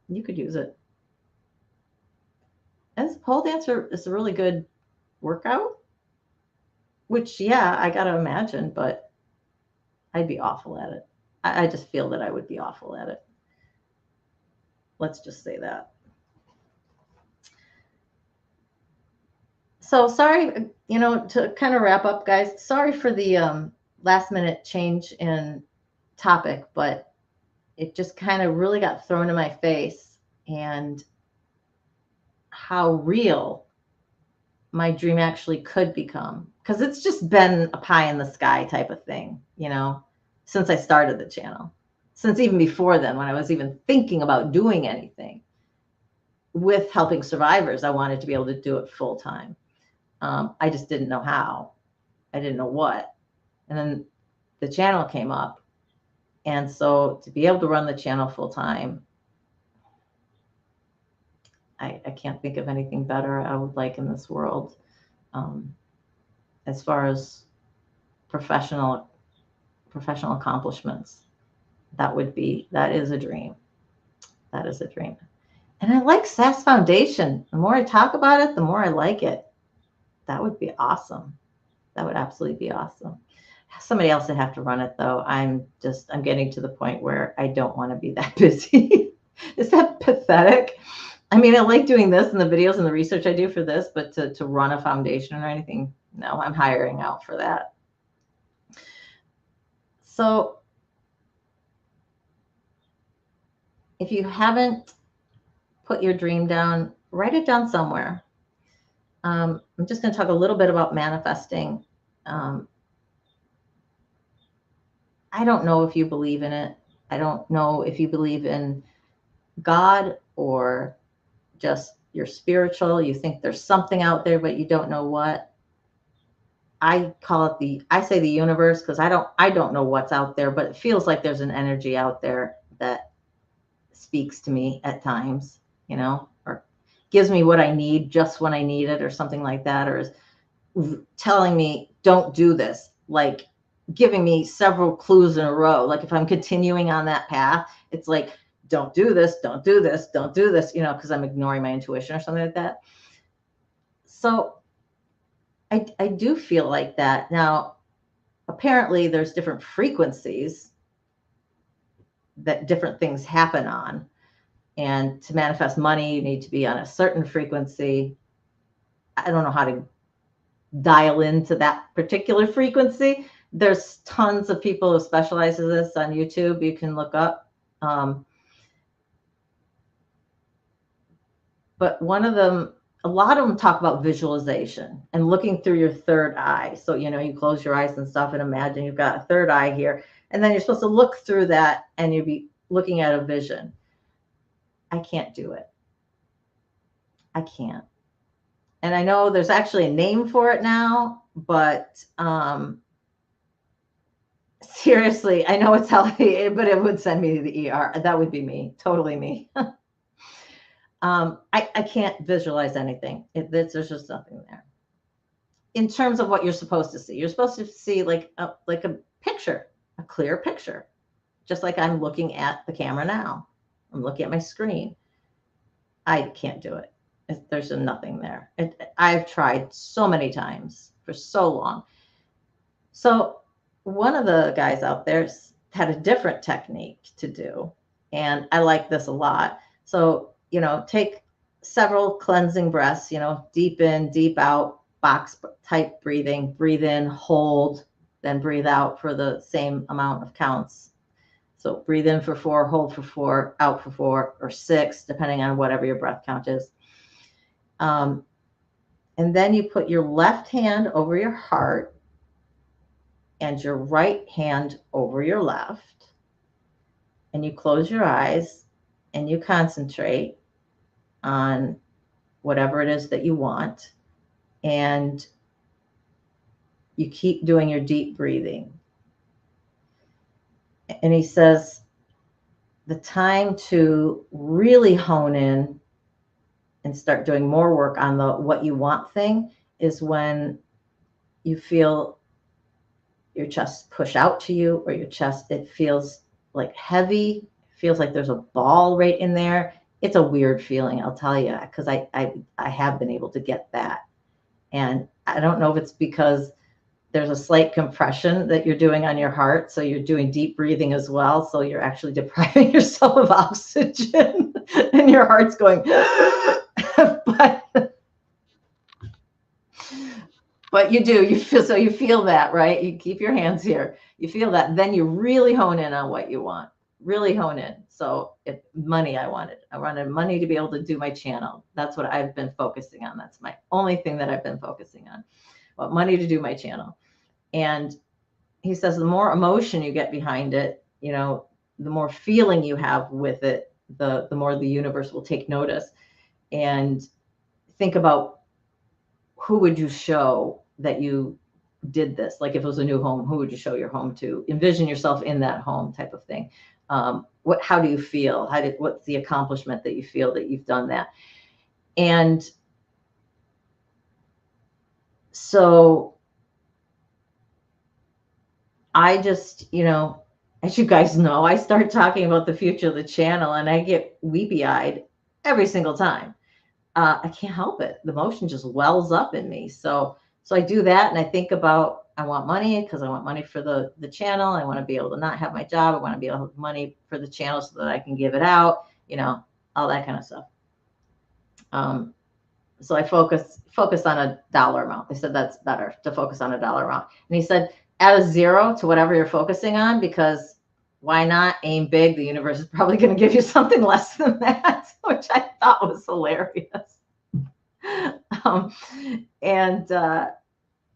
you could use it. As a pole dancer is a really good workout, which, yeah, I got to imagine, but I'd be awful at it. I just feel that I would be awful at it. Let's just say that. So sorry, to kind of wrap up, guys, sorry for the last minute change in topic, but it just kind of really got thrown in my face, and how real my dream actually could become. Because it's just been a pie in the sky type of thing, since I started the channel, since even before then, when I was even thinking about doing anything with helping survivors. I wanted to be able to do it full time. I just didn't know how. I didn't know what. And then the channel came up. And so to be able to run the channel full time, I can't think of anything better I would like in this world. As far as professional accomplishments, that is a dream. That is a dream. And I like SAS Foundation. The more I talk about it, the more I like it. That would be awesome. That would absolutely be awesome. Somebody else would have to run it, though. I'm getting to the point where I don't want to be that busy. Is that pathetic? I mean, I like doing this and the videos and the research I do for this, but to run a foundation or anything, no, I'm hiring out for that. So if you haven't put your dream down, write it down somewhere. I'm just going to talk a little bit about manifesting. I don't know if you believe in it. I don't know if you believe in God or just you're spiritual. You think there's something out there, but you don't know what. I say the universe, because I don't know what's out there, but it feels like there's an energy out there that speaks to me at times, or gives me what I need just when I need it, or something like that, or is telling me, don't do this, like giving me several clues in a row. Like if I'm continuing on that path, it's like, don't do this, don't do this, don't do this, because I'm ignoring my intuition or something like that. So I do feel like that. Now, apparently there's different frequencies that different things happen on. And to manifest money, you need to be on a certain frequency. I don't know how to dial into that particular frequency. There's tons of people who specialize in this on YouTube. You can look up. But a lot of them talk about visualization and looking through your third eye. So, you close your eyes and stuff and imagine you've got a third eye here. And then you're supposed to look through that and you'd be looking at a vision. I can't do it. I can't. And I know there's actually a name for it now, but seriously, I know it's healthy, but it would send me to the ER. That would be me, totally me. I can't visualize anything. There's just nothing there. In terms of what you're supposed to see, you're supposed to see like a picture, a clear picture, just like I'm looking at the camera now. I'm looking at my screen. I can't do it. There's nothing there. I've tried so many times for so long. So one of the guys out there had a different technique to do, and I like this a lot. So, take several cleansing breaths, deep in, deep out, box type breathing. Breathe in, hold, then breathe out for the same amount of counts. So breathe in for 4, hold for 4, out for 4 or 6, depending on whatever your breath count is. And then you put your left hand over your heart and your right hand over your left. And you close your eyes and you concentrate on whatever it is that you want. And you keep doing your deep breathing. And he says the time to really hone in and start doing more work on the what you want thing is when you feel your chest push out to you, or your chest, it feels like heavy, it feels like there's a ball right in there. it's a weird feeling, I'll tell you, because I have been able to get that. And I don't know if it's because there's a slight compression that you're doing on your heart. So you're doing deep breathing as well. So you're actually depriving yourself of oxygen and your heart's going, but you do, you feel that, right? You keep your hands here. You feel that. Then you really hone in on what you want. Really hone in. So if money, I wanted money to be able to do my channel. That's what I've been focusing on. That's my only thing that I've been focusing on. But money to do my channel. And he says the more emotion you get behind it, the more feeling you have with it, the more the universe will take notice. And think about, who would you show that you did this? Like if it was a new home, who would you show your home to? Envision yourself in that home, type of thing. How do you feel? What's the accomplishment that you feel that you've done that? And so I just, as you guys know, I start talking about the future of the channel and I get weepy-eyed every single time. I can't help it. The emotion just wells up in me. So I do that, and I think about, I want money because I want money for the channel. I want to be able to not have my job. I want to be able to have money for the channel so that I can give it out, all that kind of stuff. So I focus on a dollar amount. They said that's better to focus on a dollar amount. And he said, add a zero to whatever you're focusing on, because why not aim big? The universe is probably going to give you something less than that, which I thought was hilarious. And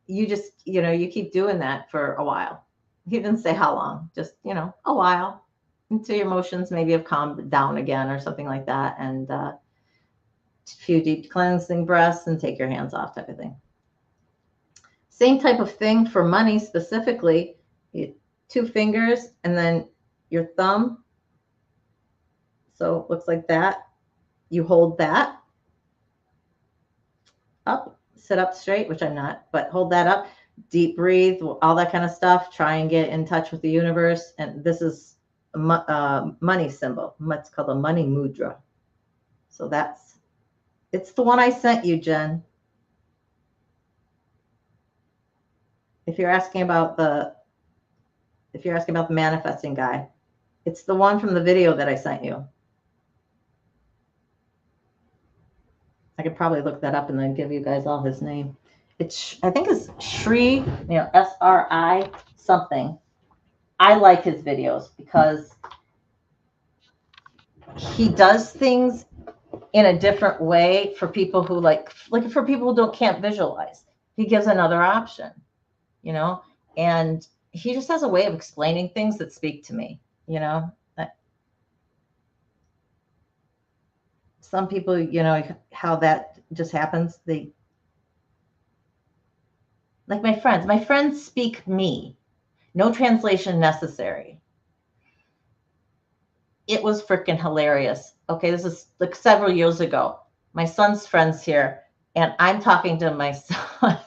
you just, you keep doing that for a while. He didn't say how long, just, a while, until your emotions maybe have calmed down again or something like that. And a few deep cleansing breaths and take your hands off, type of thing. Same type of thing for money specifically. 2 fingers and then your thumb. So it looks like that. You hold that up, sit up straight, which I'm not, but hold that up, deep breathe, all that kind of stuff. Try and get in touch with the universe. And this is a money symbol. It's called a money mudra. So it's the one I sent you, Jen. If you're asking about the manifesting guy, it's the one from the video that I sent you. I could probably look that up and then give you guys all his name. I think it's Shri, SRI something. I like his videos because he does things in a different way for people who like for people who can't visualize. He gives another option, and he just has a way of explaining things that speak to me, some people, how that just happens. Like my friends speak me, no translation necessary. It was freaking hilarious. Okay, this is like several years ago. My son's friend's here, and I'm talking to my son,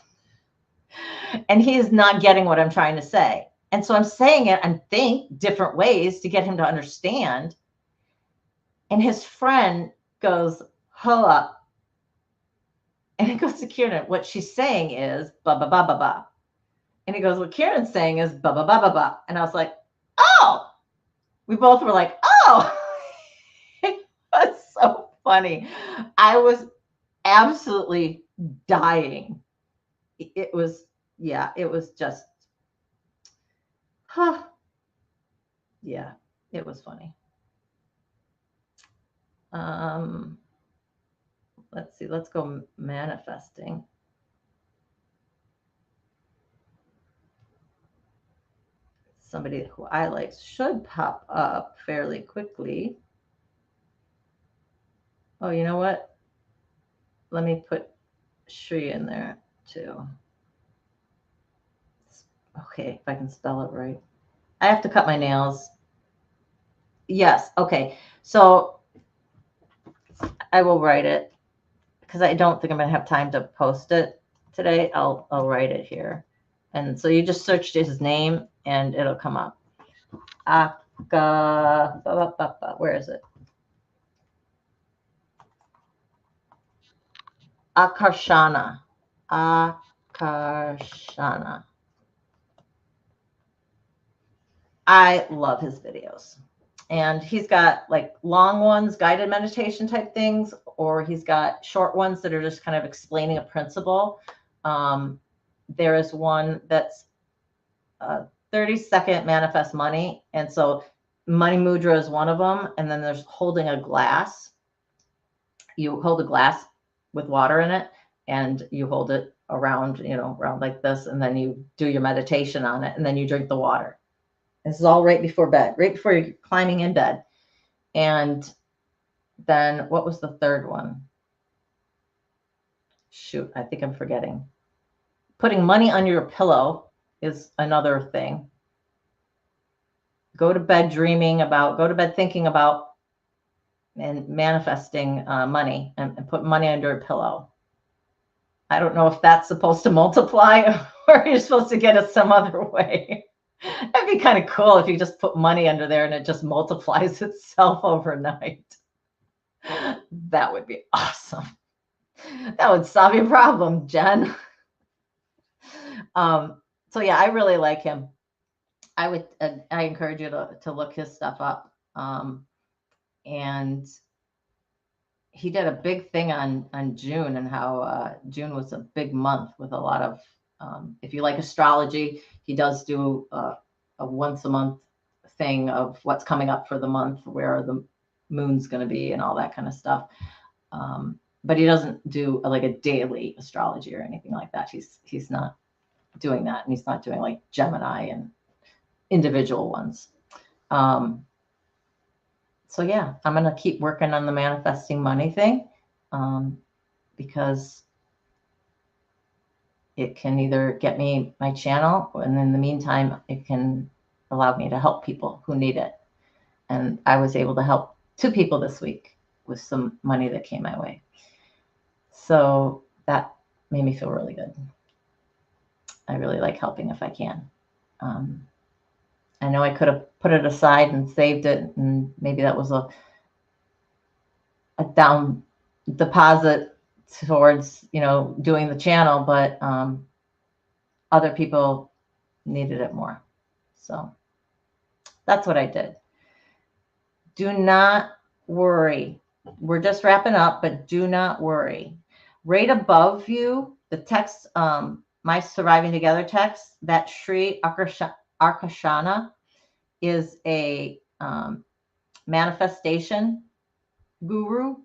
and he is not getting what I'm trying to say. And so I'm saying it and think different ways to get him to understand. And his friend goes, hold up. And he goes to Kieran, what she's saying is ba ba ba ba ba. And he goes, what Kieran's saying is ba ba ba ba ba. And I was like, oh. We both were like, oh. It was so funny. I was absolutely dying. It was just, yeah, it was funny. Let's see, let's go manifesting. Somebody who I like should pop up fairly quickly. Oh, you know what? Let me put Shri in there too. Okay, if I can spell it right. I have to cut my nails. Yes, okay. So I will write it because I don't think I'm going to have time to post it today. I'll write it here. And so you just search his name and it'll come up. Where is it? Akarshana. Akarshana. I love his videos. And he's got like long ones, guided meditation type things, or he's got short ones that are just kind of explaining a principle. There is one that's 30-second manifest money. And so money mudra is one of them. And then there's holding a glass. You hold a glass with water in it and you hold it around, around like this. And then you do your meditation on it and then you drink the water. This is all right before bed, right before you're climbing in bed. And then what was the third one? Shoot, I think I'm forgetting. Putting money under your pillow is another thing. Go to bed thinking about and manifesting money and put money under a pillow. I don't know if that's supposed to multiply or you're supposed to get it some other way. That'd be kind of cool if you just put money under there and it just multiplies itself overnight. That would be awesome. That would solve your problem, Jen. So yeah, I really like him. I encourage you to look his stuff up. And he did a big thing on June and how June was a big month with a lot of, if you like astrology, he does do a once a month thing of what's coming up for the month, where the moon's going to be and all that kind of stuff. But he doesn't do like a daily astrology or anything like that. He's not doing that. And he's not doing like Gemini and individual ones. So yeah, I'm going to keep working on the manifesting money thing because it can either get me my channel, and in the meantime, it can allow me to help people who need it. And I was able to help 2 people this week with some money that came my way. So that made me feel really good. I really like helping if I can. I know I could have put it aside and saved it, and maybe that was a down deposit towards, doing the channel, but other people needed it more. So that's what I did. Do not worry. We're just wrapping up, but do not worry. Right above you, the text, my Surviving Together text, that Sri Akarshana is a manifestation guru.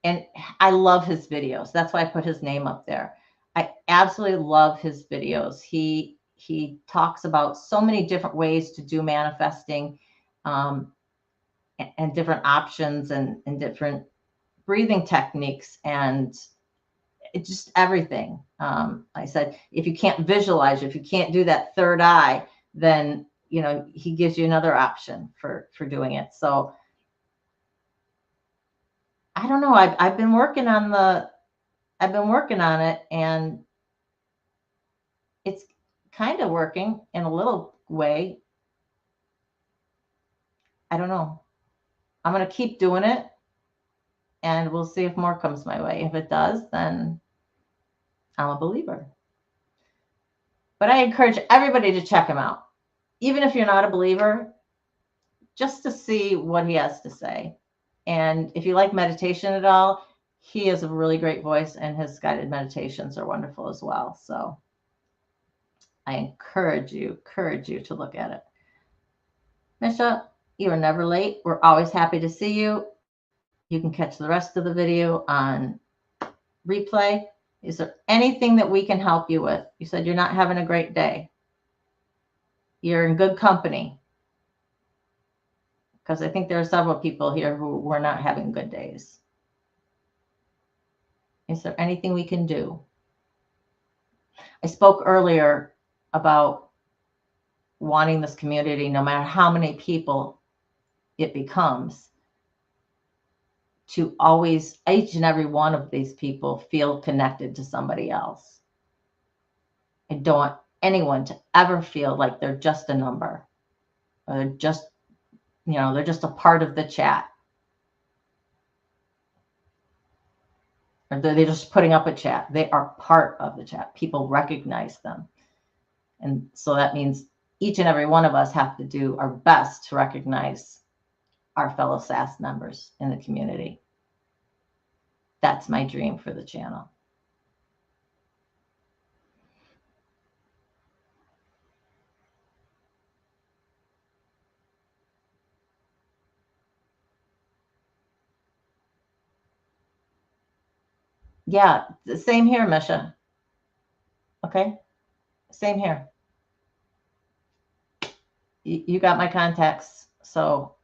And I love his videos. That's why I put his name up there. I absolutely love his videos. He talks about so many different ways to do manifesting and different options and different breathing techniques and it's just everything. I said, if you can't visualize, if you can't do that third eye, then, he gives you another option for doing it. So I don't know. I've been working on it and it's kind of working in a little way. I don't know. I'm going to keep doing it and we'll see if more comes my way. If it does, then I'm a believer. But I encourage everybody to check him out. Even if you're not a believer, just to see what he has to say. And if you like meditation at all, he has a really great voice and his guided meditations are wonderful as well. So I encourage you to look at it. Misha, you are never late. We're always happy to see you. You can catch the rest of the video on replay. Is there anything that we can help you with? You said you're not having a great day. You're in good company. Because I think there are several people here who were not having good days. Is there anything we can do? I spoke earlier about wanting this community, no matter how many people it becomes, to always, each and every one of these people feel connected to somebody else. I don't want anyone to ever feel like they're just a number or just, they're just a part of the chat. or they're just putting up a chat. They are part of the chat. People recognize them. And so that means each and every one of us have to do our best to recognize our fellow SAS members in the community. That's my dream for the channel. Yeah, same here, Misha. Okay, same here. You got my contacts, so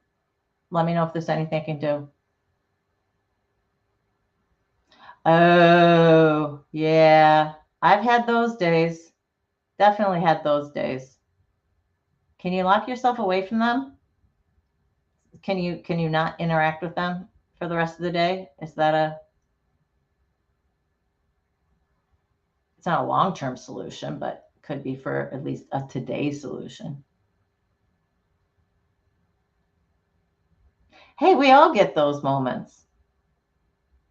let me know if there's anything I can do. Oh, yeah. I've had those days. Definitely had those days. Can you lock yourself away from them? Can you not interact with them for the rest of the day? Is that it's not a long-term solution, but could be for at least a today solution. Hey, we all get those moments.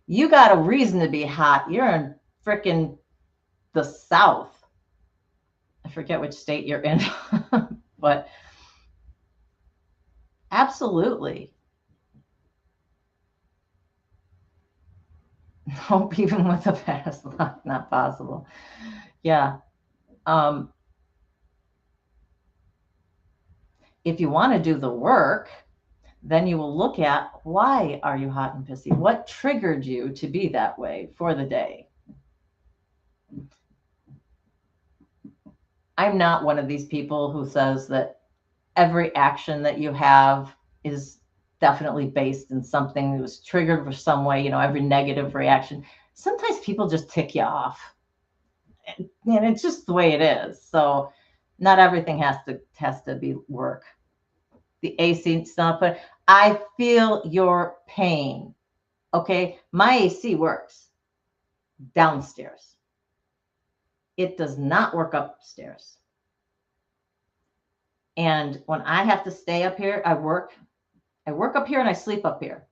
You got a reason to be hot. You're in frickin' the South. I forget which state you're in, but absolutely. Nope, even with a pass lock, not possible. Yeah. If you want to do the work, then you will look at why are you hot and pissy? What triggered you to be that way for the day? I'm not one of these people who says that every action that you have is definitely based in something that was triggered for some way, every negative reaction. Sometimes people just tick you off. And it's just the way it is. So not everything has to be work. The AC stuff, but I feel your pain. Okay, my AC works downstairs. It does not work upstairs. And when I have to stay up here, I work up here and I sleep up here.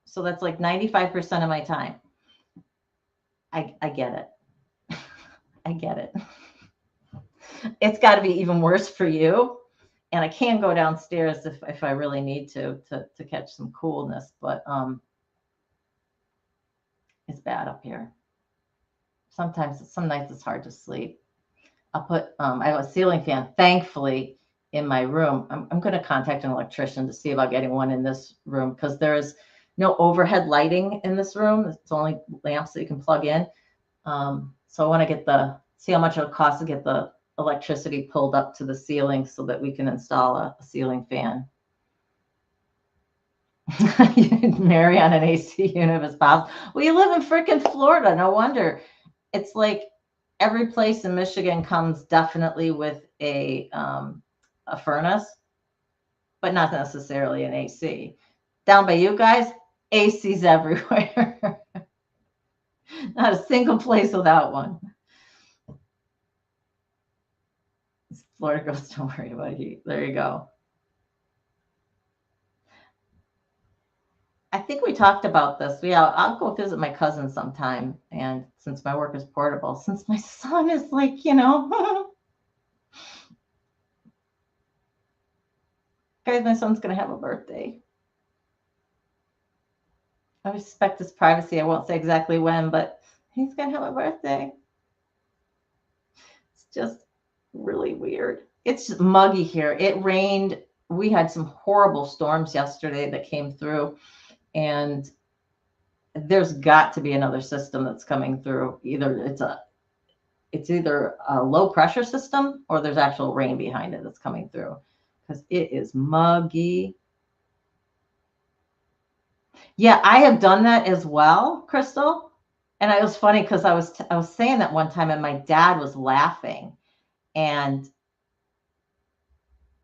So that's like 95% of my time. I get it. I get it. It's got to be even worse for you. And I can go downstairs if I really need to catch some coolness, but it's bad up here. Some nights it's hard to sleep. I'll put I have a ceiling fan, thankfully, in my room. I'm going to contact an electrician to see about getting one in this room because there is no overhead lighting in this room. It's only lamps that you can plug in. So I want to see how much it'll cost to get the electricity pulled up to the ceiling so that we can install a ceiling fan. Marry on an AC unit if it's possible. Well, you live in freaking Florida. No wonder. It's like every place in Michigan comes definitely with a furnace, but not necessarily an AC. Down by you guys, AC's everywhere. Not a single place without one. Florida girls, don't worry about heat. There you go. I think we talked about this. I'll go visit my cousin sometime. And since my work is portable, since my son is like, guys, my son's going to have a birthday. I respect his privacy. I won't say exactly when, but he's going to have a birthday. It's just really weird. It's just muggy here. It rained. We had some horrible storms yesterday that came through, and there's got to be another system that's coming through. It's either a low pressure system or there's actual rain behind it that's coming through because it is muggy. Yeah, I have done that as well, Crystal. And it was funny because I was saying that one time and my dad was laughing. And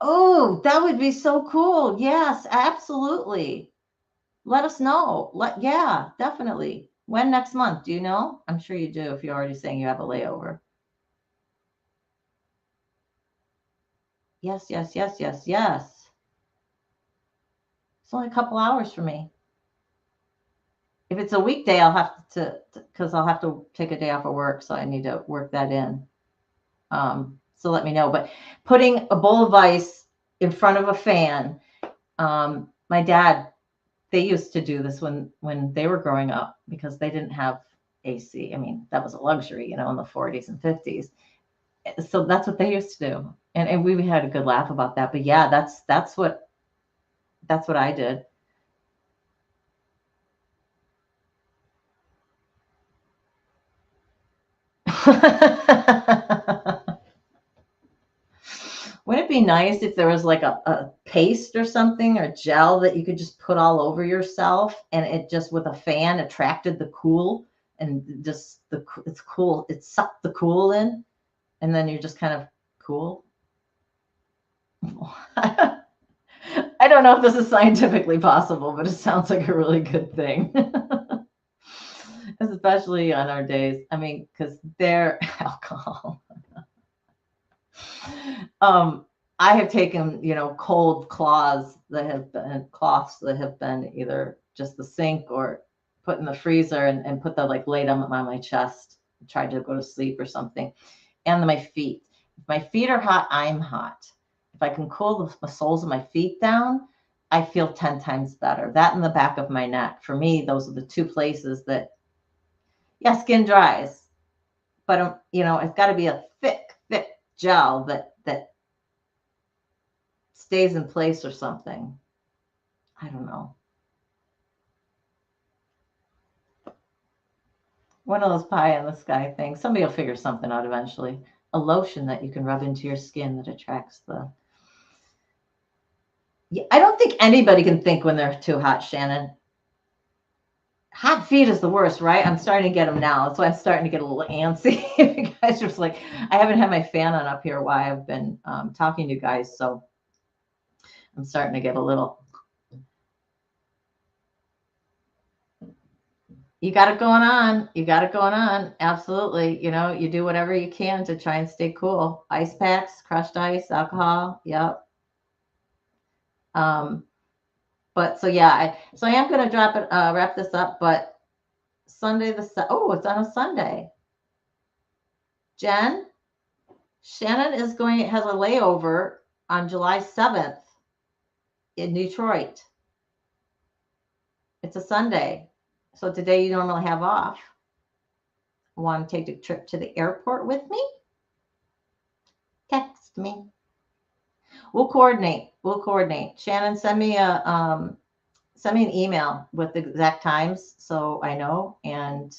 oh, that would be so cool. Yes, absolutely. Let us know. Yeah, definitely. When next month? Do you know? I'm sure you do if you're already saying you have a layover. Yes, yes, yes, yes, yes. It's only a couple hours for me. If it's a weekday, I'll have because I'll have to take a day off of work, so I need to work that in. So let me know. But putting a bowl of ice in front of a fan, my dad, they used to do this when they were growing up because they didn't have AC. I mean, that was a luxury, in the 40s and 50s. So that's what they used to do. And we had a good laugh about that. But yeah, that's what I did. Wouldn't it be nice if there was like a paste or something or gel that you could just put all over yourself and it just with a fan attracted the cool and just it's cool. It sucked the cool in and then you're just kind of cool. I don't know if this is scientifically possible, but it sounds like a really good thing. Especially on our days. I mean, because they're alcohol. I have taken, cold cloths that have been cloths that have been either just the sink or put in the freezer and put them like laid them on my chest, tried to go to sleep or something. And my feet. If my feet are hot, I'm hot. If I can cool the soles of my feet down, I feel 10 times better. That and the back of my neck. For me, those are the two places that, yeah, skin dries, but it's got to be a thick gel that stays in place or something. I don't know. One of those pie in the sky things. Somebody will figure something out eventually. A lotion that you can rub into your skin that attracts the. Yeah, I don't think anybody can think when they're too hot, Shannon. Hot feet is the worst, right? I'm starting to get them now. That's why I'm starting to get a little antsy. You guys are just like, I haven't had my fan on up here while I've been talking to you guys. So I'm starting to get a little. You got it going on. You got it going on. Absolutely. You do whatever you can to try and stay cool. Ice packs, crushed ice, alcohol. Yep. But so yeah, I am going to wrap this up, but Sunday it's on a Sunday. Jen, Shannon has a layover on July 7th in Detroit. It's a Sunday. So today you normally have off. Want to take a trip to the airport with me? Text me. We'll coordinate. Shannon, send me an email with the exact times so I know, and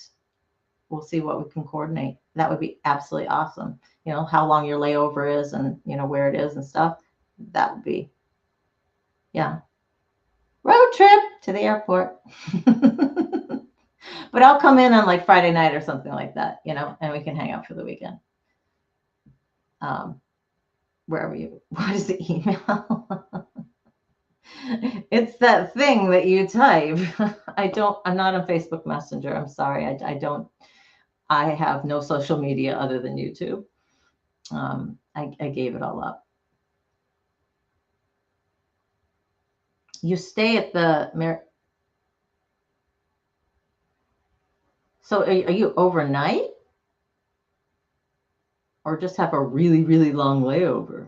we'll see what we can coordinate. That would be absolutely awesome. How long your layover is and where it is and stuff. That would be, yeah. Road trip to the airport. But I'll come in on like Friday night or something like that, and we can hang out for the weekend. Wherever what is the email? It's that thing that you type. I'm not on Facebook Messenger. I'm sorry. I have no social media other than YouTube. I gave it all up. You stay at the So are you overnight? Or just have a really, really long layover?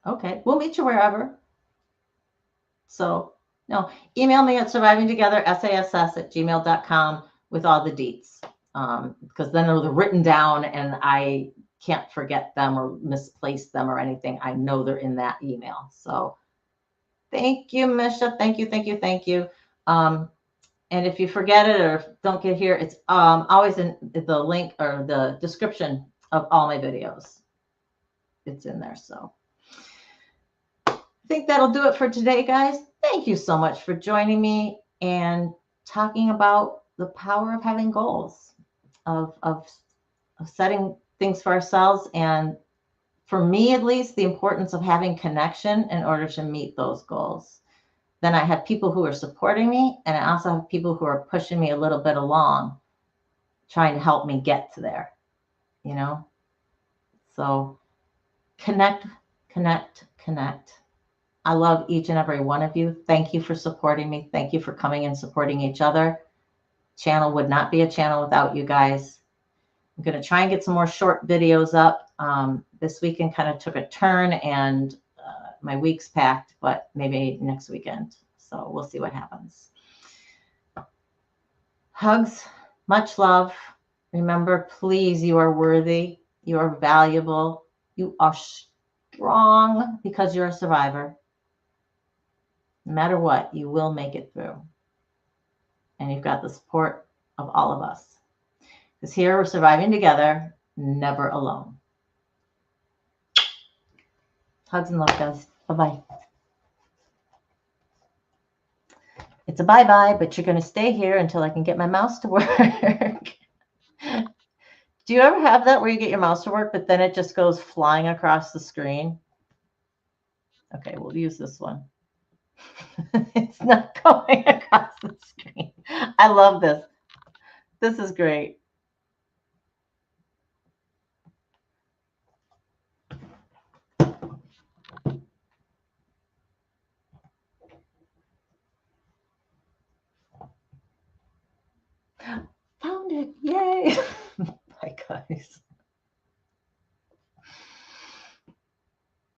Okay, we'll meet you wherever. So, no, email me at survivingtogethersass@gmail.com with all the deets. Because then they're written down and I can't forget them or misplace them or anything. I know they're in that email. So thank you, Misha. Thank you. And if you forget it or don't get here, it's always in the link or the description of all my videos. It's in there. So I think that'll do it for today, guys. Thank you so much for joining me and talking about the power of having goals, of setting things for ourselves. And for me, at least, the importance of having connection in order to meet those goals. Then I have people who are supporting me, and I also have people who are pushing me a little bit along, trying to help me get to there, So connect. I love each and every one of you. Thank you for supporting me. Thank you for coming and supporting each other. Channel would not be a channel without you guys. I'm going to try and get some more short videos up. This weekend kind of took a turn and my week's packed, but maybe next weekend. So we'll see what happens. Hugs, much love. Remember, please, you are worthy. You are valuable. You are strong because you're a survivor. No matter what, you will make it through. And you've got the support of all of us. Because here we're surviving together, never alone. Hugs and love, guys. Bye-bye. It's a bye-bye, but you're going to stay here until I can get my mouse to work. Do you ever have that where you get your mouse to work, but then it just goes flying across the screen? Okay, we'll use this one. It's not going across the screen. I love this. This is great.